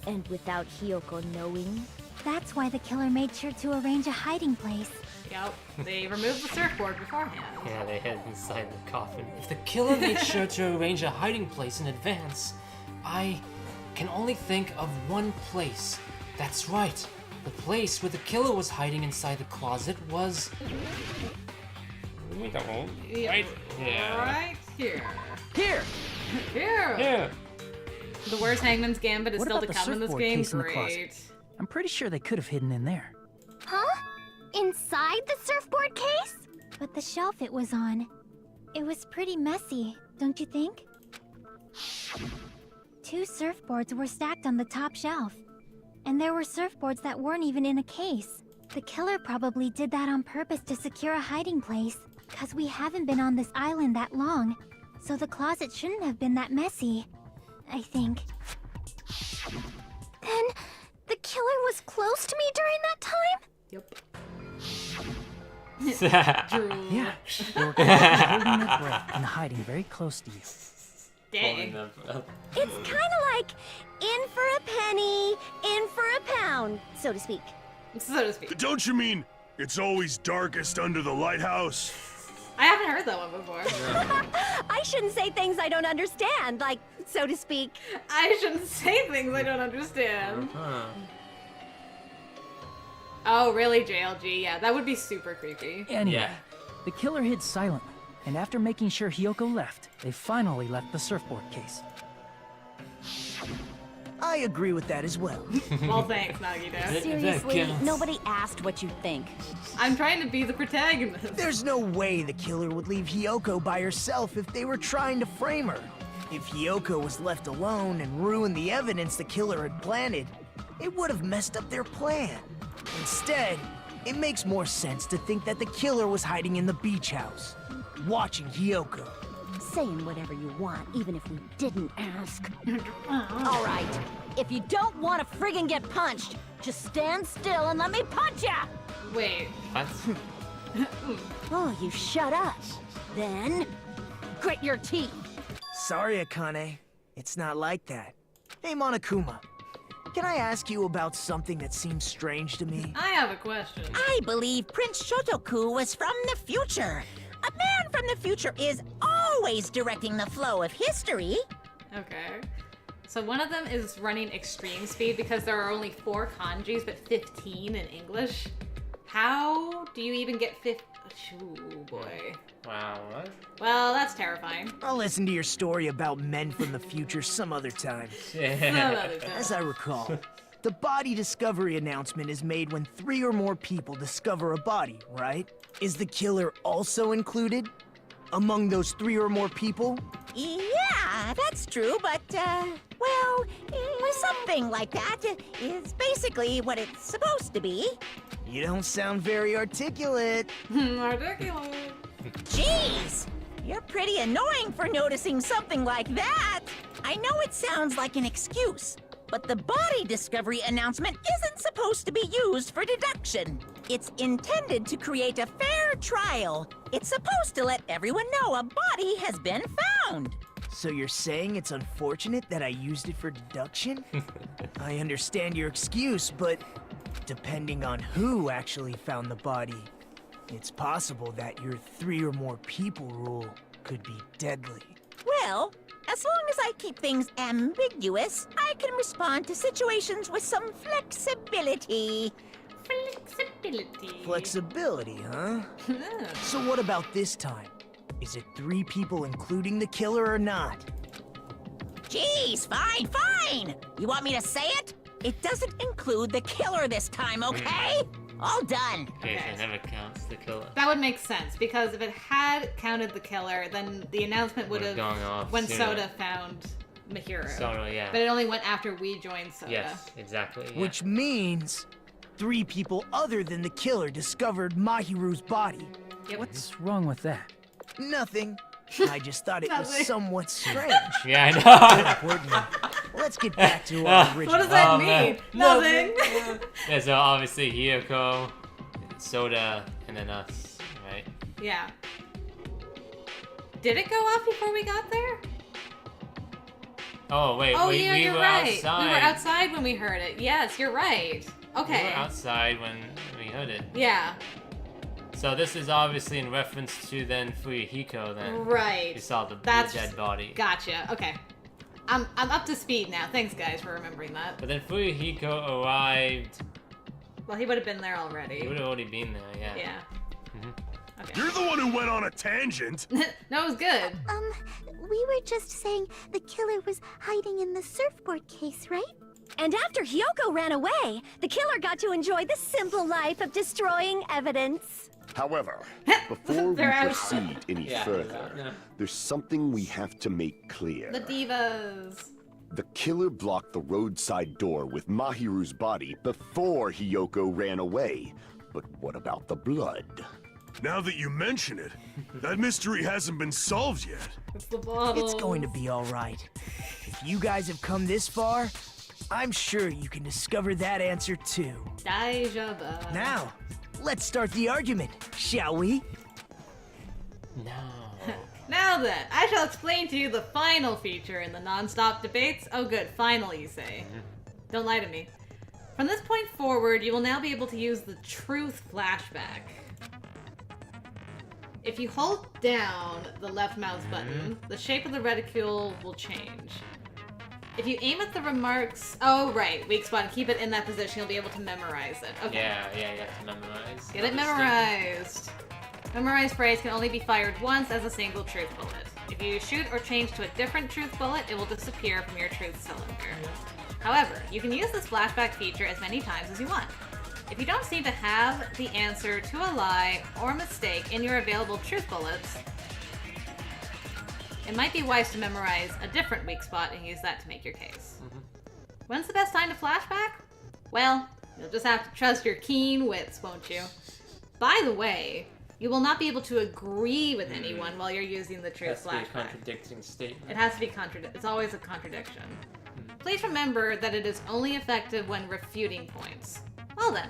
And without Hiyoko knowing? That's why the killer made sure to arrange a hiding place. Yep. They removed the surfboard beforehand. Yeah, they hid inside the coffin. If the killer made sure to arrange a hiding place in advance, I can only think of one place. That's right. The place where the killer was hiding inside the closet was... Right here. Right here. Here! Here! Here. The worst Hangman's Gambit is What still about to the come in this surfboard game. case in the Great. closet? I'm pretty sure they could have hidden in there. Huh? Inside the surfboard case? But the shelf it was on, it was pretty messy, don't you think? 2 surfboards were stacked on the top shelf. And there were surfboards that weren't even in a case. The killer probably did that on purpose to secure a hiding place, because we haven't been on this island that long, so the closet shouldn't have been that messy, I think. Then the killer was close to me during that time? Yep. Yeah, they were quietly holding their breath and hiding very close to you. Dang. It's kind of like in for a penny, in for a pound, so to speak. So to speak. Don't you mean it's always darkest under the lighthouse? I haven't heard that one before. I shouldn't say things I don't understand, like, so to speak. I shouldn't say things I don't understand. Oh, really, JLG? Yeah, that would be super creepy. Anyway, the killer hid silently, and after making sure Hiyoko left, they finally left the surfboard case. I agree with that as well. Well, thanks, Nagito. Seriously, nobody asked what you think. I'm trying to be the protagonist. There's no way the killer would leave Hiyoko by herself if they were trying to frame her. If Hiyoko was left alone and ruined the evidence the killer had planted, it would have messed up their plan. Instead, it makes more sense to think that the killer was hiding in the beach house, watching Hiyoko. Saying whatever you want, even if we didn't ask. All right, if you don't want to friggin' get punched, just stand still and let me punch ya! Wait. What? Oh, you shut up. Then, grit your teeth. Sorry, Akane. It's not like that. Hey, Monokuma. Can I ask you about something that seems strange to me? I have a question. I believe Prince Shotoku was from the future. A man from the future is always directing the flow of history. Okay. So one of them is running extreme speed because there are only 4 kanjis but 15 in English. How do you even get 50? Ooh, boy. Wow, what? Well, that's terrifying. I'll listen to your story about men from the future some other time. As I recall, the body discovery announcement is made when 3 or more people discover a body, right? Is the killer also included among those 3 or more people? Yeah, that's true, but, well, something like that is basically what it's supposed to be. You don't sound very articulate. Articulate. Jeez! You're pretty annoying for noticing something like that! I know it sounds like an excuse, but the body discovery announcement isn't supposed to be used for deduction. It's intended to create a fair trial. It's supposed to let everyone know a body has been found. So you're saying it's unfortunate that I used it for deduction? I understand your excuse, but depending on who actually found the body, it's possible that your 3 or more people rule could be deadly. Well, as long as I keep things ambiguous, I can respond to situations with some flexibility. Flexibility, huh? So what about this time? Is it 3 people including the killer or not? Jeez, fine! You want me to say it? It doesn't include the killer this time, okay? All done. Okay, so it never counts the killer. That would make sense, because if it had counted the killer, then the announcement would have gone off when sooner. Soda found Mahiro. Soda, yeah. But it only went after we joined Soda. Yes, exactly. Yeah. Which means 3 people other than the killer discovered Mahiru's body. Yep. What's wrong with that? Nothing. I just thought it was somewhat strange. Yeah, I know. Let's get back to our original. What does that mean? Nothing. Yeah, so obviously Hiyoko, Soda, and then us, right? Yeah. Did it go off before we got there? Oh, wait, Oh, we yeah, you're were right. outside. We were outside when we heard it. Yes, you're right. Okay. We were outside when we heard it. Yeah. So this is obviously in reference to then Fuyuhiko then. Right. You saw the dead body. Gotcha. Okay. I'm up to speed now. Thanks, guys, for remembering that. But then Fuyuhiko arrived. Well, he would have been there already. He would have already been there, yeah. Yeah. Okay. You're the one who went on a tangent. No, it was good. We were just saying the killer was hiding in the surfboard case, right? And after Hiyoko ran away, the killer got to enjoy the simple life of destroying evidence. However, before we They're out. proceed any further, there's something we have to make clear. The divas. The killer blocked the roadside door with Mahiru's body before Hiyoko ran away. But what about the blood? Now that you mention it, that mystery hasn't been solved yet. It's the bottle. It's going to be all right. If you guys have come this far, I'm sure you can discover that answer too. Deja vu. Now, let's start the argument, shall we? No. Now then, I shall explain to you the final feature in the non-stop debates. Oh good, finally you say. Don't lie to me. From this point forward, you will now be able to use the truth flashback. If you hold down the left mouse button, the shape of the reticule will change. If you aim at the remarks... Oh, right. Weak spot. And keep it in that position. You'll be able to memorize it. Okay. Yeah, you have to memorize. Get it memorized. Memorized phrase can only be fired once as a single truth bullet. If you shoot or change to a different truth bullet, it will disappear from your truth cylinder. However, you can use this flashback feature as many times as you want. If you don't seem to have the answer to a lie or mistake in your available truth bullets, it might be wise to memorize a different weak spot and use that to make your case. When's the best time to flashback? Well, you'll just have to trust your keen wits, won't you? By the way, you will not be able to agree with anyone while you're using the truth Has to be a flashback. contradicting statement. It has to be it's always a contradiction. Please remember that it is only effective when refuting points. Well then,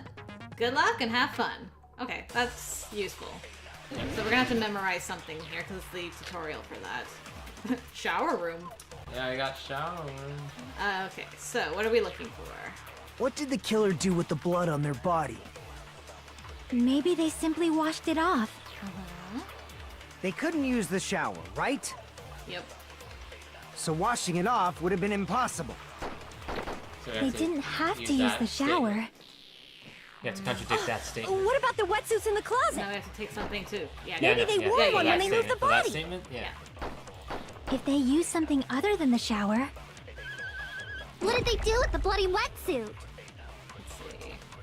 good luck and have fun. Okay, that's useful. So we're gonna have to memorize something here because it's the tutorial for that. Shower room. Yeah, I got shower room. Okay, so what are we looking for? What did the killer do with the blood on their body? Maybe they simply washed it off. They couldn't use the shower, right? Yep. So washing it off would have been impossible. So They didn't have to use the shower. You have to contradict that statement. What about the wetsuits in the closet? Now we have to take something too. Yeah. Maybe they wore one when they moved the For that body. statement? Yeah. If they used something other than the shower, What did they do with the bloody wetsuit?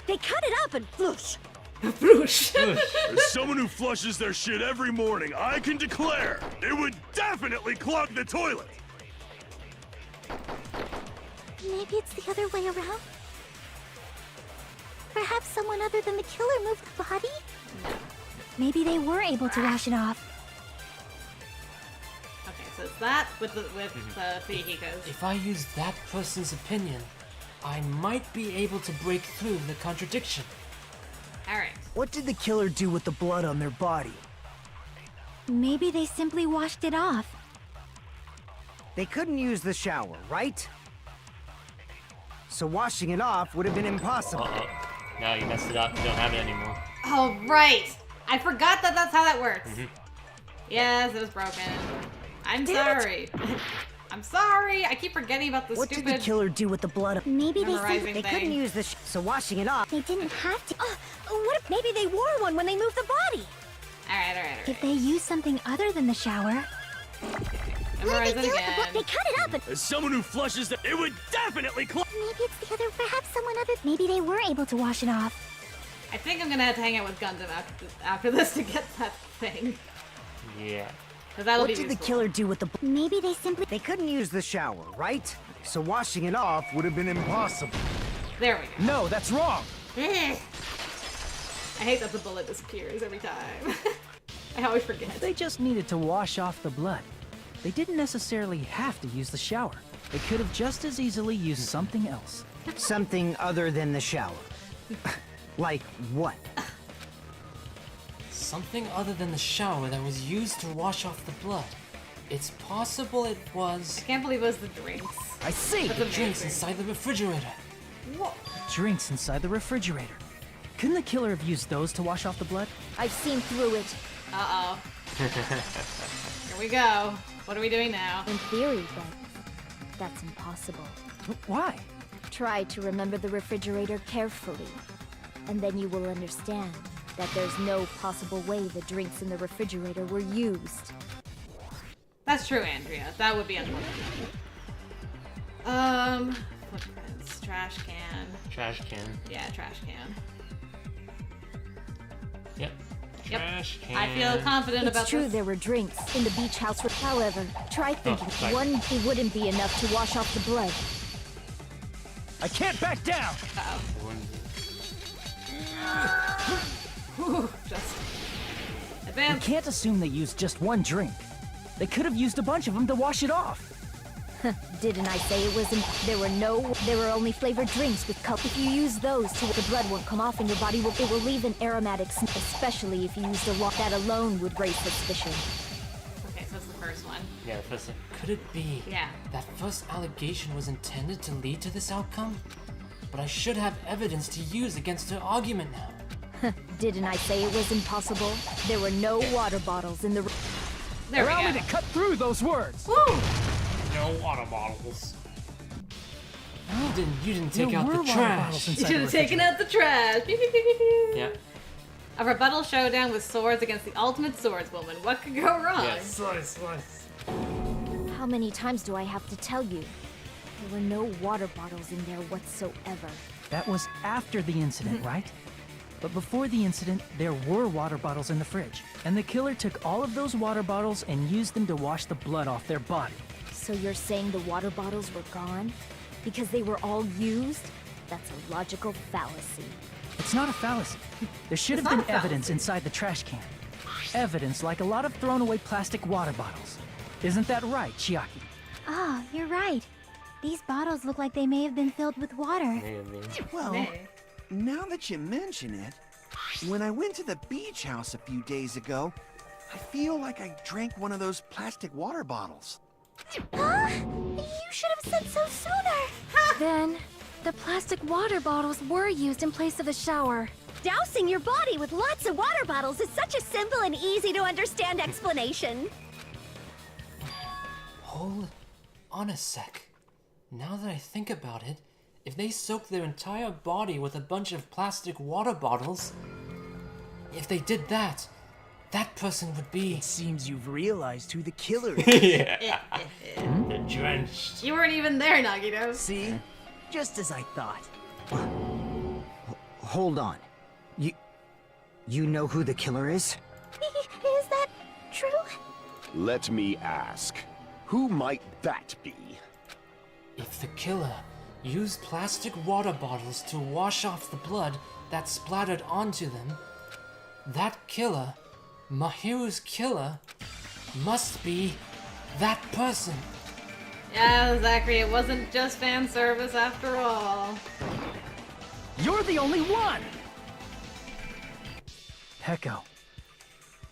They cut it up and floosh. As someone who flushes their shit every morning, I can declare it would definitely clog the toilet. Maybe it's the other way around? Perhaps someone other than the killer moved the body? maybe they were able to wash it off. Okay, so it's that with the Fihikos. If I use that person's opinion, I might be able to break through the contradiction. Alright. What did the killer do with the blood on their body? Maybe they simply washed it off. They couldn't use the shower, right? So washing it off would have been impossible. Uh-oh. No, you messed it up. You don't have it anymore. Oh, right! I forgot that that's how that works. Yes, it was broken. I'm Damn sorry. I'm sorry. I keep forgetting about the What stupid... did the killer do with the blood? Maybe Memorizing They thing. couldn't use the so washing it off. They didn't have to. What if maybe they wore one when they moved the body? Alright. If they used something other than the shower, Memorize it again. They cut it up and... As someone who flushes the... It would definitely clog... maybe it's the other. Perhaps someone other. Maybe they were able to wash it off. I think I'm gonna have to hang out with Gundam after this to get that thing. Yeah. That'll What be did the useful. killer do with the Maybe they simply. They couldn't use the shower, right? So washing it off would have been impossible. There we go. No, that's wrong. I hate that the bullet disappears every time. I always forget. They just needed to wash off the blood. They didn't necessarily have to use the shower. They could have just as easily used something else. Something other than the shower. Like what? Something other than the shower that was used to wash off the blood. It's possible it was... I can't believe it was the drinks. I see! The drinks inside the refrigerator. What? Drinks inside the refrigerator. Couldn't the killer have used those to wash off the blood? I've seen through it. Uh-oh. Here we go. What are we doing now? In theory, but that's impossible. Why? Try to remember the refrigerator carefully, and then you will understand that there's no possible way the drinks in the refrigerator were used. That's true, Andrea. That would be unfortunate. Footprints, trash can. Trash can. Yeah, trash can. Yep. Trash can. I feel confident It's about true this. there were drinks in the beach house. However, try thinking sorry. one it wouldn't be enough to wash off the blood. I can't back down! Just We advance. can't assume they used just one drink. They could have used a bunch of them to wash it off. Didn't I say it wasn't? There were only flavored drinks with color. If you use those, the blood won't come off and your body it will leave an aromatic smell, especially if you used a lot. That alone would raise suspicion. Okay, so that's the first one. Yeah, the first thing. Could it be Yeah. that first allegation was intended to lead to this outcome? But I should have evidence to use against her argument now. Didn't I say it was impossible? There were no water bottles in the. There we Allow go. me to cut through those words! Woo! No water bottles. You didn't take There out were the water trash. bottles You inside should the have taken refrigerator. out the trash. Pew, pew, pew, pew, pew. Yeah. A rebuttal showdown with swords against the ultimate swordswoman. What could go wrong? Yes. Slice. How many times do I have to tell you? There were no water bottles in there whatsoever. That was after the incident, right? But before the incident, there were water bottles in the fridge. And the killer took all of those water bottles and used them to wash the blood off their body. So you're saying the water bottles were gone? Because they were all used? That's a logical fallacy. It's not a fallacy. There should have been evidence inside the trash can. Evidence like a lot of thrown away plastic water bottles. Isn't that right, Chiaki? Oh, you're right. These bottles look like they may have been filled with water. Well, now that you mention it, when I went to the beach house a few days ago, I feel like I drank one of those plastic water bottles. Huh? You should have said so sooner. Then, the plastic water bottles were used in place of a shower. Dousing your body with lots of water bottles is such a simple and easy to understand explanation. Hold on a sec. Now that I think about it, if they soaked their entire body with a bunch of plastic water bottles, if they did that, that person would be... It seems you've realized who the killer is. Yeah. The drenched. You weren't even there, Nagito. See? Just as I thought. Hold on. You know who the killer is? Is that true? Let me ask, who might that be? If the killer used plastic water bottles to wash off the blood that splattered onto them, that killer, Mahiru's killer, must be that person. Yeah, Zachary, it wasn't just fan service after all. You're the only one! Peko,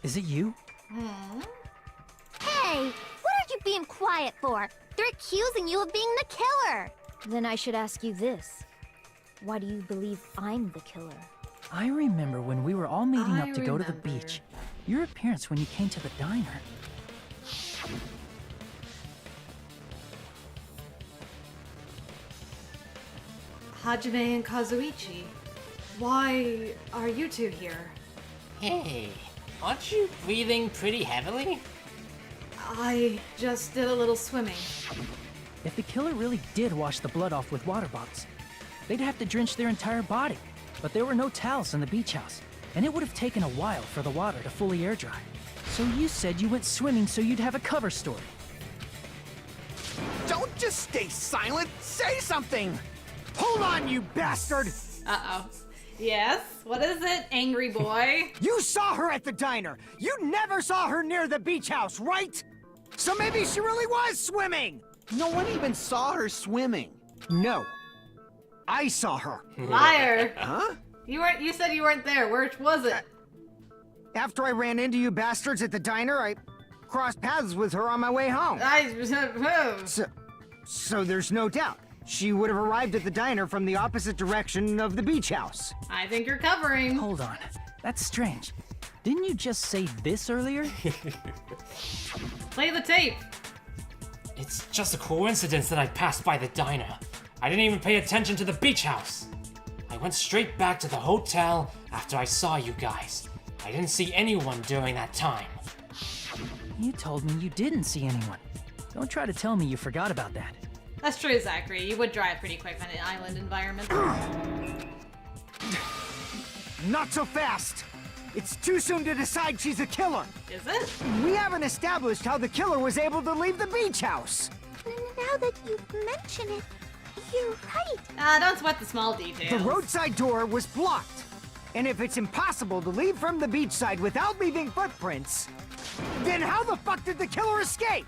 is it you? Hey, what are you being quiet for? They're accusing you of being the killer. Then I should ask you this. Why do you believe I'm the killer? I remember when we were all meeting up to go to the beach. Your appearance when you came to the diner. Hajime and Kazuichi, why are you two here? Hey, aren't you breathing pretty heavily? I just did a little swimming. If the killer really did wash the blood off with water bottles, they'd have to drench their entire body. But there were no towels in the beach house, and it would have taken a while for the water to fully air dry. So you said you went swimming so you'd have a cover story. Don't just stay silent! Say something! Hold on, you bastard! Uh-oh. Yes? What is it, angry boy? You saw her at the diner! You never saw her near the beach house, right? So maybe she really was swimming! No one even saw her swimming. No. I saw her. Liar. Huh? You said you weren't there. Where was it? After I ran into you bastards at the diner, I crossed paths with her on my way home. So there's no doubt. She would have arrived at the diner from the opposite direction of the beach house. I think you're covering. Hold on. That's strange. Didn't you just say this earlier? Play the tape. It's just a coincidence that I passed by the diner. I didn't even pay attention to the beach house. I went straight back to the hotel after I saw you guys. I didn't see anyone during that time. You told me you didn't see anyone. Don't try to tell me you forgot about that. That's true, Zachary. You would drive pretty quick on an island environment. Not so fast! It's too soon to decide she's a killer! Is it? We haven't established how the killer was able to leave the beach house! Now that you mention it, you're right. Don't sweat the small details. The roadside door was blocked. And if it's impossible to leave from the beachside without leaving footprints, then how the fuck did the killer escape?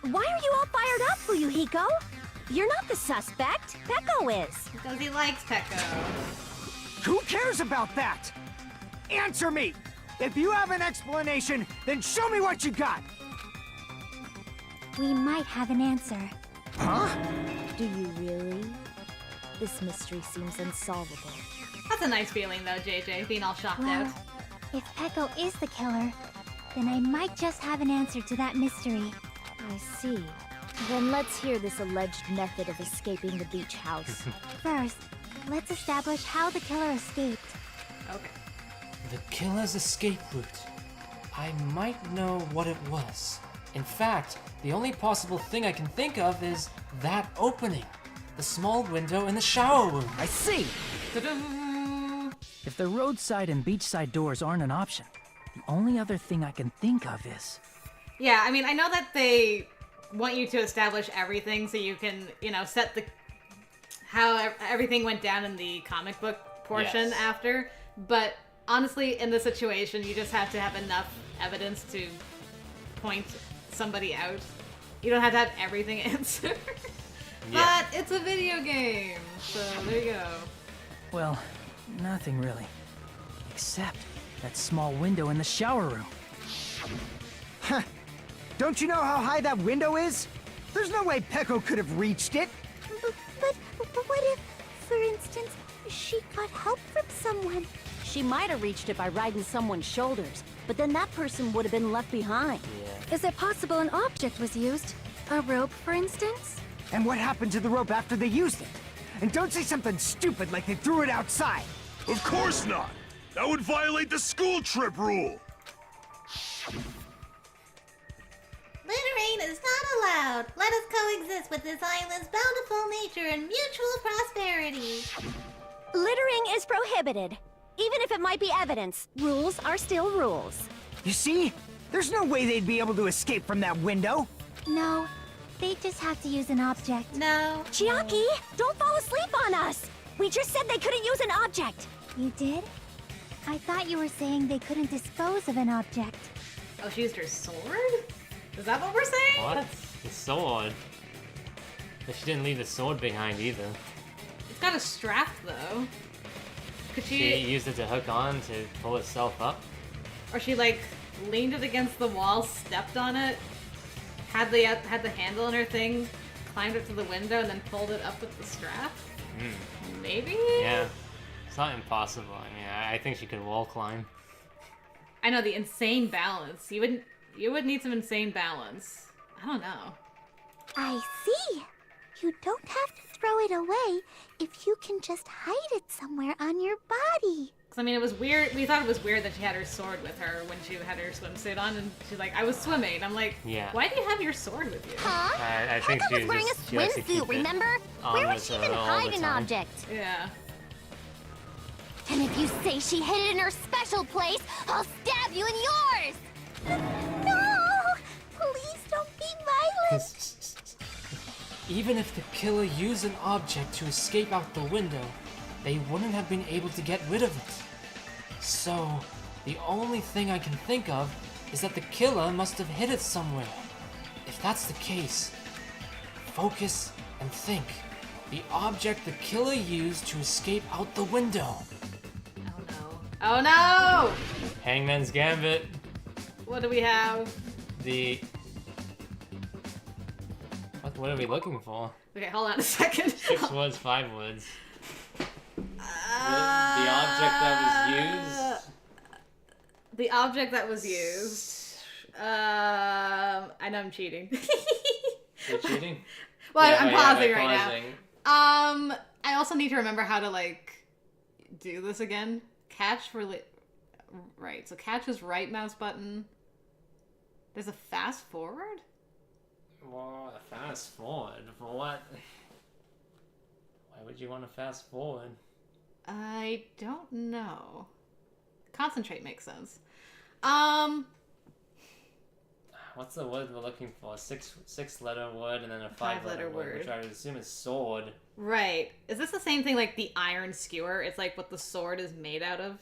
Why are you all fired up, Fuyuhiko? You're not the suspect. Peko is. Because he likes Peko. Who cares about that? Answer me! If you have an explanation, then show me what you got! We might have an answer. Huh? Do you really? This mystery seems unsolvable. That's a nice feeling, though, JJ, being all shocked out. Well, if Peko is the killer, then I might just have an answer to that mystery. I see. Then let's hear this alleged method of escaping the beach house. First, let's establish how the killer escaped. Okay. The killer's escape route. I might know what it was. In fact, the only possible thing I can think of is that opening. The small window in the shower room. I see! If the roadside and beachside doors aren't an option, the only other thing I can think of is... Yeah, I mean, I know that they want you to establish everything so you can, set the... how everything went down in the comic book portion after, but honestly, in this situation, you just have to have enough evidence to point somebody out. You don't have to have everything answered. Yeah. But it's a video game, so there you go. Well, nothing really. Except that small window in the shower room. Huh. Don't you know how high that window is? There's no way Peko could have reached it. But what if, for instance, she got help from someone? She might have reached it by riding someone's shoulders, but then that person would have been left behind. Is it possible an object was used? A rope, for instance? And what happened to the rope after they used it? And don't say something stupid like they threw it outside. Of course not! That would violate the school trip rule! Littering is not allowed. Let us coexist with this island's bountiful nature and mutual prosperity. Littering is prohibited. Even if it might be evidence, rules are still rules. You see? There's no way they'd be able to escape from that window. No, they just have to use an object. No. Chiaki, don't fall asleep on us! We just said they couldn't use an object! You did? I thought you were saying they couldn't dispose of an object. Oh, she used her sword? Is that what we're saying? What? The sword? But she didn't leave the sword behind either. It's got a strap, though. Could She used it to hook on to pull itself up? Or she, leaned it against the wall, stepped on it, had the handle in her thing, climbed up to the window, and then pulled it up with the strap? Maybe? Yeah. It's not impossible. I mean, I think she could wall climb. I know, the insane balance. You would need some insane balance. I don't know. I see. You don't have to throw it away if you can just hide it somewhere on your body. Because, I mean, it was weird. We thought it was weird that she had her sword with her when she had her swimsuit on, and she's like, I was swimming. I'm like, Yeah. Why do you have your sword with you? Huh? I think Peko she was wearing just, a she likes to keep swimsuit, it remember? on Where would with she her even all hide the an time. object? Yeah. And if you say she hid it in her special place, I'll stab you in yours! No! Please don't be violent! Even if the killer used an object to escape out the window, they wouldn't have been able to get rid of it. So, the only thing I can think of is that the killer must have hid it somewhere. If that's the case, focus and think. The object the killer used to escape out the window. Oh no! Hangman's Gambit. What do we have? What are we looking for? Okay, hold on a second. 6 woods, 5 woods. The object that was used. The object that was used. I know I'm cheating. You're cheating? Well, Yeah, I'm yeah, pausing by right pausing. now. I also need to remember how to do this again. Catch for right. So catch is right mouse button. There's a fast forward. Well, fast forward for what? Why would you want to fast forward? I don't know. Concentrate makes sense. What's the word we're looking for? 6-letter word and then a 5-letter 5-letter word, which I would assume is sword. Right. Is this the same thing like the iron skewer? It's like what the sword is made out of?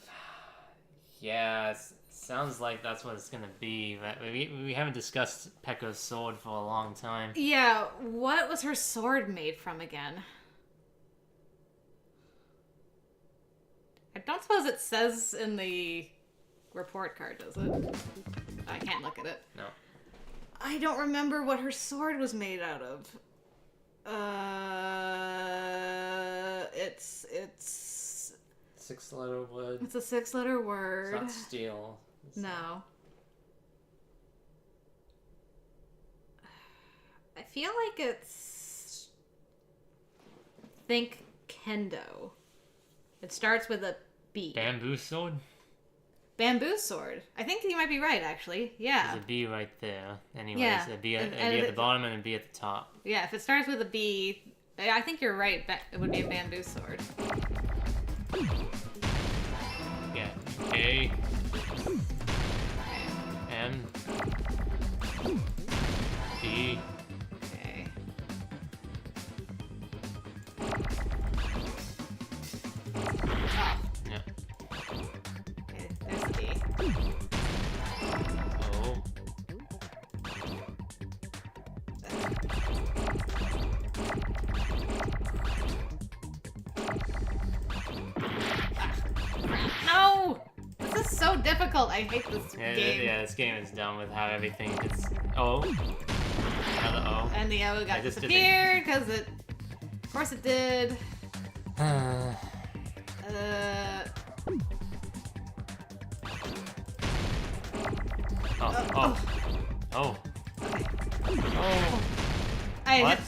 Yeah, it sounds like that's what it's gonna be, but we haven't discussed Peko's sword for a long time. Yeah, what was her sword made from again? I don't suppose it says in the report card, does it? I can't look at it. No. I don't remember what her sword was made out of. It's 6-letter word. It's a 6-letter word. It's not steel. No. I feel like it's... Think kendo. It starts with a B. Bamboo sword? bamboo sword. I think you might be right, actually. Yeah. There's a B right there. Anyways, Yeah. a B at And the bottom and a B at the top. Yeah, if it starts with a B, I think you're right. It would be a bamboo sword. Yeah. A. M. B. Okay. Oh. Yeah. Okay, there's the B. O. No! This is so difficult. I hate this Yeah, game. yeah, this game is done with how everything gets O. Another O. And the O I got just did disappeared because it. Of course it did. Oh.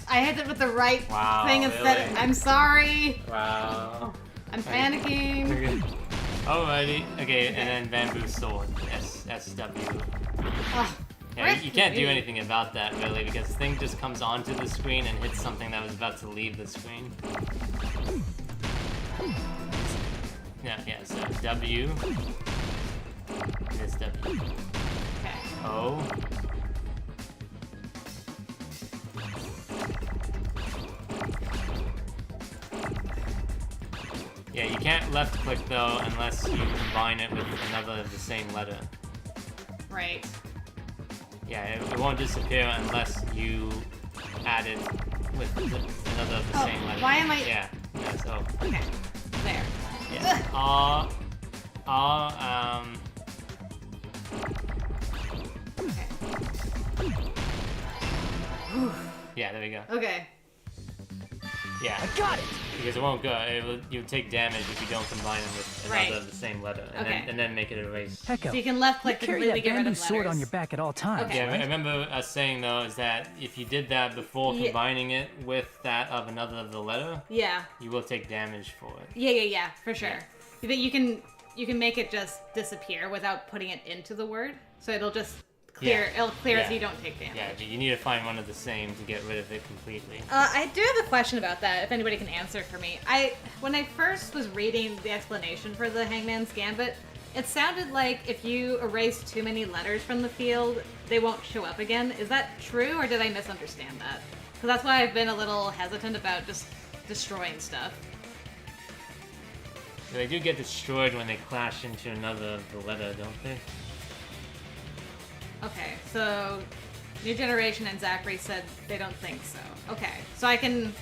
I hit it with the right Wow, thing instead. really? I'm sorry. Wow. I'm panicking. Okay. Alrighty. Okay, and then bamboo sword. SW. Oh, Yeah, you can't do me. anything about that really because the thing just comes onto the screen and hits something that was about to leave the screen. Yeah, so W. This W. Okay. O. Yeah, you can't left click though unless you combine it with another of the same letter. Right. Yeah, it won't disappear unless you add it with another of the Oh, same letter. why am I- Yeah, so. Okay. There. Yeah. Yeah, there we go. Okay. Yeah. I got it! Because it won't go. You'll take damage if you don't combine them with another Right. of the same letter, and, Okay. then make it erase. Pecco, So you can left click to carry completely that get rid bamboo of sword on letters. your back at all times, Okay. Yeah, right? I remember us saying though is that if you did that before Yeah. combining it with that of another of the letter, Yeah. you will take damage for it. Yeah, for sure. You think you can make it just disappear without putting it into the word, so it'll just clear. Yeah. It'll clear Yeah. so you don't take damage. Yeah, but you need to find one of the same to get rid of it completely. I do have a question about that, if anybody can answer for me. When I first was reading the explanation for the Hangman's Gambit, it sounded like if you erase too many letters from the field, they won't show up again. Is that true, or did I misunderstand that? Because that's why I've been a little hesitant about just destroying stuff. They do get destroyed when they clash into another of the letter, don't they? Okay, so New Generation and Zachary said they don't think so. Okay, so I can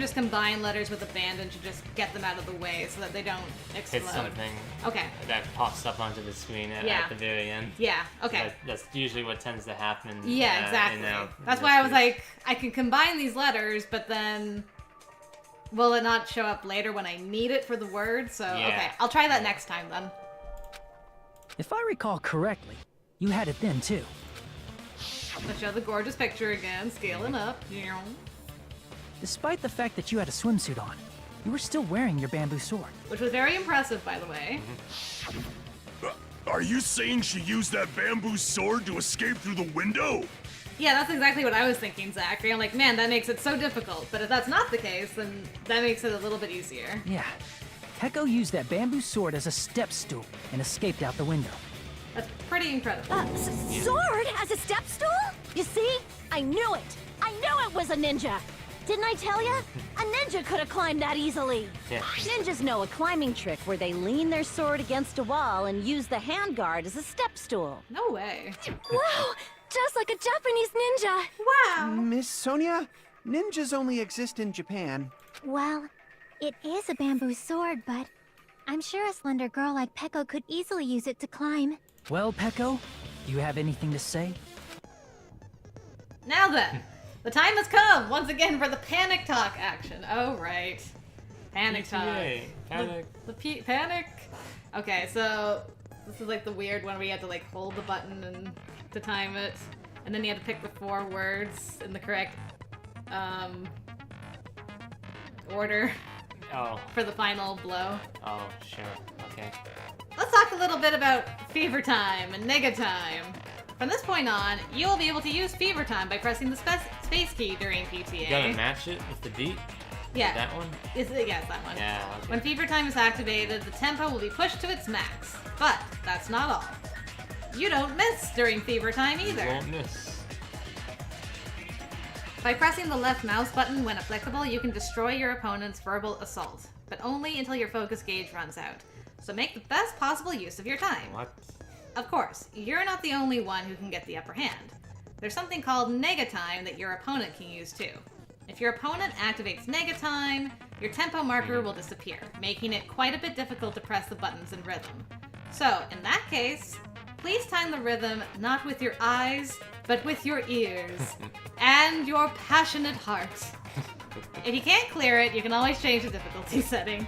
just combine letters with abandon to just get them out of the way so that they don't explode. Hit something Okay. that pops up onto the screen at the very end. Yeah, okay. So that's usually what tends to happen. Yeah, exactly. That's why I was like, I can combine these letters, but then will it not show up later when I need it for the word? So, okay, I'll try that next time then. If I recall correctly, you had it then too. Let's show the gorgeous picture again, scaling up. Despite the fact that you had a swimsuit on, you were still wearing your bamboo sword. Which was very impressive, by the way. Are you saying she used that bamboo sword to escape through the window? Yeah, that's exactly what I was thinking, Zachary. I'm like, man, that makes it so difficult. But if that's not the case, then that makes it a little bit easier. Yeah. Pecco used that bamboo sword as a step stool and escaped out the window. That's pretty incredible. Sword as a step stool? You see? I knew it! I knew it was a ninja! Didn't I tell ya? A ninja could have climbed that easily. Yeah. Ninjas know a climbing trick where they lean their sword against a wall and use the handguard as a step stool. No way. Wow! Just like a Japanese ninja! Wow! Miss Sonia, ninjas only exist in Japan. Well, it is a bamboo sword, but I'm sure a slender girl like Pecco could easily use it to climb. Well, Pecco, do you have anything to say? Now then, the time has come once again for the panic talk action. Oh, right. Panic talk. PTA, panic. The panic? Okay, so this is like the weird one where you have to like hold the button and to time it. And then you have to pick the 4 words in the correct order. Oh. For the final blow. Oh, sure. Okay. Let's talk a little bit about Fever Time and Nega Time. From this point on, you will be able to use Fever Time by pressing the space key during PTA. You gotta match it with the beat? Yeah. That one? Yes, that one. Yeah, okay. When Fever Time is activated, the tempo will be pushed to its max. But that's not all. You don't miss during Fever Time either. You won't miss. By pressing the left mouse button when applicable, you can destroy your opponent's verbal assault, but only until your focus gauge runs out. So make the best possible use of your time. What? Of course, you're not the only one who can get the upper hand. There's something called Nega Time that your opponent can use too. If your opponent activates Nega Time, your tempo marker will disappear, making it quite a bit difficult to press the buttons in rhythm. So, in that case, please time the rhythm not with your eyes, but with your ears and your passionate heart. If you can't clear it, you can always change the difficulty setting.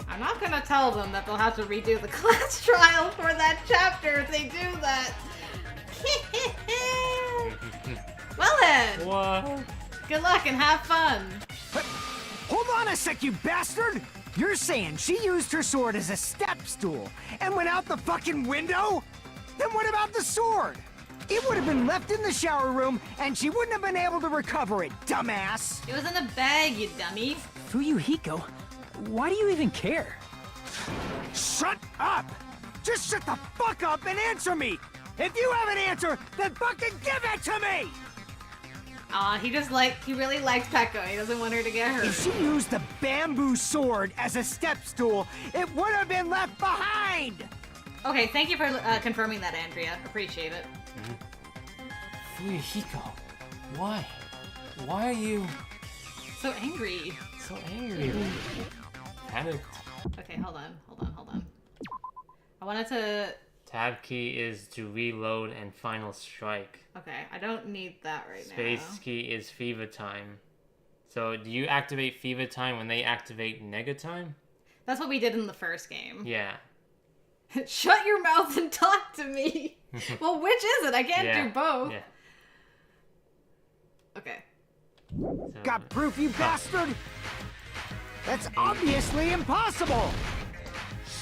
I'm not gonna tell them that they'll have to redo the class trial for that chapter if they do that. Well then, what? Good luck and have fun. Hold on a sec, you bastard! You're saying she used her sword as a step stool and went out the fucking window? Then what about the sword? It would have been left in the shower room and she wouldn't have been able to recover it, dumbass! It was in a bag, you dummy. Fuyuhiko, why do you even care? Shut up! Just shut the fuck up and answer me! If you have an answer, then fucking give it to me! He really likes Peko. He doesn't want her to get hurt. If she used the bamboo sword as a step stool, it would have been left behind! Okay, thank you for confirming that, Andrea. Appreciate it. Fuyuhiko, why? Why are you so angry? So angry. Panicked. Okay, hold on. I wanted to... Tab key is to reload and final strike. Okay, I don't need that right now. Space key is Fever Time. So, do you activate Fever Time when they activate Nega Time? That's what we did in the first game. Yeah. Shut your mouth and talk to me! Well, which is it? I can't do both. Yeah. Okay. So, Got proof, you bastard? That's obviously impossible!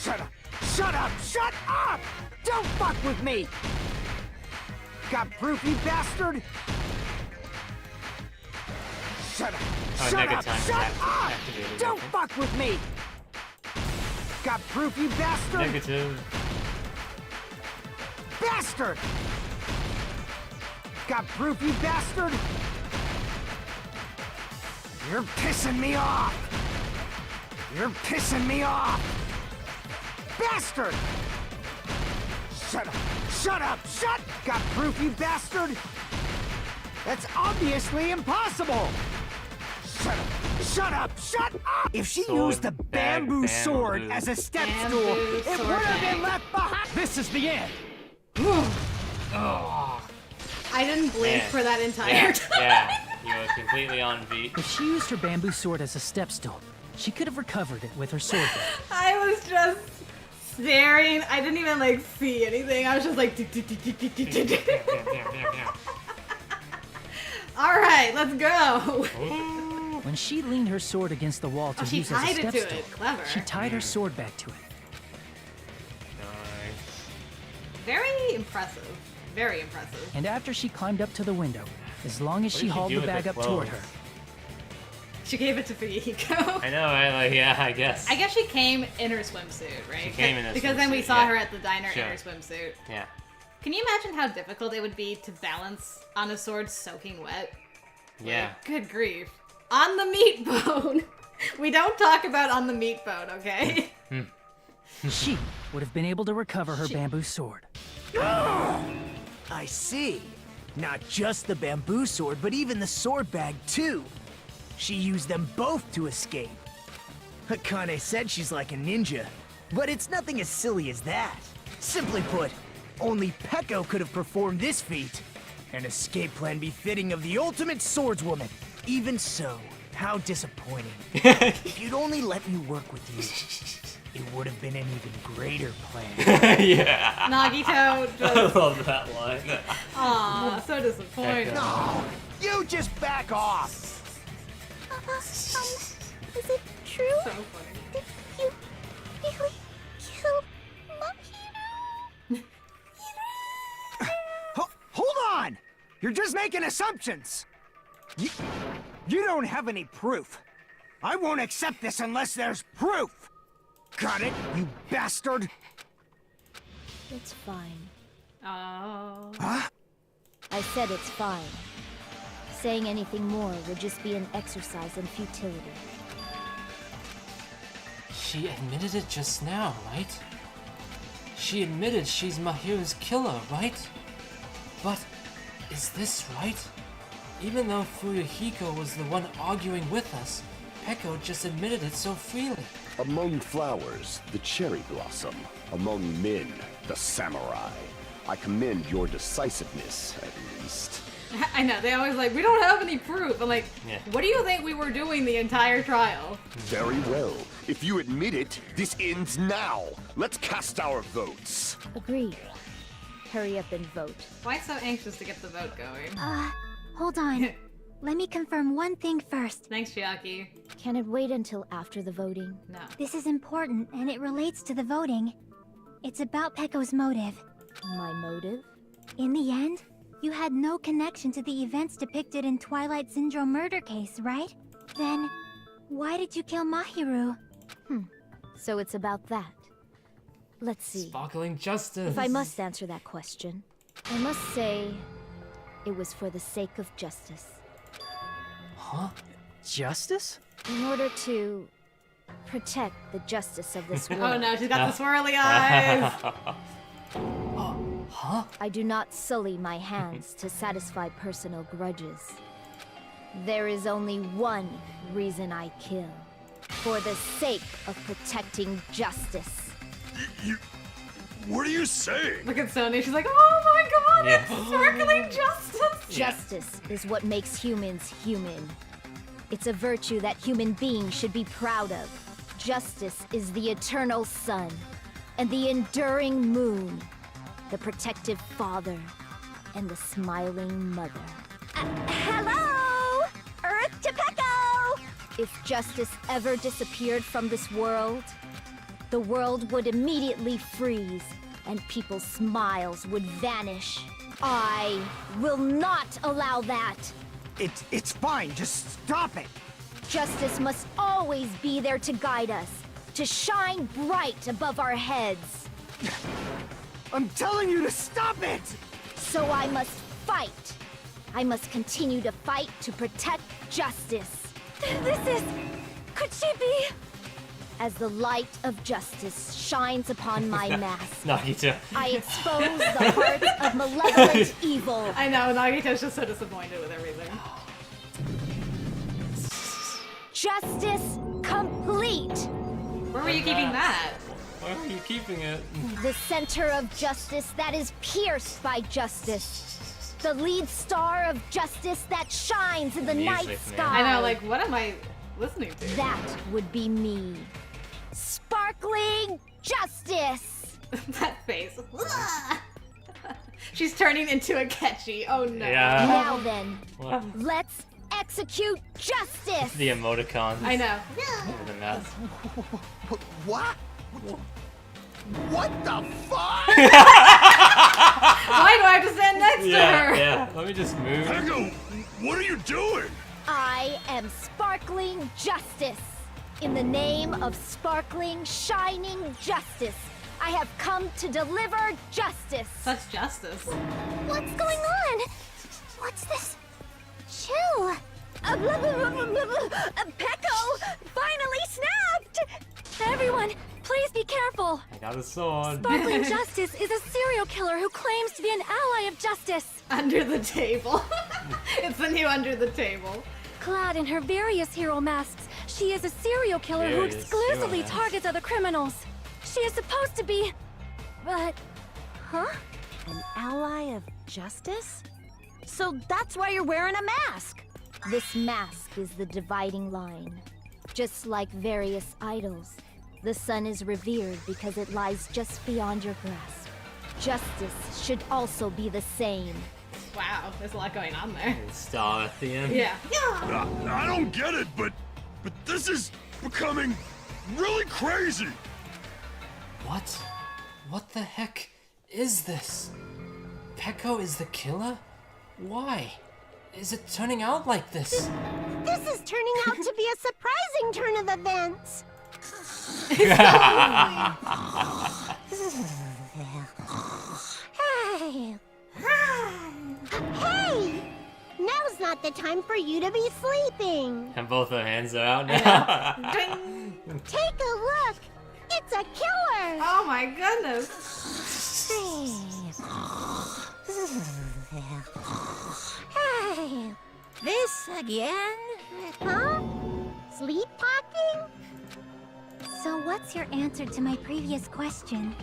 Shut up! Shut up! Shut up! Don't fuck with me! Got proof, you bastard? Shut up! Shut up! Shut up! Don't fuck with me! Got proof, you bastard? Negative. Bastard! Got proof, you bastard? You're pissing me off! You're pissing me off! Bastard! Shut up! Shut up! Shut! Got proof, you bastard? That's obviously impossible! Shut up! Shut up! Shut up! If she used the bamboo sword as a step stool, it would have been left behind! This is the end! Oh. I didn't blink for that entire time. Yeah, you were completely on beat. If she used her bamboo sword as a step stool, she could have recovered it with her sword blade. I was just staring. I didn't even see anything. I was just like. All right, let's go. When she leaned her sword against the wall to she use as a tied it step to stool, it. Clever. she tied her sword back to it. Very impressive. Very impressive. And after she climbed up to the window, as long as she hauled the bag up toward her, she gave it to Fuyuhiko. I know, right? Yeah, I guess. I guess she came in her swimsuit, right? She came in her because then we swimsuit, saw yeah. her at the diner Sure. in her swimsuit. Yeah. Can you imagine how difficult it would be to balance on a sword soaking wet? Yeah. Good grief. On the meat bone. We don't talk about on the meat bone, okay? she would have been able to recover her bamboo sword. I see. Not just the bamboo sword, but even the sword bag, too. She used them both to escape. Akane said she's like a ninja, but it's nothing as silly as that. Simply put, only Peko could have performed this feat. An escape plan befitting of the ultimate swordswoman. Even so, how disappointing. If you'd only let me work with you, it would have been an even greater plan. Yeah. Nagito just... I love that line. Aw, so disappointed. No, you just back off. Is it true? So funny. Did you really kill Mahiru? Hold on! You're just making assumptions! You don't have any proof. I won't accept this unless there's proof! Got it, you bastard? It's fine. Oh. Huh? I said it's fine. Saying anything more would just be an exercise in futility. She admitted it just now, right? She admitted she's Mahiru's killer, right? But is this right? Even though Fuyuhiko was the one arguing with us, Peko just admitted it so freely. Among flowers, the cherry blossom. Among men, the samurai. I commend your decisiveness, at least. I know, they always like, we don't have any proof. I'm like, Yeah. what do you think we were doing the entire trial? Very well. If you admit it, this ends now. Let's cast our votes. Agreed. Hurry up and vote. Why so anxious to get the vote going? Hold on. Let me confirm one thing first. Thanks, Chiaki. Can it wait until after the voting? No. This is important, and it relates to the voting. It's about Peko's motive. My motive? In the end, you had no connection to the events depicted in Twilight Syndrome murder case, right? Then, why did you kill Mahiru? So it's about that. Let's see. Sparkling justice. If I must answer that question, I must say it was for the sake of justice. Huh? Justice? In order to protect the justice of this world. Oh no, she's got the swirly eyes. Huh? I do not sully my hands to satisfy personal grudges. There is only one reason I kill. For the sake of protecting justice. What are you saying? Look at Sony, she's like, oh my god, Yeah. it's sparkling justice. Justice is what makes humans human. It's a virtue that human beings should be proud of. Justice is the eternal sun and the enduring moon, the protective father and the smiling mother. Hello! Earth to Peko! If justice ever disappeared from this world, the world would immediately freeze and people's smiles would vanish. I will not allow that. It's fine, just stop it. Justice must always be there to guide us, to shine bright above our heads. I'm telling you to stop it! So I must fight. I must continue to fight to protect justice. This is... Could she be... As the light of justice shines upon my mask, Nagito. I expose the hearts of malevolent evil. I know, Nagito's just so disappointed with everything. Justice complete. Where were you keeping that? Where are you keeping it? The center of justice that is pierced by justice. The lead star of justice that shines in the night sky. I know, like, what am I listening to? That would be me. Sparkling justice! That face. She's turning into a Ketchy. Oh no. Yeah. Now then, What? let's execute justice! The emoticons. I know. The mess. What? What the fuck? Why do I have to stand next to her? Yeah, let me just move. Peko, what are you doing? I am sparkling justice. In the name of sparkling, shining justice, I have come to deliver justice. Such justice. What's going on? What's this? Chill. Peko finally snapped! Everyone, please be careful. I got a sword. Sparkling Justice is a serial killer who claims to be an ally of justice. Under the table. It's the new under the table. Clad in her various hero masks, she is a serial killer who Various exclusively hero masks. targets other criminals. She is supposed to be... But... Huh? An ally of justice? So that's why you're wearing a mask. This mask is the dividing line. Just like various idols, the sun is revered because it lies just beyond your grasp. Justice should also be the same. Wow, there's a lot going on there. Star at the end. Yeah. I don't get it, but this is becoming really crazy. What? What the heck is this? Peko is the killer? Why? Is it turning out like this? This is turning out to be a surprising turn of events. Hey! Now's not the time for you to be sleeping. And both her hands are out now. Take a look. It's a killer. Oh my goodness. Hey, this again? Huh? Sleepwalking? So what's your answer to my previous question?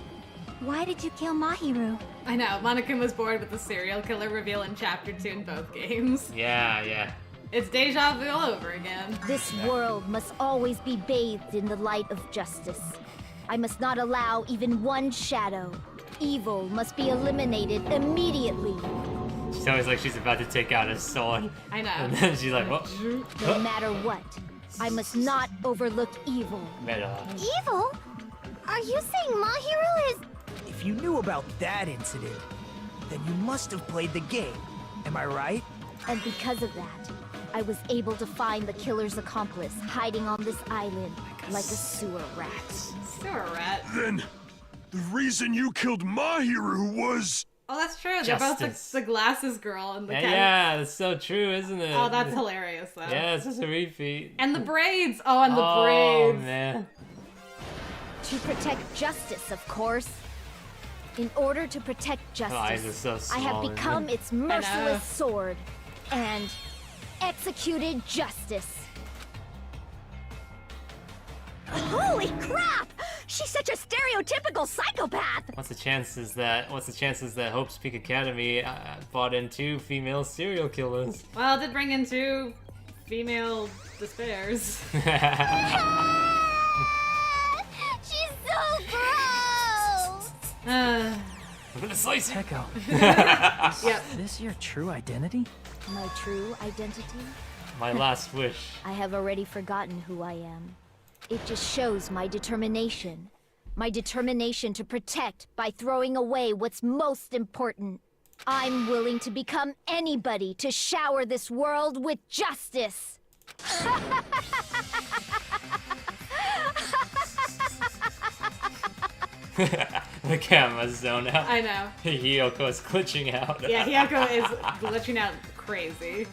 Why did you kill Mahiru? I know, Monokuma was bored with the serial killer reveal in Chapter 2 in both games. Yeah. It's deja vu all over again. This world must always be bathed in the light of justice. I must not allow even one shadow. Evil must be eliminated immediately. She's always like she's about to take out a sword. I know. And then she's like, what? No matter what, I must not overlook evil. Evil? Are you saying Mahiru is... If you knew about that incident, then you must have played the game. Am I right? And because of that, I was able to find the killer's accomplice hiding on this island like a sewer rat. Sewer rat? Then, the reason you killed Mahiru was... Oh, that's true. They're both the glasses girl and the cat. Yeah, that's so true, isn't it? Oh, that's hilarious, though. Yeah, it's just a repeat. And the braids! Oh, and the braids! Oh, man. To protect justice, of course. In order to protect eyes are justice, so I have small, become isn't it? its merciless sword and executed justice. Holy crap! She's such a stereotypical psychopath! What's the chances that Hope's Peak Academy brought in 2 female serial killers? Well, it did bring in 2 female despairs. She's so gross! I'm gonna slice you. Peko. Yep. Is this your true identity? My true identity? My last wish. I have already forgotten who I am. It just shows my determination. My determination to protect by throwing away what's most important. I'm willing to become anybody to shower this world with justice. The camera's zoned out. I know. Hyoko's glitching out. Yeah, Hyoko is glitching out crazy.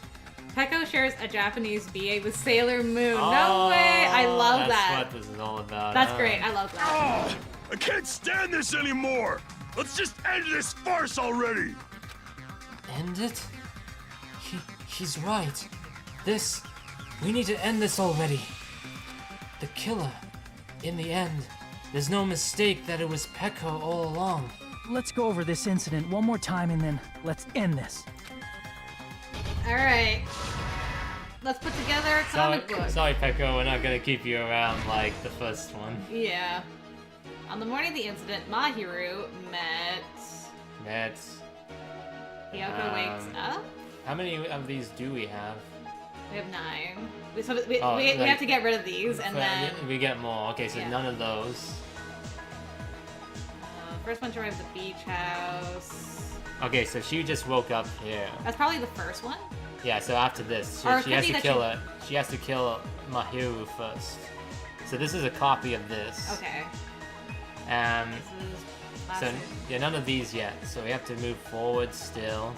Peko shares a Japanese BA with Sailor Moon. No way! I love that. That's what this is all about. That's great. I love that. Oh, I can't stand this anymore! Let's just end this farce already! End it? He's right. We need to end this already. The killer, in the end, there's no mistake that it was Peko all along. Let's go over this incident one more time and then let's end this. Alright. Let's put together a comic book. Sorry, Peko, we're not gonna keep you around like the first one. Yeah. On the morning of the incident, Mahiru met... Hyoko wakes up? How many of these do we have? We have 9. We have to get rid of these, and then... We get more. Okay, so Yeah. none of those. First one to arrive at the beach house. Okay, so she just woke up here. That's probably the first one? Yeah, so after this, she has to kill it. She has to kill Mahiru first. So this is a copy of this. Okay. This is so yeah, none of these yet. So we have to move forward still.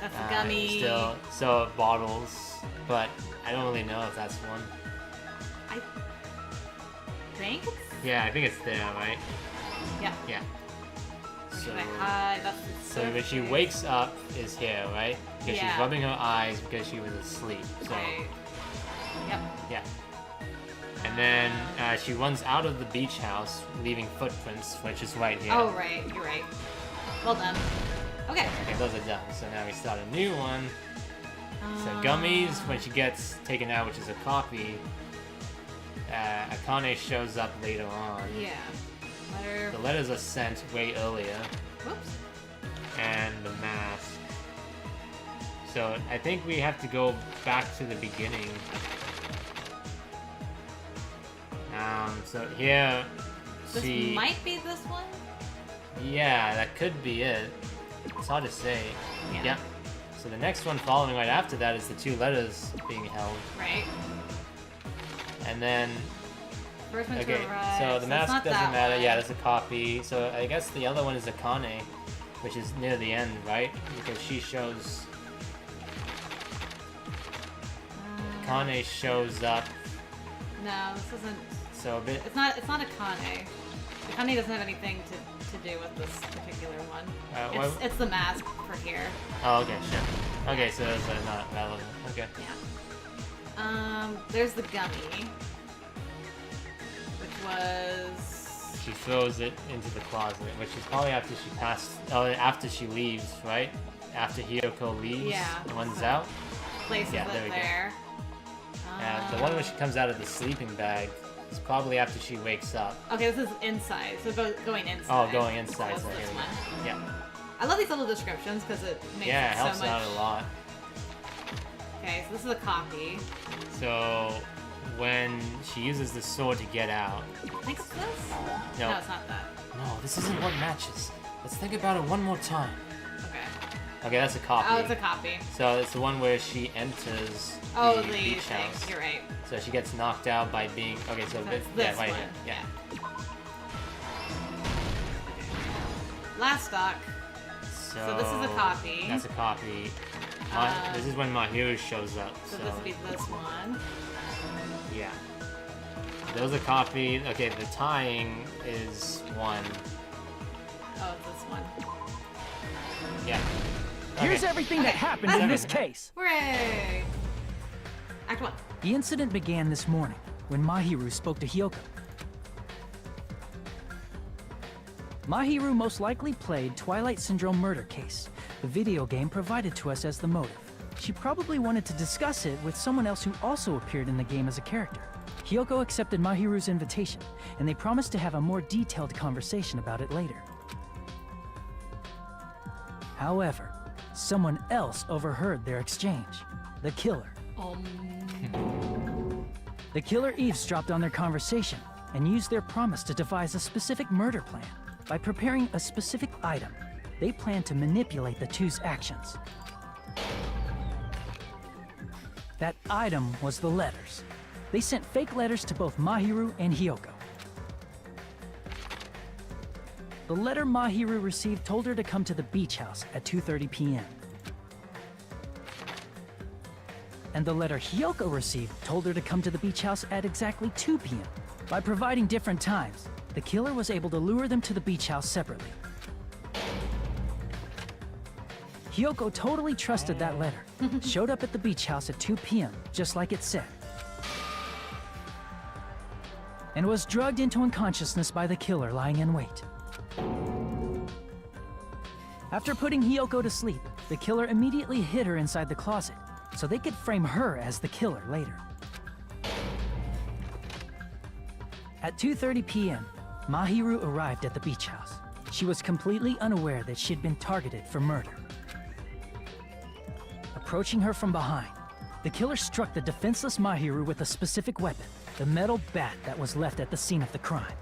That's the gummy. So bottles, but I don't really know if that's one. I think it's... Yeah, I think it's there, right? Yeah. Yeah. So When she wakes up is here, right? Because Yeah. she's rubbing her eyes because she was asleep. So Okay. Yep. yeah. And then she runs out of the beach house, leaving footprints, which is right here. Oh, right. You're right. Well done. Okay. Okay, those are done. So now we start a new one. So gummies, when she gets taken out, which is a copy, Akane shows up later on. Yeah. Letter. The letters are sent way earlier. Whoops. And the mask. So I think we have to go back to the beginning. So here, This she... might be this one? Yeah, that could be it. It's hard to say. Yeah. Yep. So the next one following right after that is the 2 letters being held. Right. And then... First one to Okay, arrive, so the it's mask not doesn't that matter. one. Yeah, that's a copy. So I guess the other one is Akane, which is near the end, right? Because she shows... Akane shows up. No, this isn't. So a bit... It's not Akane. Akane doesn't have anything to do with this particular one. It's the mask for here. Oh, okay, sure. Okay, so that's not relevant. Okay. Yeah. There's the gummy, which was. She throws it into the closet, which is probably after she passed. Oh, after she leaves, right? After Hiyoko leaves. Yeah. The one's out. Places Yeah, it there we go. there. The one where she comes out of the sleeping bag is probably after she wakes up. Okay, this is inside. So going inside. Oh, going inside. So So it's here this we one. go. Yeah. I love these little descriptions because it makes Yeah, it it so helps much. out a lot. Okay, so this is a copy. So when she uses the sword to get out. I think it's this? No. No, it's not that. No, this isn't what matches. Let's think about it one more time. Okay. Okay, that's a copy. Oh, it's a copy. So it's the one where she enters Oh, the the beach thing. house. You're right. So she gets knocked out by being... Okay, so... So it's yeah, this right one. here. Yeah. Last stock. So this is a copy. That's a copy. This is when Mahiru shows up. So this would be this one. Yeah. Those are copy. Okay, the tying is one. Oh, it's this one. Yeah. Here's Okay. everything that happened in this case. Hooray! Act 1. The incident began this morning when Mahiru spoke to Hiyoko. Mahiru most likely played Twilight Syndrome Murder Case, the video game provided to us as the motive. She probably wanted to discuss it with someone else who also appeared in the game as a character. Hiyoko accepted Mahiru's invitation, and they promised to have a more detailed conversation about it later. However, someone else overheard their exchange. The killer. The killer eavesdropped on their conversation and used their promise to devise a specific murder plan. By preparing a specific item, they planned to manipulate the two's actions. That item was the letters. They sent fake letters to both Mahiru and Hiyoko. The letter Mahiru received told her to come to the beach house at 2:30 p.m. And the letter Hiyoko received told her to come to the beach house at exactly 2 p.m. By providing different times, the killer was able to lure them to the beach house separately. Hiyoko totally trusted that letter, showed up at the beach house at 2 p.m., just like it said, and was drugged into unconsciousness by the killer lying in wait. After putting Hiyoko to sleep, the killer immediately hid her inside the closet, so they could frame her as the killer later. At 2:30 p.m., Mahiru arrived at the beach house. She was completely unaware that she had been targeted for murder. Approaching her from behind, the killer struck the defenseless Mahiru with a specific weapon, the metal bat that was left at the scene of the crime.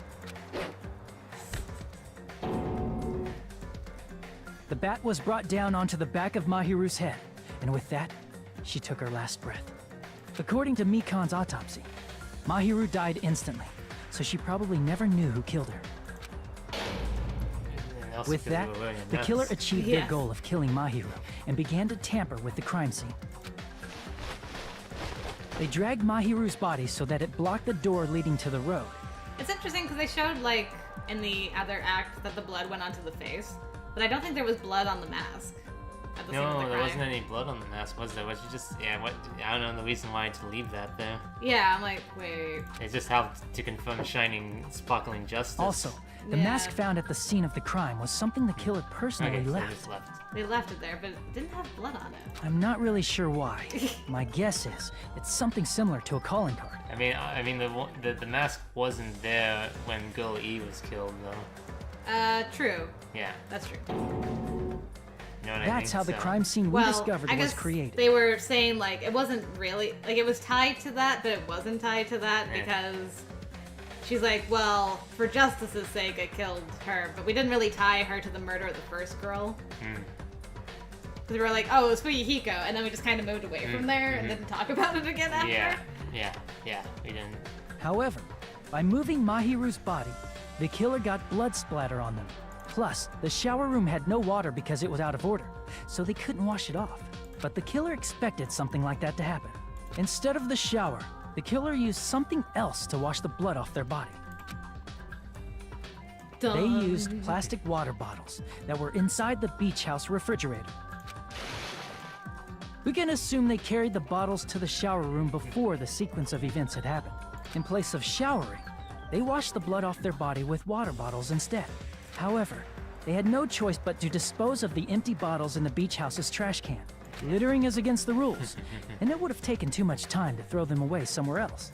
The bat was brought down onto the back of Mahiru's head, and with that, she took her last breath. According to Mikan's autopsy, Mahiru died instantly, so she probably never knew who killed her. With that, the killer achieved their goal of killing Mahiru and began to tamper with the crime scene. They dragged Mahiru's body so that it blocked the door leading to the road. It's interesting because they showed, like, in the other act that the blood went onto the face, but I don't think there was blood on the mask. At the scene of the No, there crime. wasn't any blood on the mask, was there? Was she just... Yeah, what... I don't know the reason why to leave that there. Yeah, I'm like, wait. It just helped to confirm shining, sparkling justice. Also, the mask found at the scene of the crime was something the killer personally Okay, so they left. just left. They left it there, but it didn't have blood on it. I'm not really sure why. My guess is it's something similar to a calling card. I mean, the mask wasn't there when Girl E was killed, though. True. Yeah. That's true. You know what I mean? That's how the So- crime scene we discovered I was guess created. They were saying, like, it wasn't really, like, it was tied to that, but it wasn't tied to that Yeah. because she's like, well, for justice's sake, I killed her, but we didn't really tie her to the murder of the first girl. Because we were like, oh, it was Fuyuhiko, and then we just kind of moved away from there and didn't talk about it again after. Yeah, we didn't. However, by moving Mahiru's body, the killer got blood splatter on them. Plus, the shower room had no water because it was out of order, so they couldn't wash it off. But the killer expected something like that to happen. Instead of the shower, the killer used something else to wash the blood off their body. They used plastic water bottles that were inside the beach house refrigerator. We can assume they carried the bottles to the shower room before the sequence of events had happened. In place of showering, they washed the blood off their body with water bottles instead. However, they had no choice but to dispose of the empty bottles in the beach house's trash can. Littering is against the rules, and it would have taken too much time to throw them away somewhere else.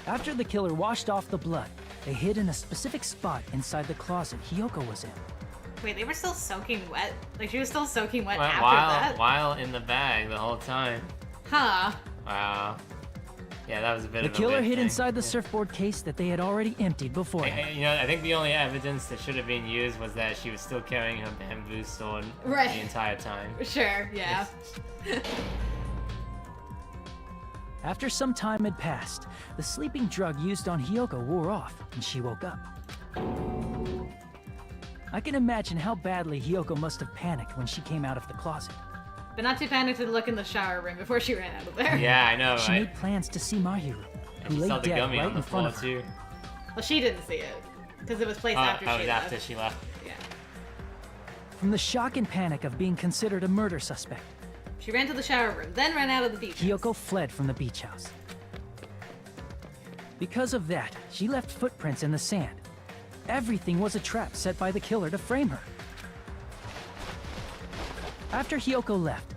After the killer washed off the blood, they hid in a specific spot inside the closet Hiyoko was in. Wait, they were still soaking wet? Like, she was still soaking wet after that? While in the bag the whole time. Huh. Wow. Yeah, that was a bit of a The killer weird hid thing. inside the surfboard case that they had already emptied before. You know, I think the only evidence that should have been used was that she was still carrying her bamboo sword the entire time. Sure, yeah. After some time had passed, the sleeping drug used on Hiyoko wore off, and she woke up. I can imagine how badly Hiyoko must have panicked when she came out of the closet. But not too panicked to look in the shower room before she ran out of there. Yeah, I know, She right? made plans to see Mahiru, And who she lay saw the dead gummy right on the in front floor of her. too. Well, she didn't see it. Because it was placed after it she was left. after she left. Yeah. From the shock and panic of being considered a murder suspect, She ran to the shower room, then ran out of the beach. Hiyoko fled from the beach house. Because of that, she left footprints in the sand. Everything was a trap set by the killer to frame her. After Hiyoko left,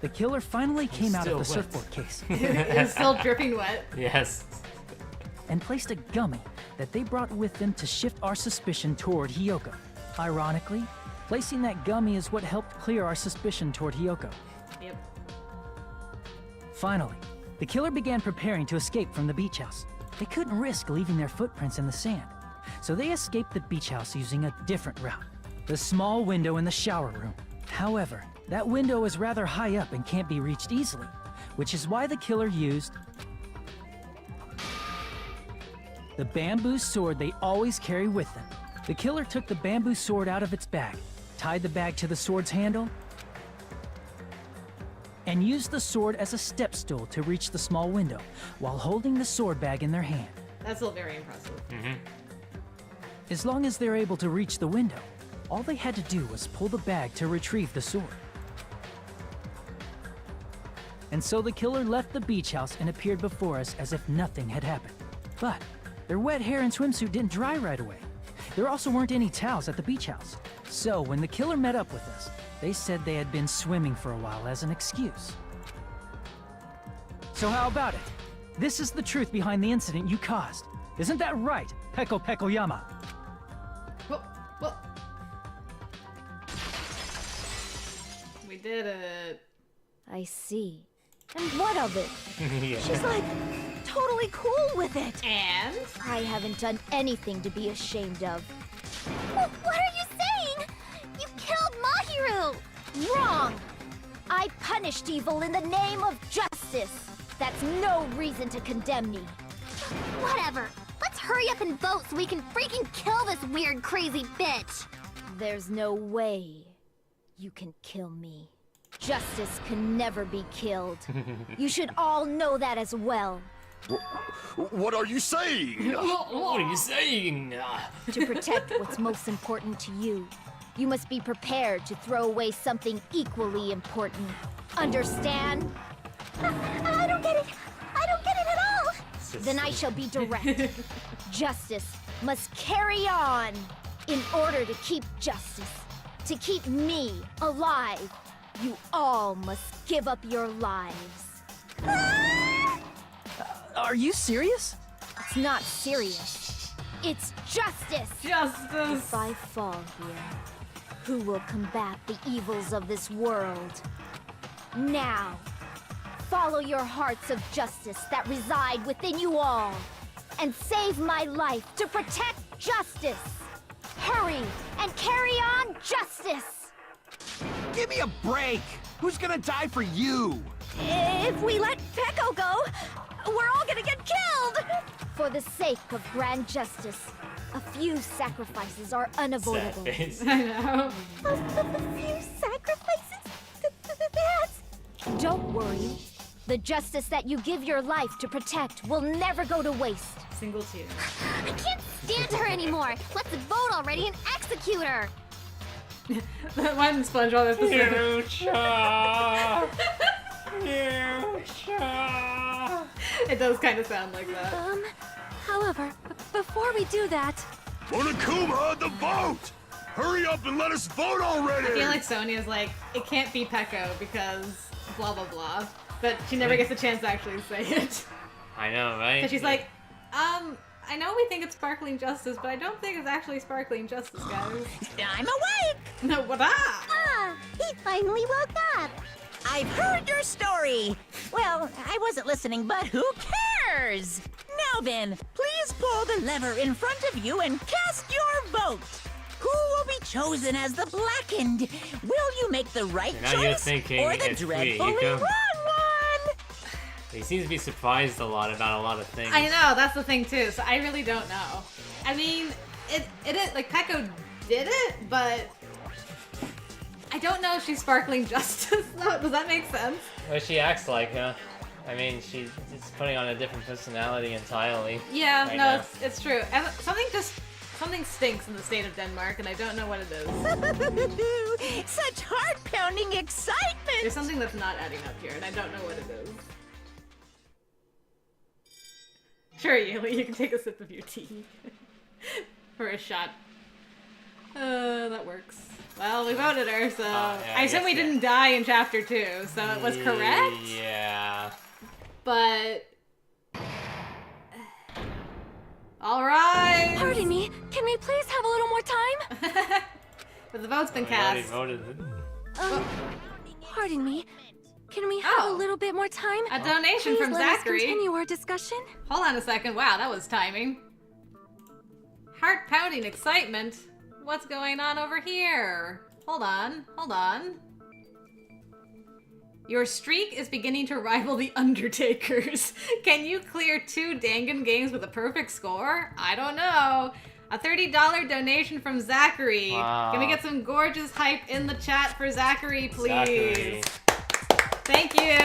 the killer finally came out of the still wet. surfboard case. It was still dripping wet. Yes. And placed a gummy that they brought with them to shift our suspicion toward Hiyoko. Ironically, placing that gummy is what helped clear our suspicion toward Hiyoko. Yep. Finally, the killer began preparing to escape from the beach house. They couldn't risk leaving their footprints in the sand, so they escaped the beach house using a different route. The small window in the shower room. However, that window is rather high up and can't be reached easily, which is why the killer used the bamboo sword they always carry with them. The killer took the bamboo sword out of its bag, tied the bag to the sword's handle, and used the sword as a step stool to reach the small window while holding the sword bag in their hand. That's still very impressive. As long as they're able to reach the window, all they had to do was pull the bag to retrieve the sword. And so the killer left the beach house and appeared before us as if nothing had happened. But their wet hair and swimsuit didn't dry right away. There also weren't any towels at the beach house. So when the killer met up with us, they said they had been swimming for a while as an excuse. So how about it? This is the truth behind the incident you caused. Isn't that right, Peko Pekoyama? We did it. I see. And what of it? Yeah. She's like totally cool with it. And? I haven't done anything to be ashamed of. What are you saying? You killed Mahiru! Wrong! I punished evil in the name of justice. That's no reason to condemn me. Whatever. Let's hurry up and vote so we can freaking kill this weird, crazy bitch. There's no way you can kill me. Justice can never be killed. You should all know that as well. What are you saying? What are you saying? To protect what's most important to you, you must be prepared to throw away something equally important. Understand? I don't get it. I don't get it at all. Then I shall be direct. Justice must carry on. In order to keep justice, to keep me alive, you all must give up your lives. Are you serious? It's not serious. It's justice. Justice. If I fall here, who will combat the evils of this world? Now, follow your hearts of justice that reside within you all. and save my life to protect justice. Hurry and carry on justice. Give me a break! Who's gonna die for you? If we let Peko go, we're all gonna get killed! For the sake of grand justice, a few sacrifices are unavoidable. Sad face. I know. A few sacrifices? Don't worry. The justice that you give your life to protect will never go to waste. Single tear. I can't stand her anymore. Let's vote already and execute her. That one SpongeBob episode. It does kind of sound like that. However, before we do that... Monokuma, the vote! Hurry up and let us vote already! I feel like Sonia's like, it can't be Peko because blah blah blah. But she never gets a chance to actually say it. I know, right? Because she's like, I know we think it's sparkling justice, but I don't think it's actually sparkling justice, guys. I'm awake! No, what up? Ah, he finally woke up. I've heard your story. Well, I wasn't listening, but who cares? Now then, please pull the lever in front of you and cast your vote. Who will be chosen as the Blackened? Will you make the right Now you're choice thinking or the it's dreadfully Hiko. wrong one? He seems to be surprised a lot about a lot of things. I know, that's the thing too, so I really don't know. I mean, it is, like, Peko did it, but I don't know if she's sparkling justice, though. Does that make sense? Well, she acts like her. I mean, she's putting on a different personality entirely. Yeah, right no, now. it's true. And something stinks in the state of Denmark, and I don't know what it is. Such heart-pounding excitement! There's something that's not adding up here, and I don't know what it is. Sure, Yuli, you can take a sip of your tea. For a shot. That works. Well, we voted her, so... yeah, I assume guess, we didn't die in Chapter 2, so it was correct? Yeah. But... Alright! Pardon me, can we please have a little more time? But the vote's been We already cast. voted. Pardon me, can we have a little bit more time? A donation Please from let us Zachary. continue our discussion. Hold on a second. Wow, that was timing. Heart-pounding excitement. What's going on over here? Hold on. Hold on. Your streak is beginning to rival the Undertaker's. Can you clear 2 Dangan games with a perfect score? I don't know. A $30 donation from Zachary. Wow. Can we get some gorgeous hype in the chat for Zachary, please? Zachary. Thank you.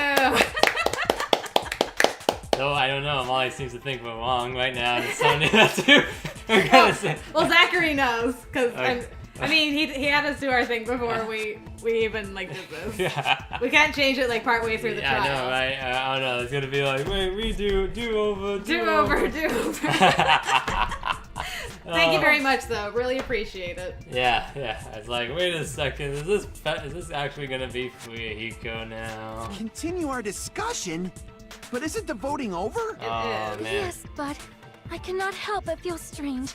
Though I don't know, Molly seems to think we're wrong right now. And Sonia too. We're gonna say. Well, Zachary knows, because Okay. I mean, he had us do our thing before we even like did this. Yeah. We can't change it like partway through the trial. I know, right? I don't know. It's gonna be like, wait, redo, do over. Do over. Thank you very much, though. Really appreciate it. Yeah. It's like, wait a second. Is this actually gonna be Fuyahiko now? Continue our discussion? But isn't the voting over? Oh man. Yes, but I cannot help but feel strange.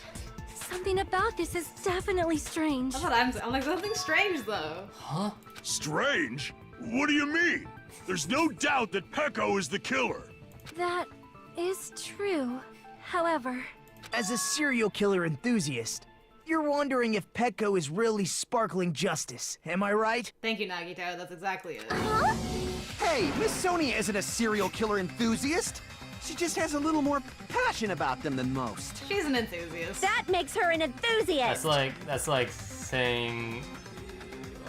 Something about this is definitely strange. That's what I'm like, something strange, though. Huh? Strange? What do you mean? There's no doubt that Peko is the killer. That is true. However... As a serial killer enthusiast, you're wondering if Peko is really sparkling justice, am I right? Thank you, Nagito. That's exactly it. Hey, Miss Sonia isn't a serial killer enthusiast. She just has a little more passion about them than most. She's an enthusiast. That makes her an enthusiast. That's like saying,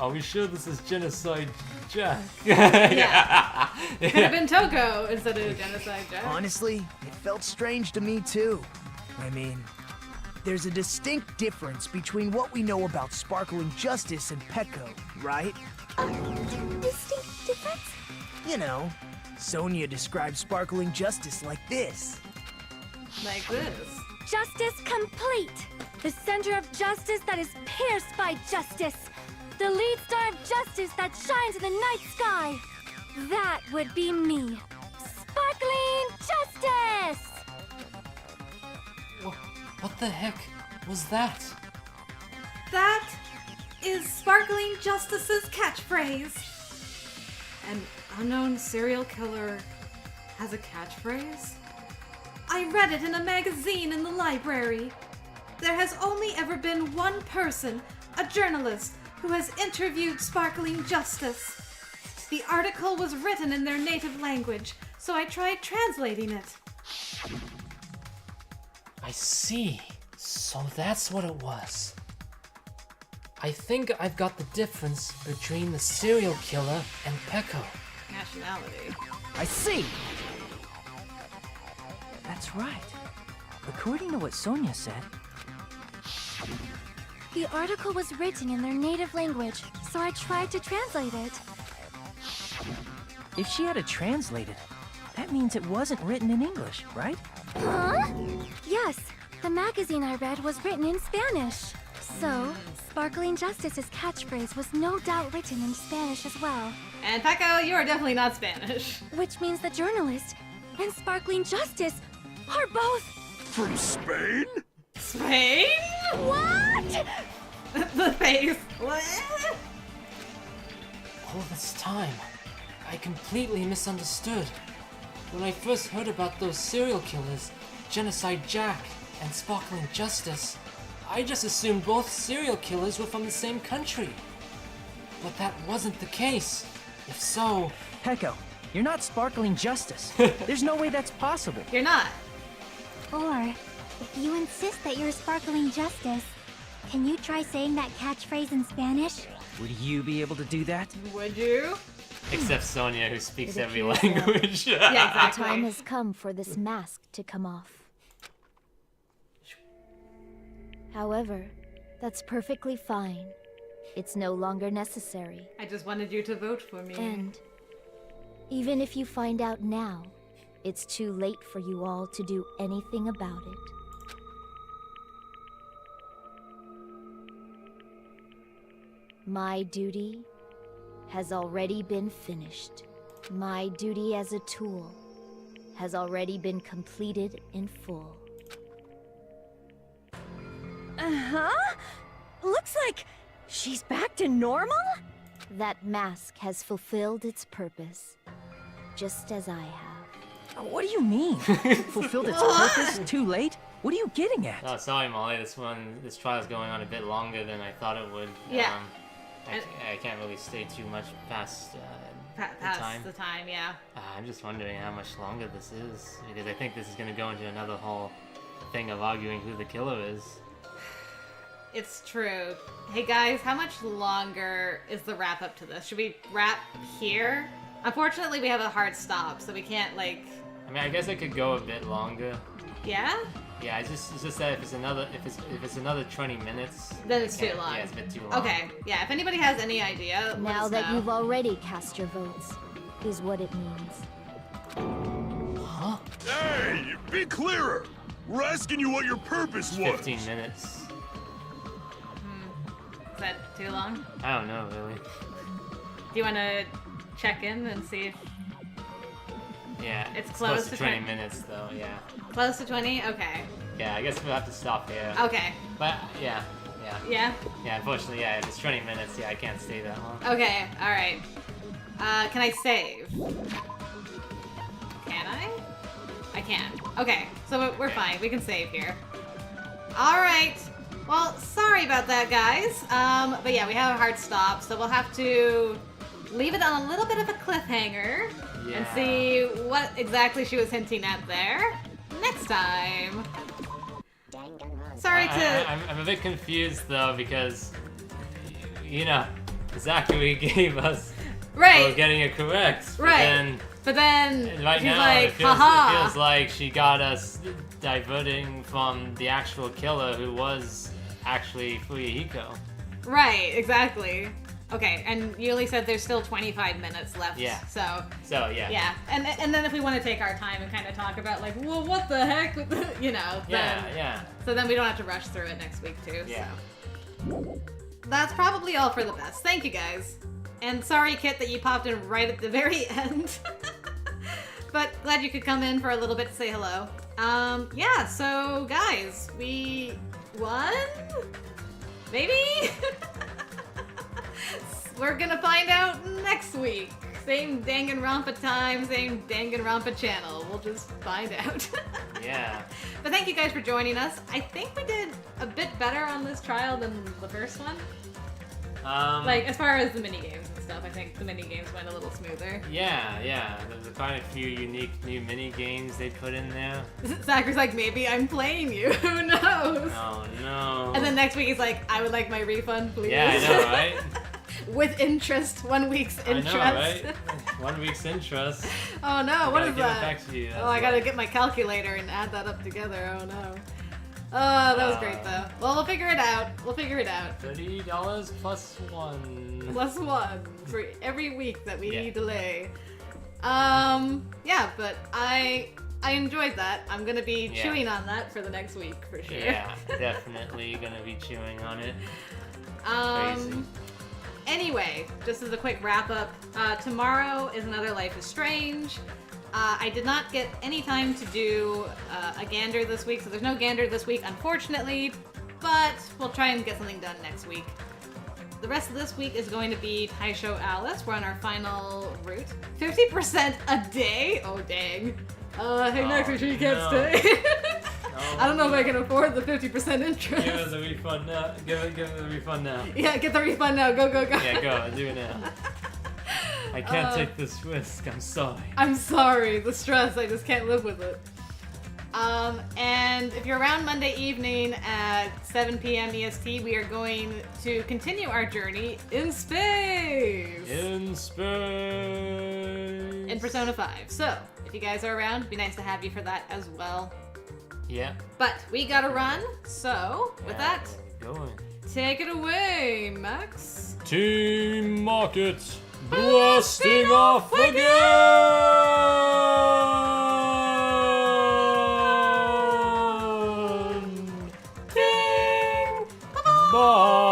are we sure this is Genocide Jack? Yeah. Could have been Toko instead of Genocide Jack. Honestly, it felt strange to me too. I mean, there's a distinct difference between what we know about sparkling justice and Peko, right? Distinct difference? You know, Sonia describes sparkling justice like this. Like this. Justice complete. The center of justice that is pierced by justice. The lead star of justice that shines in the night sky. That would be me. Sparkling justice! What the heck was that? That is Sparkling Justice's catchphrase. An unknown serial killer has a catchphrase? I read it in a magazine in the library. There has only ever been one person, a journalist, who has interviewed Sparkling Justice. The article was written in their native language, so I tried translating it. I see. So that's what it was. I think I've got the difference between the serial killer and Peko. Nationality. I see! That's right. According to what Sonia said, The article was written in their native language, so I tried to translate it. if she had it translated, that means it wasn't written in English, right? Huh? Yes, the magazine I read was written in Spanish. So, Sparkling Justice's catchphrase was no doubt written in Spanish as well. And Peko, you are definitely not Spanish. Which means the journalist and Sparkling Justice are both... From Spain? Spain? What? The face. What? All this time, I completely misunderstood. When I first heard about those serial killers, Genocide Jack and Sparkling Justice, I just assumed both serial killers were from the same country. But that wasn't the case. If so... Peko, you're not Sparkling Justice. There's no way that's possible. You're not. Or, if you insist that you're Sparkling Justice, can you try saying that catchphrase in Spanish? Would you be able to do that? Would you? Except Sonia, who speaks It every appears so. language. Yeah, exactly. The time has come for this mask to come off. However, that's perfectly fine. It's no longer necessary. I just wanted you to vote for me. And even if you find out now, it's too late for you all to do anything about it. My duty has already been finished. My duty as a tool has already been completed in full. Uh-huh? Looks like she's back to normal? That mask has fulfilled its purpose, just as I have. What do you mean? Fulfilled its purpose? Too late? What are you getting at? Oh, sorry, Molly. This trial's going on a bit longer than I thought it would. Yeah. I can't really stay too much past Past the time, yeah. I'm just wondering how much longer this is, because I think this is going to go into another whole thing of arguing who the killer is. It's true. Hey guys, how much longer is the wrap up to this? Should we wrap here? Unfortunately, we have a hard stop, so we can't like. I mean, I guess I could go a bit longer. Yeah. Yeah, it's just that if it's another 20 minutes, Then it's too long. Yeah, it's a bit too long. Okay. Yeah. If anybody has any idea, let Now us that know. you've already cast your votes, is what it means. Huh? Hey, be clearer! We're asking you what your purpose was! 15 minutes. Is that too long? I don't know, really. Do you want to check in and see if Yeah, It's close close to to 20 20. minutes, though, yeah. close to 20? Okay. Yeah, I guess we'll have to stop here. Okay. But, yeah. Yeah? Yeah, unfortunately, yeah, if it's 20 minutes, yeah, I can't stay that long. Okay. All right. Can I save? Can I? I can. Okay. So we're fine. We can save here. All right. Well, sorry about that, guys. But yeah, we have a hard stop, so we'll have to leave it on a little bit of a cliffhanger and Yeah. see what exactly she was hinting at there next time. Sorry to. I'm a bit confused, though, because, you know, Zachary gave us... Right. We're getting it correct. Right. But then Right she's now, like, it feels haha. like she got us diverting from the actual killer who was actually Fuyuhiko. Right, exactly. Okay, and Yuli said there's still 25 minutes left. Yeah. So, yeah. Yeah, and then if we want to take our time and kind of talk about like, well, what the heck, you know. Yeah, then, yeah. So then we don't have to rush through it next week too. Yeah. So. That's probably all for the best. Thank you guys. And sorry, Kit, that you popped in right at the very end. But glad you could come in for a little bit to say hello. Yeah, so guys, we won? Maybe? We're gonna find out next week. Same Danganronpa time, same Danganronpa channel. We'll just find out. Yeah. But thank you guys for joining us. I think we did a bit better on this trial than the first one. Like, as far as the mini games and stuff, I think the mini games went a little smoother. Yeah. There's quite a few unique new mini games they put in there. Zach's like, maybe I'm playing you. Who knows? Oh no. And then next week he's like, I would like my refund, please. Yeah, I know, right? With interest, 1 week's interest. I know, right? 1 week's interest. Oh no, what is Give it that? back to you. Oh, I gotta get my calculator and add that up together. Oh no. Oh, that was great though. Well, we'll figure it out. $30 plus 1. Plus 1 for every week that we delay. Yeah, but I enjoyed that. I'm gonna be chewing on that for the next week for sure. Yeah, definitely gonna be chewing on it. Crazy. Anyway, just as a quick wrap up, tomorrow is another Life is Strange. I did not get any time to do a gander this week, so there's no gander this week, unfortunately, but we'll try and get something done next week. The rest of this week is going to be Taisho Alice. We're on our final route. 50% a day? Oh, dang. Hey, next week you can't stay. I don't know if I can afford the 50% interest. Give us a refund now. Give it the refund now. Yeah, get the refund now. Go. Yeah, go. Do it now. I can't take this risk. I'm sorry. I'm sorry. The stress. I just can't live with it. And if you're around Monday evening at 7 p.m. EST, we are going to continue our journey in space. In In Persona 5. So, if you guys are around, it'd be nice to have you for that as well. Yeah. But we gotta run, so with that, going. take it away, Max. Team Market blasting off again! Ding! Bye!